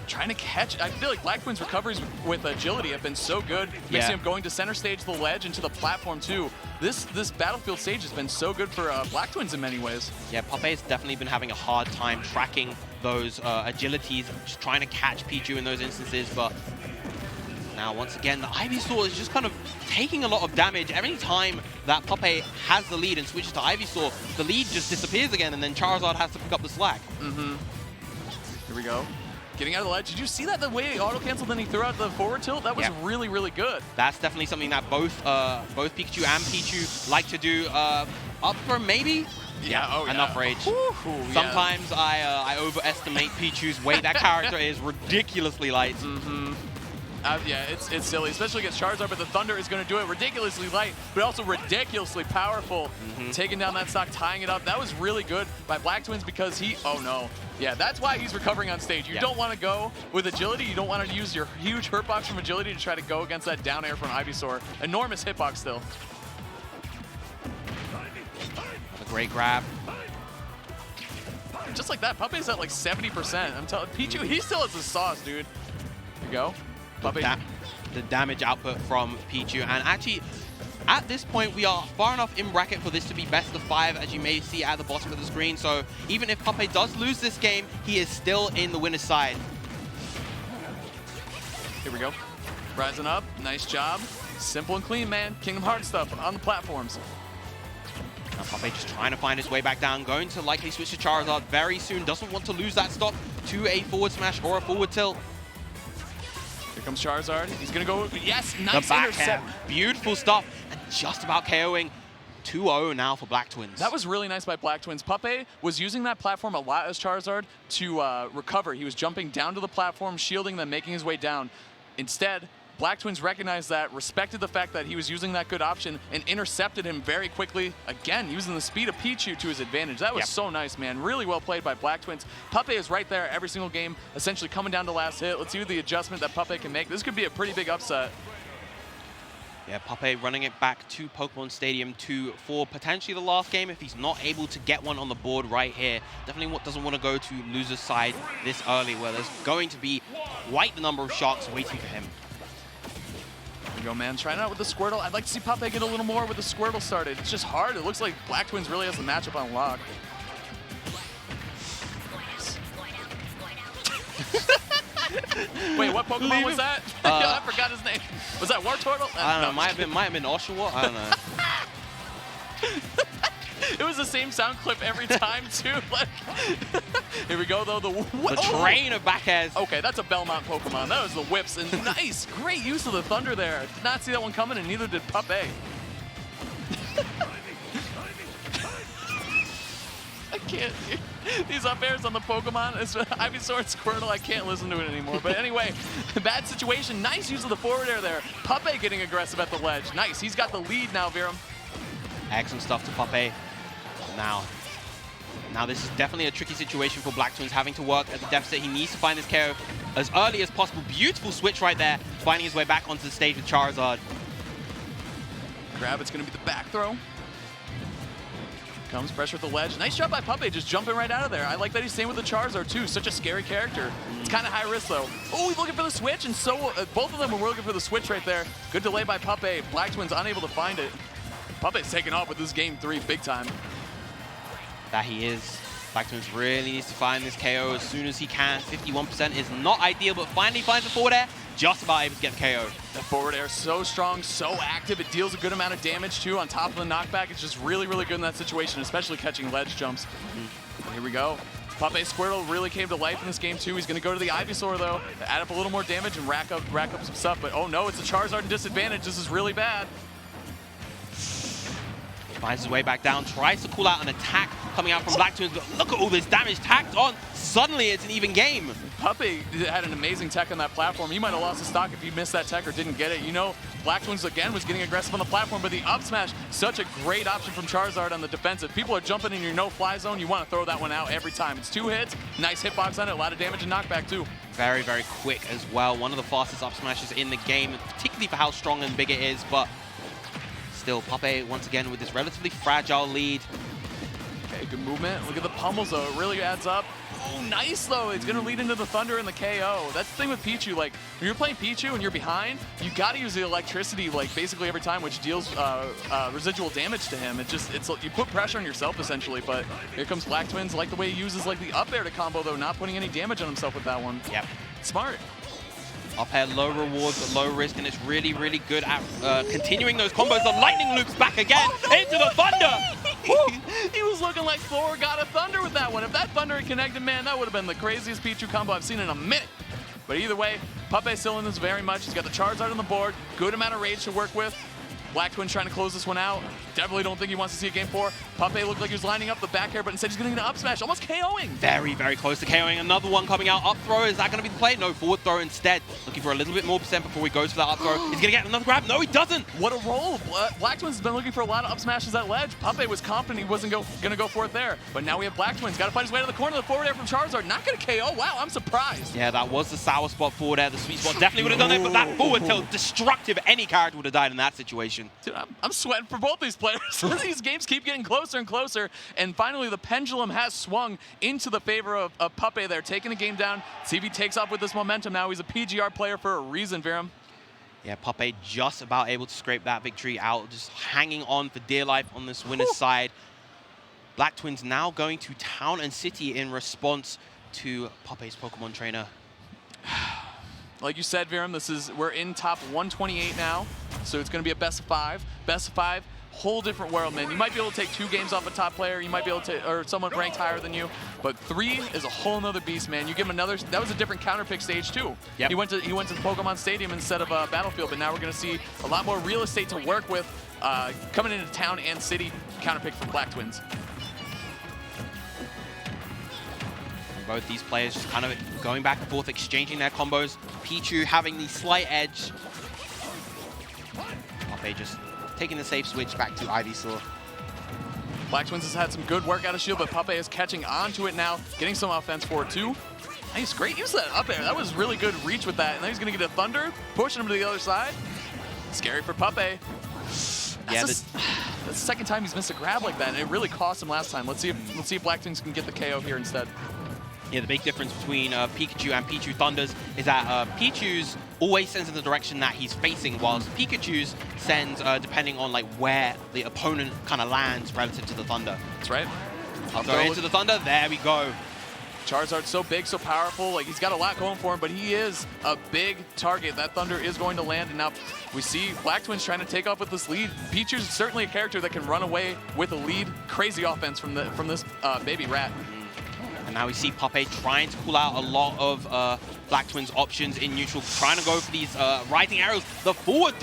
trying to catch. I feel like Black Twins' recoveries with agility have been so good. Mixing him going to center stage, the ledge, and to the platform too. This Battlefield stage has been so good for Black Twins in many ways. Yeah, Pape's definitely been having a hard time tracking those agilities, just trying to catch Pichu in those instances, but now once again, the Ivysaur is just kind of taking a lot of damage. Every time that Pape has the lead and switches to Ivysaur, the lead just disappears again, and then Charizard has to pick up the slack. Here we go. Getting out of the ledge. Did you see that, the way he auto-canceled and he threw out the forward tilt? That was really, really good. That's definitely something that both Pikachu and Pichu like to do. Up throw, maybe? Yeah, enough rage. Sometimes I overestimate Pichu's weight. That character is ridiculously light. Yeah, it's silly, especially against Charizard, but the Thunder is going to do it ridiculously light, but also ridiculously powerful. Taking down that stock, tying it up. That was really good by Black Twins because oh no. Yeah, that's why he's recovering on stage. You don't want to go with agility. You don't want to use your huge hurtbox from agility to try to go against that down air from Ivysaur. Enormous hitbox still. A great grab. Just like that, Pape's at like 70%. I'm telling Pichu, he still has the sauce, dude. Here you go. The damage output from Pichu, and actually at this point we are far enough in bracket for this to be best of 5, as you may see at the bottom of the screen. So even if Pape does lose this game, he is still in the winner's side. Here we go. Rising up, nice job. Simple and clean, man. Kingdom Hearts stuff on the platforms. Now Pape just trying to find his way back down, going to likely switch to Charizard very soon. Doesn't want to lose that stock to a forward smash or a forward tilt. Here comes Charizard. He's going to go. Yes, nice the intercept. Beautiful stuff. And just about KOing. 2-0 now for Black Twins. That was really nice by Black Twins. Pape was using that platform a lot as Charizard to recover. He was jumping down to the platform, shielding them, making his way down. Instead, Black Twins recognized that, respected the fact that he was using that good option, and intercepted him very quickly. Again, using the speed of Pichu to his advantage. That was so nice, man. Really well played by Black Twins. Pape is right there every single game, essentially coming down to last hit. Let's see the adjustment that Pape can make. This could be a pretty big upset. Yeah, Pape running it back to Pokemon Stadium 2 for potentially the last game if he's not able to get one on the board right here. Definitely doesn't want to go to loser's side this early, where there's going to be quite the number of sharks waiting for him. There you go, man. Trying it out with the Squirtle. I'd like to see Pape get a little more with the Squirtle started. It's just hard. It looks like Black Twins really has the matchup on lock. Wait, what Pokemon was that? I forgot his name. Was that Wartortle? I don't know. Might have been Oshawott. I don't know. It was the same sound clip every time too. Like, here we go though. The train of back airs. Okay, that's a Belmont Pokemon. That was the whips, and nice, great use of the thunder there. Did not see that one coming, and neither did Pape. I can't. These up airs on the Pokemon, it's Ivysaur and Squirtle, I can't listen to it anymore. But anyway, bad situation. Nice use of the forward air there. Pape getting aggressive at the ledge. Nice. He's got the lead now, Viram. Excellent stuff to Pape. Now this is definitely a tricky situation for Black Twins, having to work at the deficit. He needs to find this KO as early as possible. Beautiful switch right there, finding his way back onto the stage with Charizard. Grab, it's going to be the back throw. Comes pressure at the ledge. Nice job by Pape, just jumping right out of there. I like that he's staying with the Charizard too. Such a scary character. It's kind of high risk though. Oh, he's looking for the switch, and so both of them were looking for the switch right there. Good delay by Pape. Black Twins unable to find it. Pape's taking off with this game 3 big time. That he is. Black Twins really needs to find this KO as soon as he can. 51% is not ideal, but finally finds the forward air. Just about able to get the KO. The forward air is so strong, so active. It deals a good amount of damage too on top of the knockback. It's just really, really good in that situation, especially catching ledge jumps. Here we go. Pape Squirtle really came to life in this game too. He's going to go to the Ivysaur though, to add up a little more damage and rack up some stuff. But oh no, it's a Charizard in disadvantage. This is really bad. Finds his way back down, tries to call out an attack coming out from Black Twins, but look at all this damage tacked on. Suddenly it's an even game. Pape had an amazing tech on that platform. He might have lost the stock if he missed that tech or didn't get it. You know, Black Twins again was getting aggressive on the platform, but the up smash, such a great option from Charizard on the defensive. People are jumping in your no-fly zone. You want to throw that one out every time. It's 2 hits, nice hitbox on it, a lot of damage and knockback too. Very, very quick as well. One of the fastest up smashes in the game, particularly for how strong and big it is, but still, Pape once again with this relatively fragile lead. Okay, good movement. Look at the pummels though, it really adds up. Oh, nice though. It's gonna lead into the thunder and the KO. That's the thing with Pichu. Like when you're playing Pichu and you're behind, you gotta use the electricity like basically every time, which deals residual damage to him. You put pressure on yourself essentially. But here comes Black Twins. Like the way he uses like the up air to combo though, not putting any damage on himself with that one. Yep. Smart. Up air, low reward, but low risk, and it's really, really good at continuing those combos. The lightning loops back again into the thunder. He was looking like Thor got a thunder with that one. If that thunder had connected, man, that would have been the craziest Pichu combo I've seen in a minute. But either way, Pape's still in this very much. He's got the Charizard on the board, good amount of rage to work with. Black Twin trying to close this one out. Definitely don't think he wants to see a game 4. Pape looked like he was lining up the back air, but instead he's going to get an up smash, almost KOing. Very, very close to KOing. Another one coming out. Up throw, is that going to be the play? No, forward throw instead. Looking for a little bit more percent before he goes for that up throw. He's going to get another grab. No, he doesn't. What a roll. Black Twins has been looking for a lot of up smashes at ledge. Pape was confident he wasn't going to go for it there. But now we have Black Twins. Got to find his way to the corner. The forward air from Charizard. Not going to KO. Wow, I'm surprised. Yeah, that was the sour spot forward air. The sweet spot definitely would have done it, but that forward tilt, destructive. Any character would have died in that situation. Dude, I'm sweating for both these players. These games keep getting closer and closer, and finally the pendulum has swung into the favor of Pape there, taking the game down. See if he takes off with this momentum now. He's a PGR player for a reason, Viram. Yeah, Pape just about able to scrape that victory out, just hanging on for dear life on this winner's side. Black Twins now going to Town and City in response to Pape's Pokemon trainer. Like you said, Viram, we're in top 128 now, so it's going to be a best of 5. Best of 5, whole different world, man. You might be able to take 2 games off a top player, you might be able to, or someone ranked higher than you, but 3 is a whole nother beast, man. You give him another. That was a different counterpick stage too. Yep. He went to the Pokemon Stadium instead of Battlefield, but now we're going to see a lot more real estate to work with coming into Town and City. Counterpick for Black Twins. Both these players just kind of going back and forth, exchanging their combos. Pichu having the slight edge. Pape just taking the safe switch back to Ivysaur. Black Twins has had some good work out of shield, but Pape is catching onto it now, getting some offense for it too. Nice, great use of that up air. That was really good reach with that. And then he's going to get a thunder, pushing him to the other side. Scary for Pape. That's the second time he's missed a grab like that, and it really cost him last time. Let's see if Black Twins can get the KO here instead. Yeah, the big difference between Pikachu and Pichu Thunders is that Pichu's always sends in the direction that he's facing, whilst Pikachu's sends depending on like where the opponent kind of lands relative to the Thunder. That's right. So into the Thunder, there we go. Charizard's so big, so powerful. Like, he's got a lot going for him, but he is a big target. That Thunder is going to land, and now we see Black Twins trying to take off with this lead. Pichu's certainly a character that can run away with a lead. Crazy offense from this baby rat. And now we see Pape trying to pull out a lot of Black Twins options in neutral, trying to go for these rising arrows. The forward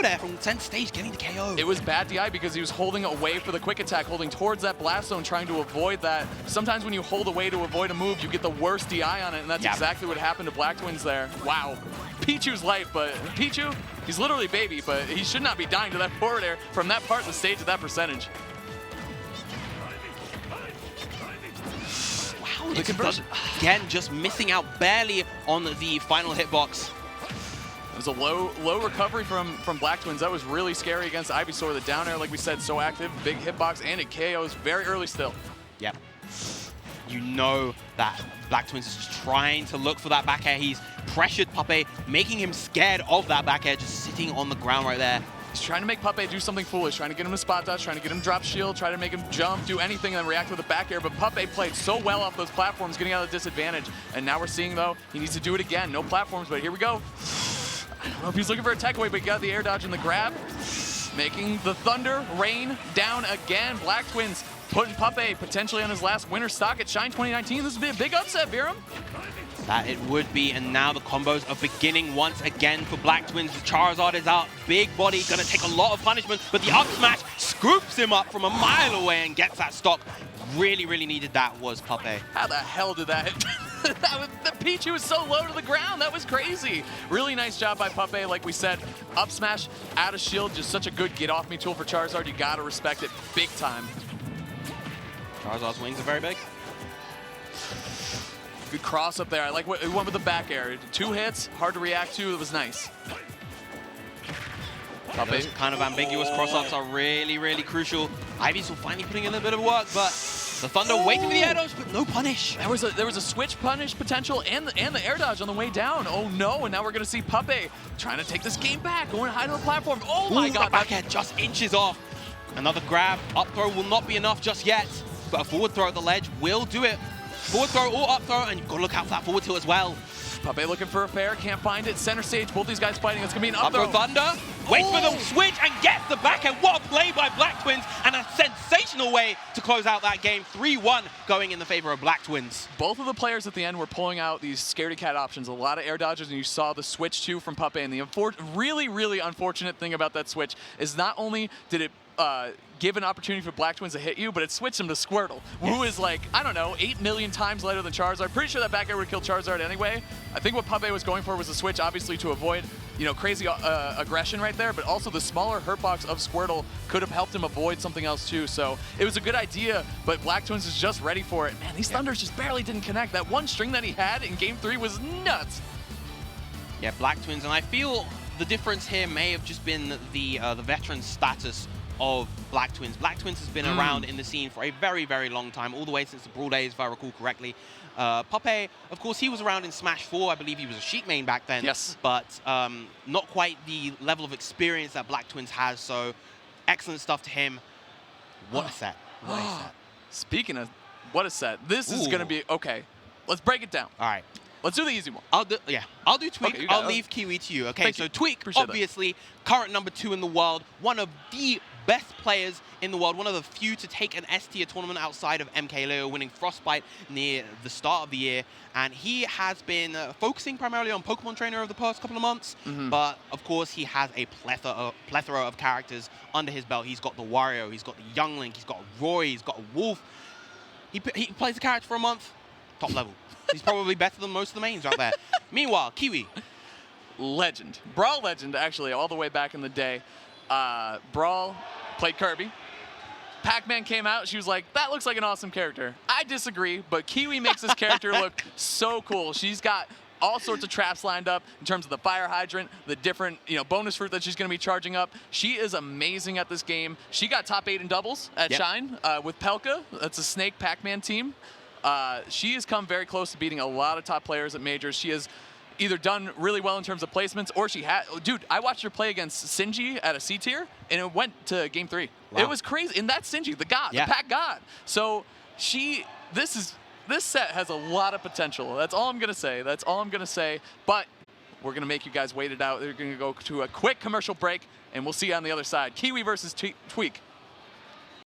air from center stage, getting the KO. It was bad DI because he was holding away for the quick attack, holding towards that blast zone, trying to avoid that. Sometimes when you hold away to avoid a move, you get the worst DI on it, and that's exactly what happened to Black Twins there. Wow. Pichu's life, but Pichu, he's literally baby, but he should not be dying to that forward air from that part of the stage at that percentage. The conversion. Again, just missing out barely on the final hitbox. It was a low recovery from Black Twins. That was really scary against Ivysaur. The down air, like we said, so active. Big hitbox, and it KOs very early still. Yep. You know that Black Twins is just trying to look for that back air. He's pressured Pape, making him scared of that back air, just sitting on the ground right there. He's trying to make Pape do something foolish, trying to get him to spot dodge, trying to get him to drop shield, try to make him jump, do anything, and then react with a back air. But Pape played so well off those platforms, getting out of the disadvantage. And now we're seeing, though, he needs to do it again. No platforms, but here we go. I don't know if he's looking for a tech away, but he got the air dodge and the grab. Making the Thunder rain down again. Black Twins putting Pape potentially on his last winner stock at Shine 2019. This would be a big upset, Virum. That it would be, and now the combos are beginning once again for Black Twins. Charizard is out, big body, gonna take a lot of punishment, but the up smash scoops him up from a mile away and gets that stock. Really, really needed that was Pape. How the hell did that hit? The Pichu was so low to the ground. That was crazy. Really nice job by Pape. Like we said, up smash, out of shield, just such a good get-off-me tool for Charizard. You gotta respect it big time. Charizard's wings are very big. Good cross up there. I like what he went with the back air. 2 hits, hard to react to. It was nice. Those kind of ambiguous cross-ups are really, really crucial. Ivysaur finally putting in a bit of work, but the Thunder waiting for the air dodge, but no punish. There was a switch punish potential and the air dodge on the way down. Oh no! And now we're gonna see Pape trying to take this game back, going high to the platform. Oh my God! That back air just inches off. Another grab. Up throw will not be enough just yet, but a forward throw at the ledge will do it. Forward throw or up throw, and you've got to look out for that forward tilt as well. Pape looking for a fair, can't find it. Center stage, both these guys fighting. It's gonna be an up throw. Thunder, waits for the switch and gets the back end. What a play by Black Twins, and a sensational way to close out that game. 3-1 going in the favor of Black Twins. Both of the players at the end were pulling out these scaredy cat options, a lot of air dodges, and you saw the switch too from Pape. And the really, really unfortunate thing about that switch is not only did it give an opportunity for Black Twins to hit you, but it switched him to Squirtle, who is like, I don't know, 8 million times lighter than Charizard. Pretty sure that back air would kill Charizard anyway. I think what Pape was going for was a switch, obviously, to avoid, crazy aggression right there, but also the smaller hurt box of Squirtle could have helped him avoid something else too. So it was a good idea, but Black Twins is just ready for it. Man, these Thunders just barely didn't connect. That one string that he had in Game 3 was nuts. Yeah, Black Twins, and I feel the difference here may have just been the veteran status of Black Twins. Black Twins has been around in the scene for a very, very long time, all the way since the Brawl days, if I recall correctly. Pape, of course, he was around in Smash 4. I believe he was a Sheik main back then. Yes. But not quite the level of experience that Black Twins has, so excellent stuff to him. What a set. What a set. Speaking of what a set, this is going to be, okay, let's break it down. All right. Let's do the easy one. I'll do Tweak. Okay, I'll leave Kiwi to you. Okay, Thank so you. Tweak, Appreciate obviously, current #2 in the world, one of the best players in the world, one of the few to take an S-tier tournament outside of MK Leo, winning Frostbite near the start of the year. And he has been focusing primarily on Pokemon Trainer over the past couple of months. But, of course, he has a plethora of characters under his belt. He's got the Wario, he's got the Young Link, he's got Roy, he's got a Wolf. He plays the character for a month, top level. He's probably better than most of the mains out there. Meanwhile, Kiwi. Legend. Brawl legend, actually, all the way back in the day. Brawl played Kirby. Pac-Man came out. She was like, that looks like an awesome character. I disagree, but Kiwi makes this character look so cool. She's got all sorts of traps lined up in terms of the fire hydrant, the different bonus fruit that she's going to be charging up. She is amazing at this game. She got top 8 in doubles at Shine with Pelka. That's a Snake Pac-Man team. She has come very close to beating a lot of top players at majors. She has either done really well in terms of placements, or she had. Dude, I watched her play against Sinji at a C tier, and it went to game 3. Wow. It was crazy, and that's Sinji, the god, the pack god. So this set has a lot of potential. That's all I'm gonna say. That's all I'm gonna say. But we're gonna make you guys wait it out. They're gonna go to a quick commercial break, and we'll see you on the other side. Kiwi versus Tweak.